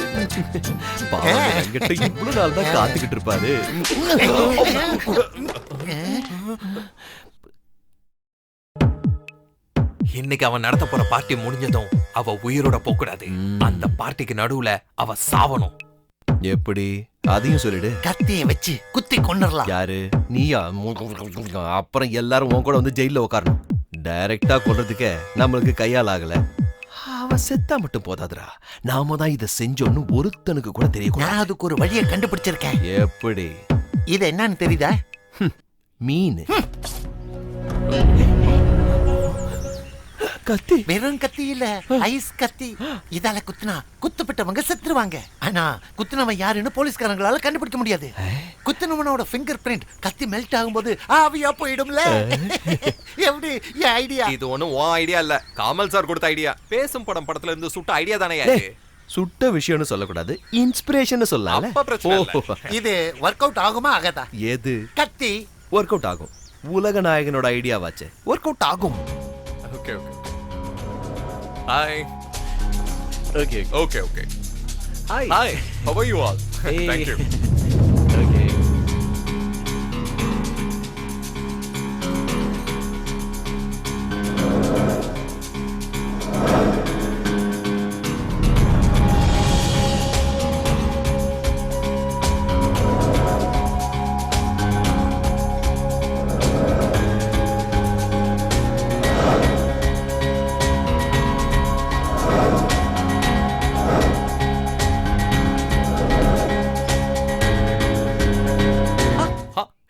பாவங்கிட்ட இவ்வளவு நாள் தான் காத்துக்கிட்டு இருப்பாரு. இன்னைக்கு அவன் நடத்த போற பார்ட்டி முடிஞ்சதும் அவ உயிரோட போக கூடாது. அந்த பார்ட்டிக்கு நடுவுல அவ சாவணும். எப்படி? அதையும் சொல்லிடு. கத்திய வச்சு குத்தி கொன்னறலாம். யாரு? நீயா? அப்புறம் எல்லாரும் உன் கூட வந்து ஜெயில உட்காரணும். டைரக்டா கொல்றதுக்கு நம்மளுக்கு கையால் ஆகல. அவ செத்தா மட்டும் போதாதுடா. நாம தான் இதை செஞ்சோன்னு ஒருத்தனுக்கு கூட தெரியக்கூடாது. நான் அதுக்கு ஒரு வழியை கண்டுபிடிச்சிருக்கேன். எப்படி? இது என்னன்னு தெரியுதா? மீன். கத்தி? வெறும் கத்தி இல்ல, ஐஸ் கத்தி. இதால குத்துனா குத்துப்பட்டவங்க செத்துருவாங்க. ஆனா குத்துனவன் யாருன்னு போலீஸ்காரங்களால கண்டுபிடிக்க முடியாது. குத்துனவனோட ஃபிங்கர் பிரிண்ட் கத்தி மெல்ட் ஆகும்போது ஆவியா போயிடும்ல. எப்படி என் ஐடியா? இது ஒண்ணும் உன் ஐடியா இல்ல, காமல் சார் கொடுத்த ஐடியா. பேசும் படம் படத்துல இருந்து சுட்ட ஐடியா தானே டேய், சுட்ட விஷயம்னு சொல்லக்கூடாது, இன்ஸ்பிரேஷன் சொல்லலாம். அப்ப பிரச்சனை இல்ல. இது ஒர்க் அவுட் ஆகுமா ஆகாதா? எது கத்தி ஒர்க் அவுட் ஆகும்? உலக நாயகனோட ஐடியாவாச்சே, ஒர்க் அவுட் ஆகும். Okay okay. Hi. Okay. Okay okay. Hi. Hi. How are you all? Hey. Thank you. Okay.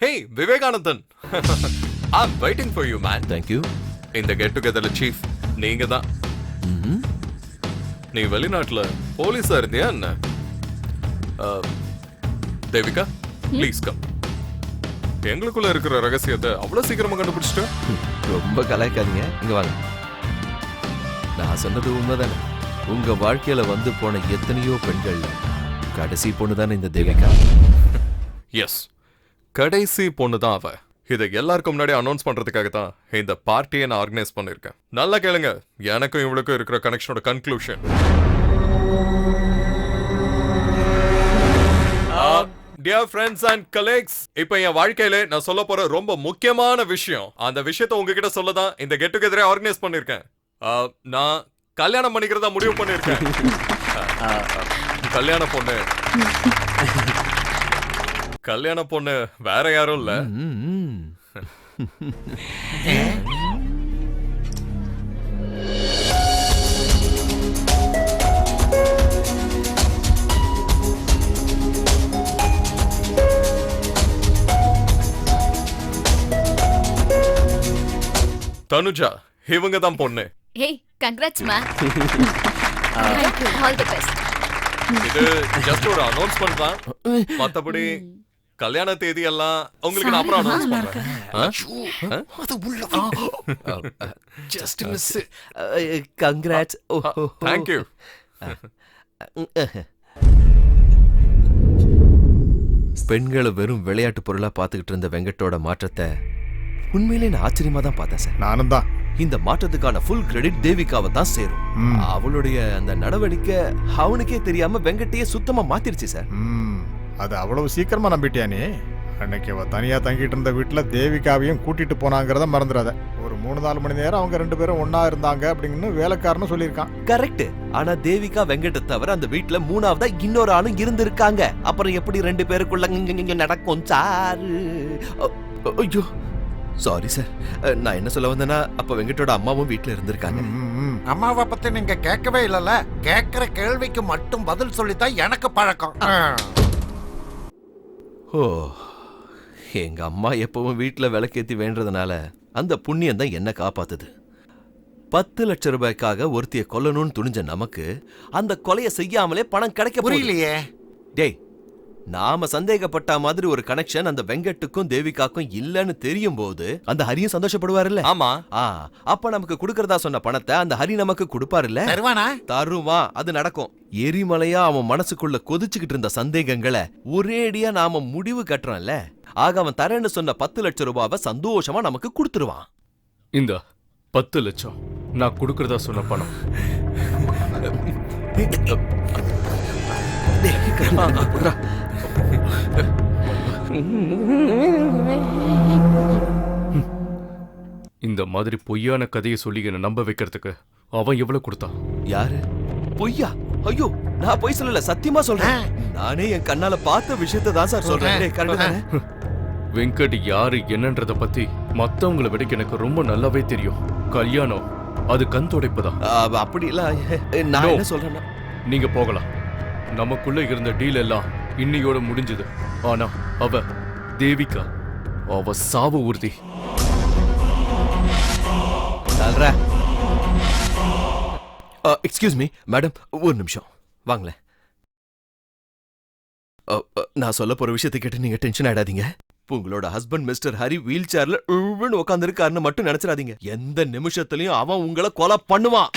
Hey, Vivekanandan. I'm waiting for you, man. Thank you. இந்த கெட் டுகெதர்ல சீஃப் நீங்க தான். நீ வெளிநாட்டுல போலீஸா இருந்தியா என்ன? Devika, please come. எங்களுக்குள்ள இருக்கிற ரகசியத்தை அவ்வளவு சீக்கிரமா கண்டுபிடிச்சிட்டு ரொம்ப கலாய்க்காதீங்க, இங்க வாங்க. நான் சொன்னது உண்மைதானே. உங்க வாழ்க்கையில வந்து போன எத்தனையோ பெண்கள் கடைசி பொண்ணு தானே இந்த தேவிகா. எஸ், கடைசி பொண்ணு தான் அவ. இதை எல்லாருக்கும் முன்னாடி அனௌன்ஸ் பண்றதுக்காக தான் இந்த பார்ட்டியை நான் ஆர்கனைஸ் பண்ணிருக்கேன். நல்லா கேளுங்க, எனக்கும் இவளுக்கும் இருக்கிற கனெக்ஷனோட conclusion. Dear friends and colleagues, இப்போ என் வாழ்க்கையில நான் சொல்ல போற ரொம்ப முக்கியமான விஷயம், அந்த விஷயத்தை உங்ககிட்ட சொல்ல தான் இந்த கெட் டுகெதரை ஆர்கனைஸ் பண்ணிருக்கேன். நான் கல்யாணம் பண்ணிக்கிறதா முடிவு பண்ணிருக்கேன். கல்யாண பொண்ணு வேற யாரும் இல்ல. தனுஜா, இவங்க தான் பொண்ணு. ஏய், கங்க்ராட்ஸ் மா. All the best. இது ஜஸ்ட் ஒரு அனௌன்ஸ்மென்ட் தான். மத்தபடி கல்யாண தேதி எல்லாம் உங்களுக்கு நான் அப்புறம் அனௌன்ஸ் பண்றேன். அது உள்ள just miss. Congrats. Thank you. பெண்களை வெறும் விளையாட்டு பொருளா பார்த்துக்கிட்டு இருந்த வெங்கட்டோட மாற்றத்தை உண்மையிலே நான் ஆச்சரியமா தான் பார்த்தேன் சார். நானும் தான். இந்த மாற்றத்துக்கான ஃபுல் கிரெடிட் தேவிகாவை தான் சேரும். அவளுடைய அந்த நடவடிக்கை அவனுக்கே தெரியாம வெங்கட்டையே சுத்தமா மாத்திருச்சு சார். அது அவ்வளவு சீக்கிரமா நம்பிட்டியா நீ? அன்னைக்கு அவ தனியா தங்கிட்டு இருந்த வீட்டுல தேவிகாவையும் கூட்டிட்டு போனாங்கிறத மறந்துடாத. ஒரு 3-4 மணி நேரம் அவங்க 2 பேரும் ஒன்னா இருந்தாங்க அப்படின்னு வேலைக்காரனும் சொல்லியிருக்கான். கரெக்ட். ஆனா தேவிகா வெங்கட்ட தவிர அந்த வீட்டுல 3ஆவதா இன்னொரு ஆளும் இருந்திருக்காங்க. அப்புறம் எப்படி 2 பேருக்குள்ள நடக்கும் சார்? ஐயோ சாரி சார். நான் என்ன சொல்ல வந்தேன்னா, அப்ப வெங்கட்டோட அம்மாவும் வீட்டுல இருந்திருக்காங்க. அம்மாவை பத்தி நீங்க கேட்கவே இல்லல. கேட்கிற கேள்விக்கு மட்டும் பதில் சொல்லித்தான் எனக்கு பழக்கம். ஓ, எங்க அம்மா எப்பவும் வீட்டுல விளக்கேத்தி வேண்டதுனால அந்த புண்ணியம் தான் என்ன காப்பாத்துது. 10 லட்சம் ரூபாய்க்காக ஒருத்திய கொல்லணும்னு துணிஞ்ச நமக்கு அந்த கொலையை செய்யாமலே பணம் கிடைக்க புரியலையே. டேய், நாம சந்தேகப்பட்ட மாதிரி ஒரு கனெக்ஷன் அந்த வெங்கட்டுக்கும் தேவிகாக்கும் இல்லன்னு தெரியும் போது அந்த ஹரியும் சந்தோஷப்படுவாருல்ல? ஆமா. அப்ப நமக்கு கொடுக்கறதா சொன்ன பணத்தை அந்த ஹரி நமக்கு கொடுப்பாருல்ல? தருவானா? தருவான். அது நடக்கும். எரிமலையா அவன் மனசுக்குள்ள கொதிச்சுக்கிட்டு இருந்த சந்தேகங்களை ஒரேடியா நாம முடிவு கட்டுறோம்ல. ஆக அவன் தரேன்னு சொன்ன 10 லட்சம் ரூபாவை சந்தோஷமா நமக்கு கொடுத்துருவான். இந்த 10 லட்சம் நான் கொடுக்கறதா சொன்ன பணம். இந்த மாதிரி பொய்யான கதையை சொல்லி என்ன நம்ப வைக்கிறதுக்கு அவன் எவ்வளவு கொடுத்தான்? யாரு? பொய்யா? ஐயோ, நான் பொய் சொல்லல, சத்தியமா சொல்றேன். நானே என் கண்ணால பார்த்த விஷயத்தை தான் சார் சொல்றேன். வெங்கட் யாரு என்னன்றத பத்தி மத்தவங்களை விட எனக்கு ரொம்ப நல்லாவே தெரியும். கல்யாணம் அது கண் துடைப்புதான். அப்படி இல்ல, நான் என்ன சொல்றேன்னா, நீங்க போகலாம். நமக்குள்ள இருந்த டீல் எல்லாம் இன்னையோட முடிஞ்சது. ஆனா அவ தேவிகா, அவ சாவு உறுதி. சொல்ற எக்ஸ்கியூஸ் மீ மேடம், ஒரு நிமிஷம் வாங்களேன். நான் சொல்ல போற விஷயத்தை கேட்டு நீங்க டென்ஷன் ஆயிடாதீங்க. உங்களோட ஹஸ்பண்ட் மிஸ்டர் ஹரி வீல் சேர்ல உட்கார்ந்து இருக்காருன்னு மட்டும் நினைச்சிடாதீங்க. எந்த நிமிஷத்துலயும் அவன் உங்களை கொலை பண்ணுவான்.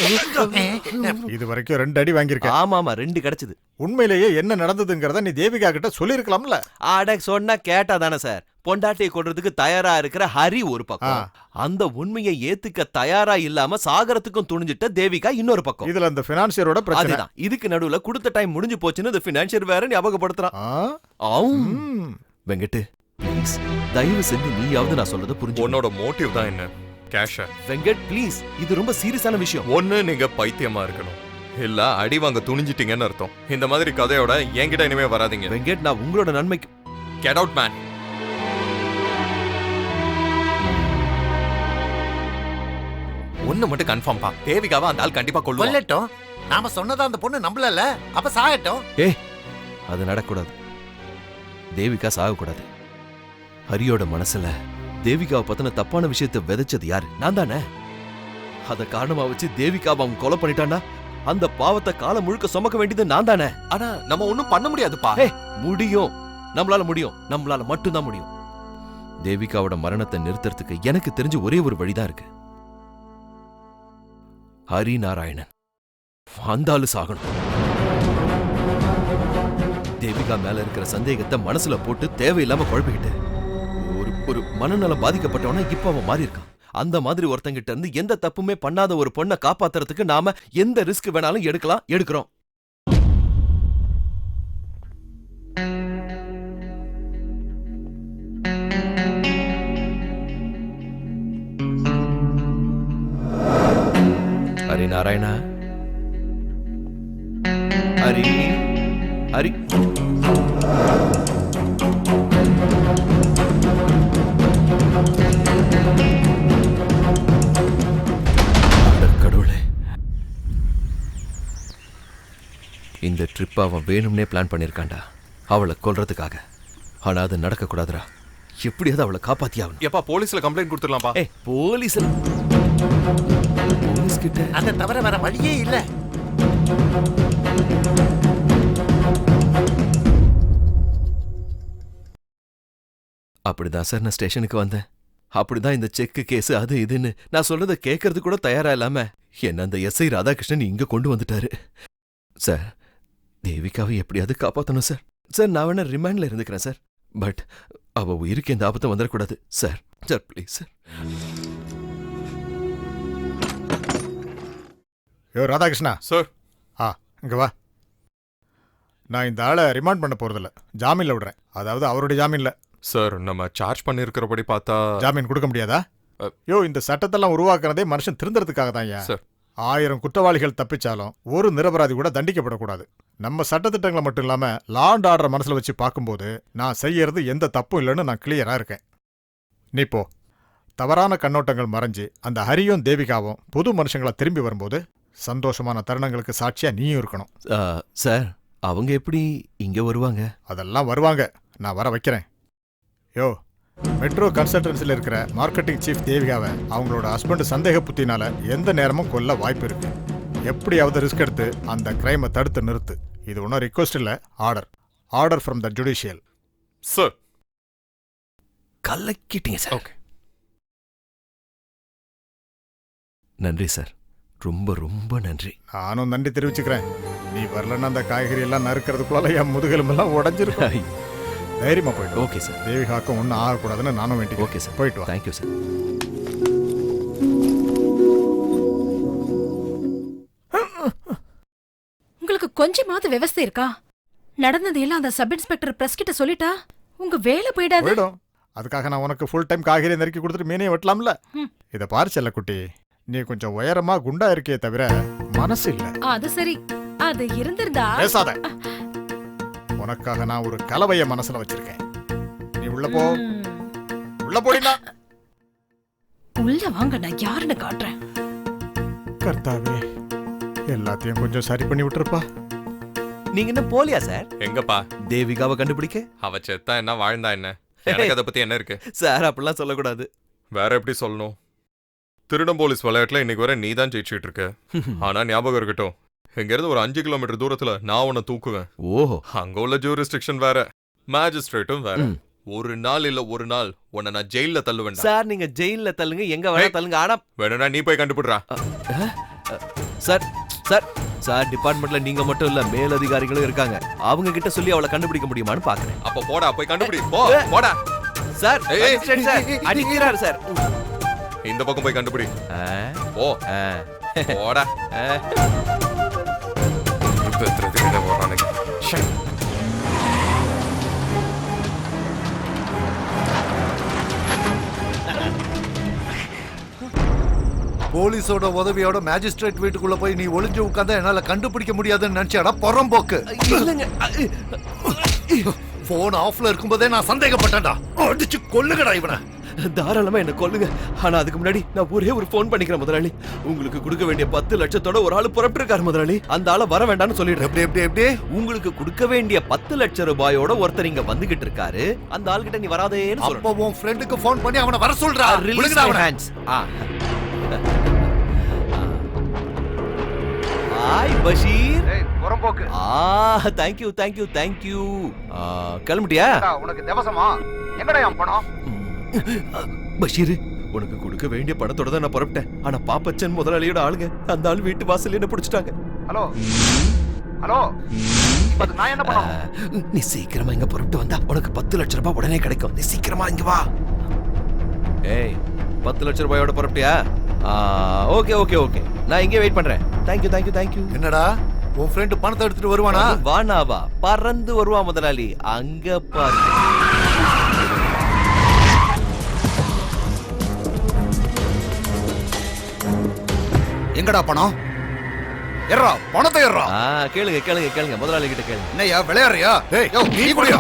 இது வரைக்கும் 2 அடி வாங்கியிருக்க. ஆமா ஆமா, 2 கிடைச்சது. உண்மையிலேயே என்ன நடந்ததுங்கிறத நீ தேவிகா கிட்ட சொல்லிருக்கலாம்ல. அட சொன்னா கேட்டா தானே சார். பொண்டாட்டியை கொல்றதுக்கு தயாரா இருக்கிற ஹரி ஒரு பக்கம், அந்த உண்மையை ஏத்துக்க தயாரா இல்லாம சாகரத்துக்கும் துணிஞ்சிட்ட தேவிகா இன்னொரு பக்கம். இதுல அந்த பினான்சியரோட பிரச்சனை. அதுதான். இதுக்கு நடுவுல கொடுத்த டைம் முடிஞ்சு போச்சுன்னு இந்த பினான்சியர் வேற ஞாபகப்படுத்துறான். வெங்கட் ப்ளீஸ், தயவு செஞ்சு நீயாவது நான் சொல்றத புரிஞ்சு. உன்னோட மோட்டிவ் தான் என்ன? கேஷ். வெங்கட் ப்ளீஸ், இது ரொம்ப சீரியஸான விஷயம். ஒண்ணு நீங்க பைத்தியமா இருக்கணும், இல்ல அடி வாங்க துணிஞ்சிட்டீங்கன்னு அர்த்தம். இந்த மாதிரி கதையோட என்கிட்ட இனிமே வராதீங்க. வெங்கட், நான் உங்களோட நன்மைக்கு. Get out man. ஒண்ணு மட்டும் கன்ஃபார்ம் பா, தேவிகாவை அந்த ஆள் கண்டிப்பா கொல்லட்டும். நாம சொன்னதா அந்த பொண்ணு நம்பலல, அப்ப சாகட்டும். அது நடக்கூடாது. தேவிகா சாகக்கூடாது. ஹரியோட மனசுல தேவிகாவை பத்தின தப்பான விஷயத்தை விதைச்சது யாரு? நான் தானே. அத காரணமா வச்சு தேவிகாவை அவன் கொலை பண்ணிட்டான்னா அந்த பாவத்தை காலம் முழுக்க சுமக்க வேண்டியது நான் தானே. ஆனா நம்ம ஒண்ணும் பண்ண முடியாதுப்பா. முடியும், நம்மளால முடியும், நம்மளால மட்டும்தான் முடியும். தேவிகாவோட மரணத்தை நிறுத்துறதுக்கு எனக்கு தெரிஞ்ச ஒரே ஒரு வழிதான் இருக்கு. ஹரி நாராயணன் அந்த ஆளு சாகணும். தேவிகா மேல இருக்கிற சந்தேகத்தை மனசுல போட்டு தேவையில்லாம குழப்பிக்கிட்டு ஒரு மனநலம் பாதிக்கப்பட்டவனா இப்ப அவன் மாறி இருக்கான். அந்த மாதிரி ஒருத்தங்கிட்ட இருந்து எந்த தப்புமே பண்ணாத ஒரு பொண்ணை காப்பாத்துறதுக்கு நாம எந்த ரிஸ்க் வேணாலும் எடுக்கிறோம். ஹரி நாராயணா, ஹரி ஹரி கடவுளே, இந்த ட்ரிப் அவன் வேணும்னே பிளான் பண்ணிருக்கான்டா, அவளை கொல்றதுக்காக. ஆனா அது நடக்க கூடாதுடா. எப்படியாவது அவளை காப்பாத்தி ஆகணும். எப்பா போலீஸ்ல கம்ப்ளைண்ட் கொடுத்துடலாம்ப்பா. போலீஸ் கிட்ட அதை தவிர வேற வழியே இல்ல. அப்படிதான் சார் நான் ஸ்டேஷனுக்கு வந்தேன். அப்படிதான் இந்த செக் கேஸ் அது இதுன்னு நான் சொல்றத கேட்கறது கூட தயாரா இல்லாம என்ன அந்த எஸ்ஐ ராதாகிருஷ்ணன் இங்க கொண்டு வந்துட்டாரு. சார், தேவிகாவை எப்படியாவது காப்பாத்தணும் சார். சார், நான் வேணா ரிமாண்ட்ல இருந்துக்கிறேன் சார். பட் அவ உயிருக்கு எந்த ஆபத்தும் வந்துடக்கூடாது சார். Sir please sir. யோ ராதாகிருஷ்ணா சார். இங்க வா. நான் இந்த ஆளை ரிமாண்ட் பண்ண போறதில்ல, ஜாமீன்ல விடுறேன். அதாவது அவருடைய ஜாமீன்ல. சார், நம்ம சார்ஜ் பண்ணிருக்கிறபடி பார்த்தா ஜாமீன் கொடுக்க முடியாதா? யோ, இந்த சட்டத்தெல்லாம் உருவாக்குறதே மனுஷன் திருந்தறதுக்காக தான். சார், 1000 குற்றவாளிகள் தப்பிச்சாலும் ஒரு நிரபராதி கூட தண்டிக்கப்படக்கூடாது. நம்ம சட்டத்திட்டங்களை மட்டும் இல்லாம லா அண்ட் ஆர்டர் மனசுல வச்சு பார்க்கும்போது நான் செய்யறது எந்த தப்பும் இல்லைன்னு நான் கிளியரா இருக்கேன். நீ போ. தவறான கண்ணோட்டங்கள் மறைஞ்சு அந்த ஹரியும் தேவிகாவும் புது மனுஷங்களா திரும்பி வரும்போது சந்தோஷமான தருணங்களுக்கு சாட்சியா நீயும் இருக்கணும். சார், அவங்க எப்படி இங்க வருவாங்க? அதெல்லாம் வருவாங்க, நான் வர வைக்கிறேன். யோ, மெட்ரோ கன்சல்டன்சில இருக்கிற மார்க்கெட்டிங் சீஃப் தேவிகாவை அவங்களோட ஹஸ்பண்ட் சந்தேக புத்தினால எந்த நேரமும் கொல்ல வாய்ப்பு இருக்கு. எப்படியாவது ரிஸ்க் எடுத்து அந்த கிரைமை தடுத்து நிறுத்து. இது ஒன்றும் ரிக்வெஸ்ட் இல்ல, order. Order from the judicial. Sir, கலக்கிட்டீங்க சார். ஓகே, நன்றி சார், ரொம்ப ரொம்ப நன்றி. நானும் நன்றி தெரிவிச்சுக்கிறேன். நீ வரலன்னா அந்த காய்கறி எல்லாம் நறுக்கிறதுக்குள்ள என் முதுகெலும்பெல்லாம் உடஞ்சிருக்கும். தைரியமா போயிட்டு. Okay sir. தேவிகாக்கும் ஒன்றும் ஆகக்கூடாதுன்னு நானும் வேண்டி. ஓகே சார், போயிட்டு வா. Thank you sir. உங்களுக்கு கொஞ்சமாவது விவசாயம் இருக்கா? நடந்தது எல்லாம் அந்த சப் இன்ஸ்பெக்டர் பிரஸ் கிட்ட சொல்லிட்டா உங்க வேலை போயிடாது. போயிடும். அதுக்காக நான் உனக்கு ஃபுல் டைம் காய்கறி நறுக்கி கொடுத்துட்டு மீனையும் வெட்டலாம்ல. இதை பாரு செல்லக்குட்டி, நீ கொஞ்சம் உயரமா குண்டா இருக்கே தவிர மனசு இல்ல. அது சரி, அது இருந்திருந்தா. பேசாத. உனக்காக நான் ஒரு கலவைய மனசுல வச்சிருக்கேன். நீ உள்ள போ. உள்ள போடினா. உள்ள வாங்க, நான் யாருன்னு காட்டுறேன். கர்த்தாவே, எல்லாத்தையும் கொஞ்சம் சரி பண்ணி விட்டுருப்பா. நீங்க என்ன போலியா சார்? எங்கப்பா தேவிகாவை கண்டுபிடிக்க? அவ செத்தா என்ன வாழ்ந்தா என்ன? எனக்கு அதை பத்தி என்ன இருக்கு சார்? அப்படிலாம் சொல்லக்கூடாது. வேற எப்படி சொல்லணும்? திருடம் போலீஸ் விளையாட்டுல இன்னைக்கு வரை நீ தான் ஜெயிச்சுட்டு இருக்க. ஆனா ஞாபகம் இருக்கட்டும், இங்க இருந்து ஒரு 5 கிலோமீட்டர் தூரத்துல நான் உன்னை தூக்குவேன். ஓஹோ, அங்க உள்ள ஜூரிஸ்டிக்ஷன் வேற, மேஜிஸ்ட்ரேட்டும் வேற. ஒரு நாள் இல்ல ஒரு நாள் உன்னை நான் ஜெயில தள்ளுவேன். சார் நீங்க ஜெயில தள்ளுங்க, எங்க வேணா தள்ளுங்க. ஆனா வேணும்னா நீ போய் கண்டுபிடுறா. சார் சார் சார் டிபார்ட்மெண்ட்ல நீங்க மட்டும் இல்ல, மேலதிகாரிகளும் இருக்காங்க. அவங்க கிட்ட சொல்லி அவளை கண்டுபிடிக்க முடியுமான்னு பாக்குறேன். அப்ப போடா, போய் கண்டுபிடி. போடா சார். சார் அடிக்கிறாரு சார். இந்த பக்கம் போய் கண்டுபிடி. போ போடா. போலீஸோட உதவியோட மேஜிஸ்ட்ரேட் வீட்டுக்குள்ள போய் நீ ஒளிஞ்சு உட்கார்ந்தா என்னால கண்டுபிடிக்க முடியாதுன்னு நினைச்சாடா புறம்போக்கு. போன் ஆஃப்ல இருக்கும்போதே நான் சந்தேகப்பட்டேன்டா. அடிச்சு கொல்லுங்கடா இவனை. தாராளமா என்ன கொல்லுங்க. ஆனா அதுக்கு முன்னாடி நான் ஒரே ஒரு போன் பண்ணிக்கிறேன் முதலாளி. உங்களுக்கு கொடுக்க வேண்டிய 10 லட்சத்தோட ஒரு ஆளு புறப்பட்டு இருக்காரு முதலாளி. அந்த ஆளை வர வேண்டாம்னு சொல்லிடுறேன். எப்படி உங்களுக்கு கொடுக்க வேண்டிய 10 லட்சம் ரூபாயோட ஒருத்தர் இங்க வந்துகிட்டு இருக்காரு. அந்த ஆள்கிட்ட நீ வராதேன்னு அப்ப உன் ஃப்ரெண்டுக்கு போன் பண்ணி அவனை வர சொல்றா. ஹாய் பஷீர். புறம்போக்கு. Thank you. கிளம்பிட்டியா? உனக்கு தேவசமா எங்கடா என் பணம்? பஷீர், உனக்கு கொடுக்க வேண்டிய பணத்தோட தான் நான் புறப்பட்டேன். ஆனா பாப்பச்சன் முதலாளியோட ஆளுங்க அந்த ஆள் வீட்டு வாசல்ல என்ன பிடிச்சிட்டாங்க. ஹலோ நான் என்ன பண்ணணும்? நீ சீக்கிரமா இங்க புறப்பட்டு வந்தா உனக்கு 10 லட்சம் ரூபாய் உடனே கிடைக்கும். நீ சீக்கிரமா இங்க வா. ஏய், 10 லட்சம் ரூபாயோட புறப்பட்டியா? ஓகே. நான் இங்கே வெயிட் பண்றேன். Thank you. என்னடா உன் ஃப்ரெண்ட் பணத்தை எடுத்துட்டு வருவானா? வானாவா, பறந்து வருவா முதலாளி. அங்க பாரு. எங்கடா பணம்? எர்ரா, பணத்தை எர்ரா. கேளுங்க முதலாளி கிட்ட கேளுங்க. என்னையா விளையாடுறியா? ஏய், நீ குடியா?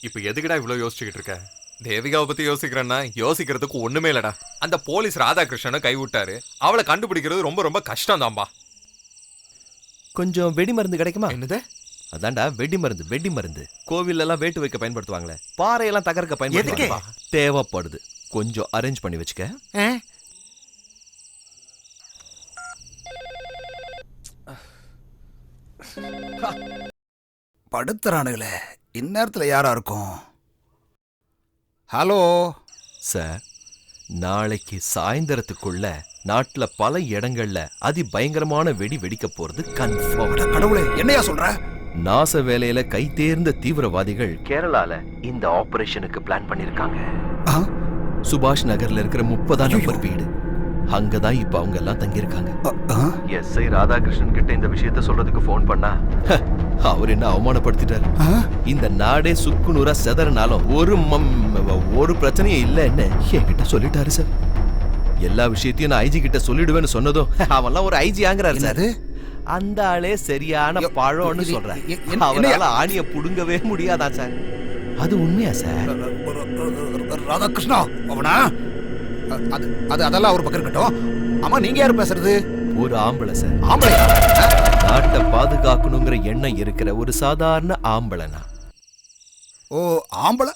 இப்ப எதுக்குடா இவ்வளவு யோசிச்சுக்கிட்டு இருக்க? தேவிகாவை பத்தி யோசிக்கிறேன்னா யோசிக்கிறதுக்கு ஒண்ணுமே இல்லடா. அந்த போலீஸ் ராதாகிருஷ்ணனை கைவிட்டாரு. அவளை கண்டுபிடிக்கிறது ரொம்ப ரொம்ப கஷ்டம் தான்பா. கொஞ்சம் வெடி மருந்து கிடைக்குமா? என்னது? அதான்டா வெடி மருந்து. கோவில் எல்லாம் வேட்டு வைக்க பயன்படுத்துவாங்களே, பாறையெல்லாம் தகர்க்க பயன்படுத்துவாங்க. தேவைப்படுது. கொஞ்சம் அரேஞ்ச் பண்ணி வச்சுக்க. படுத்துறானுங்களே, இந்நேரத்துல யாரா இருக்கும்? ஹலோ சார், நாளைக்கு சாயந்தரத்துக்குள்ள நாட்டுல பல இடங்கள்ல அதிபயங்கரமான வெடி வெடிக்க போறது கன்ஃபார்ம். கடவுளே, என்னையா சொல்ற? நாச வேலையில கை தேர்ந்த தீவிரவாதிகள் கேரளால இந்த ஆபரேஷனுக்கு பிளான் பண்ணிருக்காங்க. சுபாஷ் நகர்ல இருக்கிற 30ஆம் நம்பர் வீடு, அங்கதான் இப்ப அவங்க எல்லாம் தங்கியிருக்காங்க. எஸ்ஐ ராதாகிருஷ்ணன் கிட்ட இந்த விஷயத்த சொல்றதுக்கு போன் பண்ணா அவர் என்ன அவமானப்படுத்திட்டாரு. இந்த நாடே சுக்குநூறா செதறனாலும் ஒரு பிரச்சனையும் இல்லைன்னு என்கிட்ட சொல்லிட்டாரு சார். எல்லா விஷயத்தையும் நான் ஐஜி கிட்ட சொல்லிடுவேன்னு சொன்னதும் அவன்லாம் ஒரு ஐஜி ஆங்குறாரு சார். அந்த ஆளே சரியான பழம்னு சொல்றாரு. அவரால ஆணிய புடுங்கவே முடியாதா சார்? அது உண்மையா சார்? ராதாகிருஷ்ணா அவனா? அதெல்லாம் ஒரு பக்கம் இருக்கட்டும். ஆமா, நீங்க யாரு பேசுறது? ஒரு ஆம்பளை சார். ஆம்பளை? நாட்டை பாதுகாக்கணுங்கிற எண்ணம் இருக்கிற ஒரு சாதாரண ஆம்பளைனா. ஓ, ஆம்பளை.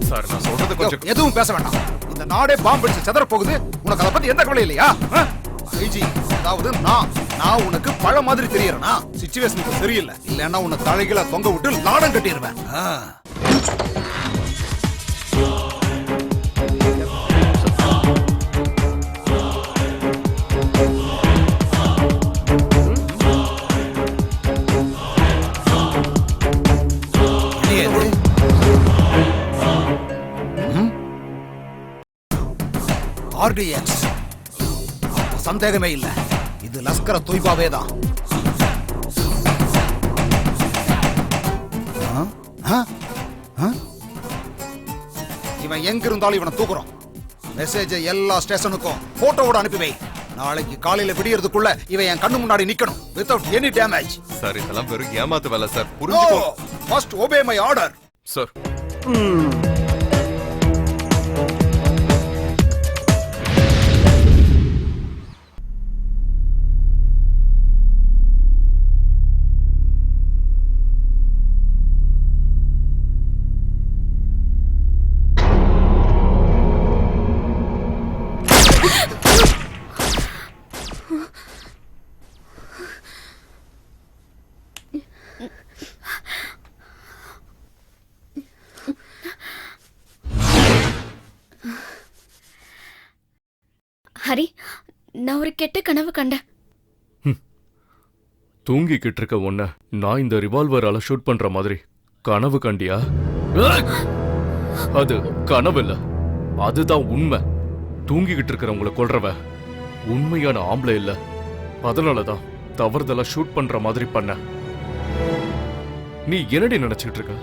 சார், நான் சொல்றது கொஞ்சம் எதுவும் பேச வேண்டாம். இந்த நாடே பாம்பு பிடிச்சு செதற போகுது. உனக்கு அதை பத்தி எந்த கவலை இல்லையா? ஐஜி, அதாவது நான் உனக்கு பழ மாதிரி தெரியறேனா? சிச்சுவேஷனுக்கு சரியில்லை. இல்லன்னா உன்னை தலைகீழ தொங்க விட்டு லாடம் கட்டிடுவேன். RDX, சந்தேகமே இல்ல, இது லஷ்கர் தொய்பாவே தான். இவன் எங்க இருந்தாலும் இவனை தூக்குறோம். மெசேஜ் எல்லா ஸ்டேஷனுக்கும் போட்டோவோட அனுப்பி வை. நாளைக்கு காலையில விடியறதுக்குள்ள இவன் என் கண்ணு முன்னாடி நிக்கணும் வித்அவுட் எனி டேமேஜ். சார் இதெல்லாம் வெறும் ஏமாத்து வேலை சார். புரிஞ்சுக்கோ. First obey my order. Sir Hari, நான் ஒரு கெட்ட கனவு கண்டேன். தூங்கிக்கிட்டு இருக்க உன்ன நான் இந்த ரிவால்வரால ஷூட் பண்ற மாதிரி கனவு கண்டியா? அது கனவு இல்ல, அதுதான் உண்மை. தூங்கிக்கிட்டு இருக்கிறவங்கள கொல்றவ உண்மையான ஆம்பளை இல்ல. அதனாலதான் தவறுதலா ஷூட் பண்ற மாதிரி பண்ண. நீ என்னடி நினைச்சுக்கிட்டு இருக்க?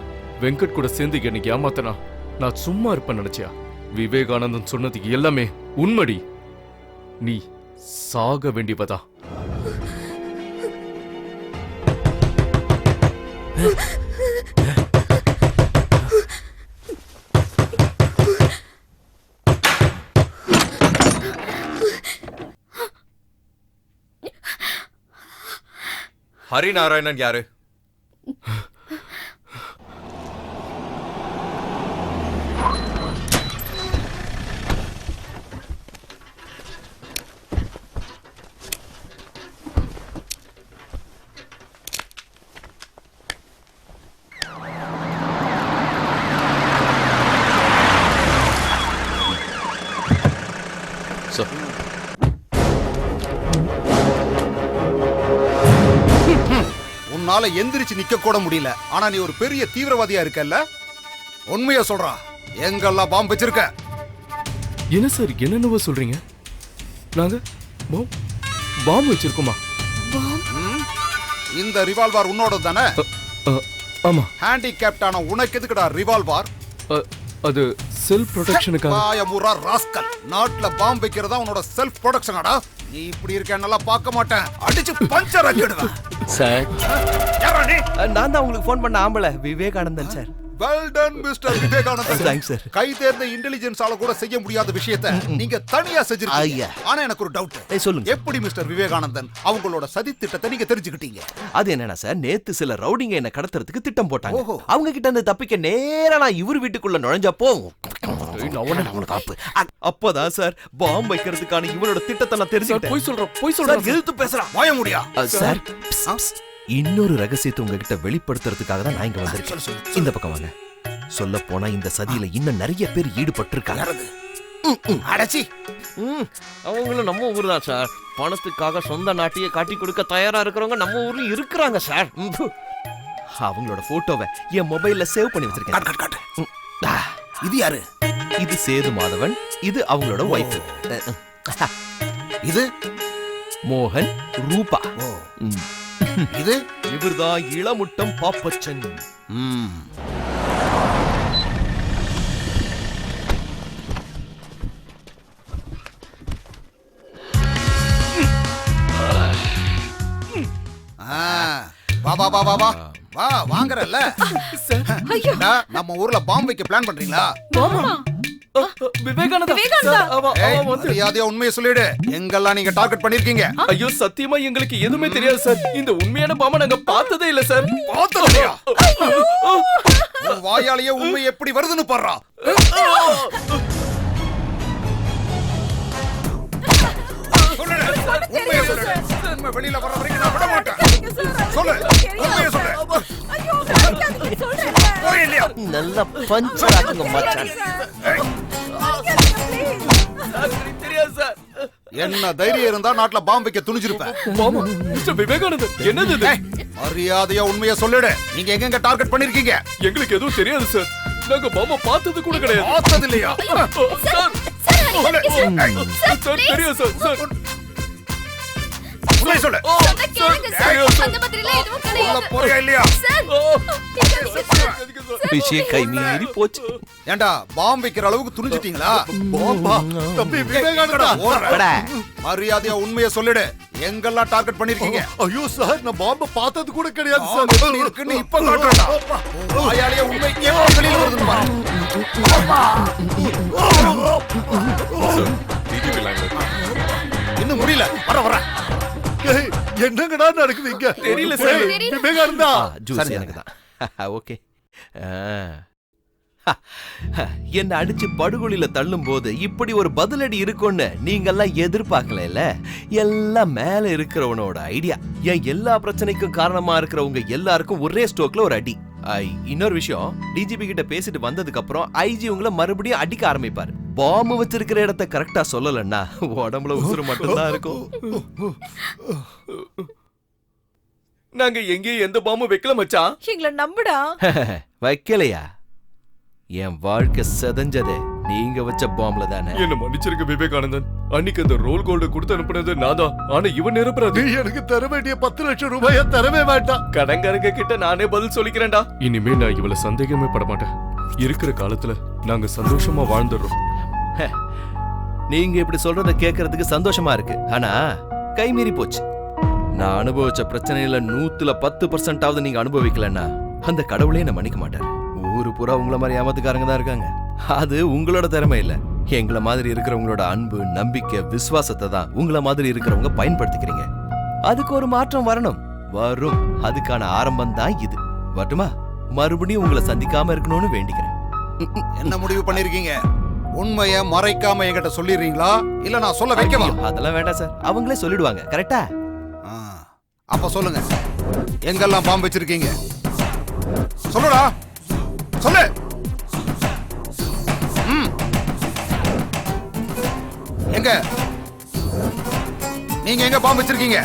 வெங்கட் கூட சேர்ந்து என்னை ஏமாத்தனா நான் சும்மா இருப்பேன் நினைச்சியா? விவேகானந்தன் சொன்னது எல்லாமே உண்மடி. நீ சாக வேண்டியவதா. ஹரிநாராயணன் யாரு? உன்னால எந்திரிச்சு நிக்க கூட முடியல. ஆனா நீ ஒரு பெரிய தீவிரவாதியா இருக்கல்ல? உண்மையா சொல்றா, எங்கெல்லாம் பாம்பு வச்சிருக்க? என்ன சார் என்னென்னவோ சொல்றீங்க? நாங்க பாம்பு வச்சிருக்கோமா? இந்த ரிவால்வர் உன்னோட தானே? ஆமா. ஹேண்டிகேப்டான உனக்கு எதுக்குடா ரிவால்வர்? அது செல்ஃப் ப்ரொடெக்ஷனுக்காக. பாயமுரா ராஸ்கல், நாட்டுல பாம்பு வைக்கிறதா உன்னோட செல்ஃப் ப்ரொடெக்ஷனாடா? நீ இப்படி இருக்கேன்னா பார்க்க மாட்டேன், அடிச்சு பஞ்சர் ஆக்கிடுவேன். சார், யாரா நீ? நான் தான் உங்களுக்கு ஃபோன் பண்ண ஆம்பளை Vivekanandan sir. Well done mister Vivekanandan. Thanks sir. கை தேர்ந்த இன்டெலிஜென்ஸால கூட செய்ய முடியாத விஷயத்தை நீங்க தனியா செஞ்சிருக்கீங்க. ஆனா எனக்கு ஒரு டவுட். சொல்லுங்க. எப்படி மிஸ்டர் விவேகானந்தன் அவங்களோட சதி திட்டத்தை நீங்க தெரிஞ்சுக்கிட்டீங்க? அது என்னன்னா சார், நேத்து சில ரவுடிங்க என்ன கடத்துறதுக்கு திட்டம் போட்டாங்க. அவங்க கிட்ட இருந்து தப்பிக்க நேரா நான் இவர் வீட்டுக்குள்ள நுழைஞ்சப்போ அப்பதான் சார் பாம்பு வைக்கிறதுக்கான இவரோட திட்டத்தை நான் தெரிஞ்சுக்கிட்டேன். போய் சொல்றேன் எதிர்த்து பேசுறான். வாய முடியா சார்? இன்னொரு ரகசியத்தை உங்ககிட்ட வெளிப்படுத்துறதுக்காக தான் நான் இங்க வந்திருக்கேன். இந்த பக்கம் வாங்க. சொல்ல போனா இந்த சதியில இன்னும் நிறைய பேர் ஈடுபட்டு இருக்காங்க. அடச்சி, அவங்களும் நம்ம ஊர் தான் சார். பணத்துக்காக சொந்த நாட்டையே காட்டி கொடுக்க தயாரா இருக்கிறவங்க நம்ம ஊர்ல இருக்கிறாங்க சார். அவங்களோட போட்டோவை என் மொபைல்ல சேவ் பண்ணி வச்சிருக்கேன். இது யாரு? இது சேது மாதவன், இது அவங்களோட வைஃப். இது மோகன், ரூபா. இது இவர்தான் இளமுட்டம் பாப்பச்சன். வா வா வா வா வா வா வாங்குறல்ல. நம்ம ஊர்ல பாம்பு வைக்க பிளான் பண்றீங்களா? உண்மையை சொல்லிடு. எங்கெல்லாம் நீங்க டார்கெட் பண்ணிருக்கீங்க? ஐயோ சத்தியமா எங்களுக்கு எதுவுமே தெரியாது சார். இந்த உண்மையான பாம்பை நாங்க பார்த்ததே இல்ல சார். பார்த்ததே? வாயாலேயே உண்மை எப்படி வருதுன்னு பாறா. உண்மையை சொல்லு. உண்மை வெளியில வர வரைக்கும் நான் விட மாட்டேன். சொல்லு, உண்மையை சொல்லு. நல்ல பஞ்சர் ஆக்குங்க மச்சான். என்ன தைரியம் இருந்தா நாட்டுல பாம்பு வைக்க துணிஞ்சிருப்பேன். விவேகானந்தன் என்னது? மரியாதையா உண்மையை சொல்லிடு. நீங்க எங்க டார்கெட் பண்ணிருக்கீங்க? எங்களுக்கு எதுவும் தெரியாது சார். நாங்க பாம்பை பார்த்தது கூட கிடையாது. பார்த்தது இல்லையா? தெரியும் சார். உண்மையை சொல்லு. சொன்னா கேளுங்க சார். அந்த மாதிரிலாம் எதுவும் உள்ள கிடையாது. போறியா இல்லையா? சார், விஷயம் கை மீறி போச்சு. ஏண்டா பாம்பு வைக்கிற அளவுக்கு துணிஞ்சிட்டீங்களா? பாம்பா தம்பி விவேகானந்தா ஓடுற. மரியாதையா உண்மையை சொல்லிடு. எங்கெல்லாம் டார்கெட் பண்ணிருக்கீங்க? ஐயோ சார் நான் பாம்பை பார்த்தது கூட கிடையாது சார். பாம்பு எப்படி இருக்குன்னு இப்ப காட்டுறேன்டா. வாயாலேயே உண்மை ஏன் வெளியில வருதுன்னு பாரு. டிஜிபி லைன்ல இன்னும் முடியல. வர ஏய், என்னங்கடா நடக்குது இங்க? தெரியல சார். ஏய், விவேகானந்தா ஜூஸ் எனக்கு தான். ஓகே. என்ன அடிச்சு படுகொலியில தள்ளும் போது இப்படி ஒரு பதிலடி இருக்கும்னு நீங்கெல்லாம் எதிர்பார்க்கல. எல்லாம் மேல இருக்கிறவனோட ஐடியா. என் எல்லா பிரச்சனைக்கும் காரணமா இருக்கிறவங்க எல்லாருக்கும் ஒரே ஸ்ட்ரோக்ல ஒரு அடி. இன்னொரு விஷயம், டிஜிபி கிட்ட பேசிட்டு வந்ததுக்கு அப்புறம் ஐஜி உங்களை மறுபடியும் அடிக்க ஆரம்பிப்பாரு. பாம்பு வச்சிருக்கிற இடத்தை கரெக்டா சொல்லலன்னா உடம்புல உசுறு மட்டும்தான் இருக்கும். நாங்க எங்கேயும் எந்த பாம்பும் வைக்கல மச்சான். எங்களை நம்புடா. வைக்கலையா? என் வாழ்க்கை செதஞ்சதே நீங்க வச்ச பாம்புல தானே. என்ன மன்னிச்சிருக்க விவேகானந்தன். அன்னைக்கு அந்த ரோல் கோல்டு கொடுத்து அனுப்புனது நான் தான். ஆனா இவன் நிரப்புறது. நீ எனக்கு தர வேண்டிய 10 லட்சம் ரூபாயை தரவே வேண்டாம். கடங்காரங்க கிட்ட நானே பதில் சொல்லிக்கிறேன்டா. இனிமே நான் இவள சந்தேகமே பட மாட்டேன். இருக்கிற காலத்துல நாங்க சந்தோஷமா வாழ்ந்துடுறோம். நீங்க இப்படி சொல்றத கேட்கறதுக்கு சந்தோஷமா இருக்கு. ஆனா கைமீறி போச்சு. நான் அனுபவிச்ச பிரச்சனையில 110% நீங்க அனுபவிக்கலன்னா அந்த கடவுளே என்ன மன்னிக்க மாட்டாரு. ஊரு பூரா உங்கள மாதிரி ஏமாத்துக்காரங்க தான் இருக்காங்க. அது உங்களோட திறமை இல்ல. எங்கள மாதிரி இருக்கிறவங்களோட அன்பு, நம்பிக்கை, விசுவாசத்தை தான் உங்கள மாதிரி இருக்கிறவங்க பயன்படுத்திக்கிறீங்க. அதுக்கு ஒரு மாற்றம் வரணும். வரும். அதுக்கான ஆரம்பம் தான் இது. வரட்டுமா? மறுபடியும் உங்களை சந்திக்காம இருக்கணும்னு வேண்டிக்கிறேன். என்ன முடிவு பண்ணிருக்கீங்க? உண்மையை மறைக்காம என்கிட்ட சொல்லிடுறீங்களா இல்ல நான் சொல்ல வைக்கவா? அதெல்லாம் வேண்டாம் சார், அவங்களே சொல்லிடுவாங்க. கரெக்டா? அப்ப சொல்லுங்க, எங்கெல்லாம் பாம்பு வச்சிருக்கீங்க? சொல்லுடா, சொல்லு. எங்க நீங்க எங்க பாம்பு வச்சிருக்கீங்க?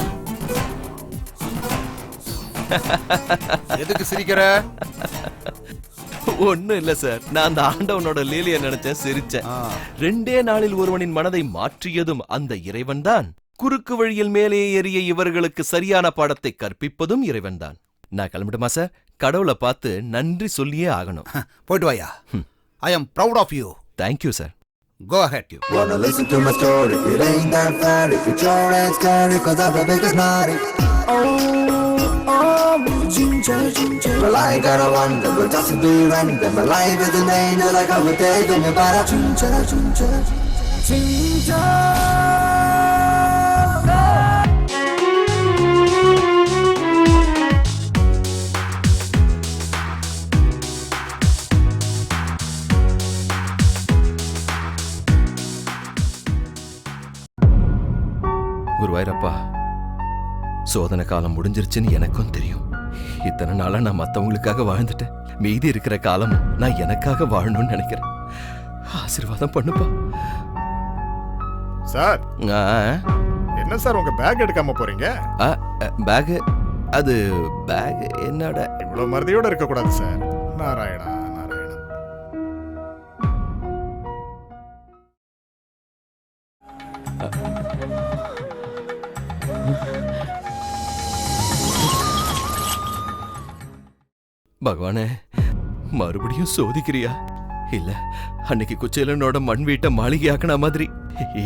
எதுக்கு சிரிக்கிற? ஒண்ணும் இல்ல சார், நான் அந்த ஆண்டவனோட லீலைய நினைச்சேன், சிரிச்சேன். 2 நாளில் ஒருவனின் மனதை மாற்றியதும் அந்த இறைவன் தான். குறுக்கு வழியில் மேலே ஏறிய இவர்களுக்கு சரியான பாடத்தை கற்பிப்பதும் இறைவன் தான். நான் கிளம்பிடுமா சார்? கடவுளை பார்த்து நன்றி சொல்லியே ஆகணும். போயிட்டு வாயா. I am proud of you. Thank you sir. Go ahead you. Wanna listen to my story? It ain't that fair. If it's your ain't scary, cause I'm the biggest naughty. Ginger, ginger. Well, I gotta wonder, but just to be random. My life is an angel, like I would take in your body. Ginger, ginger, ginger. குருவாயிரப்பா, சோதனை காலம் முடிஞ்சிருச்சுன்னு எனக்கும் தெரியும். இத்தனை நாளா நான் மத்தவங்களுக்காக வாழ்ந்துட்டேன். மீதி இருக்கிற காலம் நான் எனக்காக வாழணும்னு நினைக்கிறேன். ஆசீர்வாதம் பண்ணுப்பா. சார், என்ன சார் உங்க பேக் எடுக்காம போறீங்க? பேக்? அது பேக் என்னோட. இவ்வளவு மறதியோட இருக்க கூடாது சார். நாராயணா நாராயணா. பகவானே, மறுபடியும் சோதிக்கிறியா? இல்ல அன்னைக்கு குச்சேலனோட மண் வீட்டை மாளிகையாக்கின மாதிரி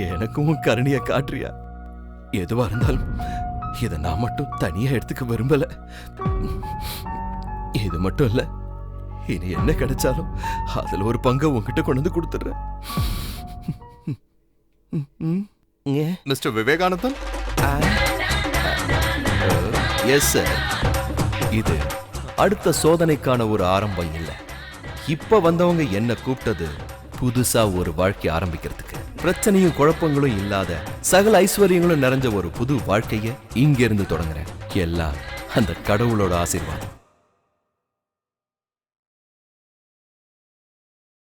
எனக்கும் கருணைய காட்டுறியா? எதுவா இருந்தாலும் இதை நான் மட்டும் தனியா எடுத்துக்க விரும்பல. இது மட்டும் இல்ல, இனி என்ன கிடைச்சாலும் அதுல ஒரு பங்கை உங்ககிட்ட கொண்டு வந்து கொடுத்துடுறேன். மிஸ்டர் விவேகானந்தன். Yes sir. இது அடுத்த சோதனைக்கான ஒரு ஆரம்பம் இல்ல. இப்ப வந்தவங்க என்ன கூப்பிட்டது புதுசா ஒரு வாழ்க்கை ஆரம்பிக்கிறதுக்கு. பிரச்சனையும் குழப்பங்களும் இல்லாத சகல ஐஸ்வர்யங்களும் நிறைஞ்ச ஒரு புது வாழ்க்கைய இங்க இருந்து தொடங்குறேன். எல்லாம் அந்த கடவுளோட ஆசீர்வாதம்.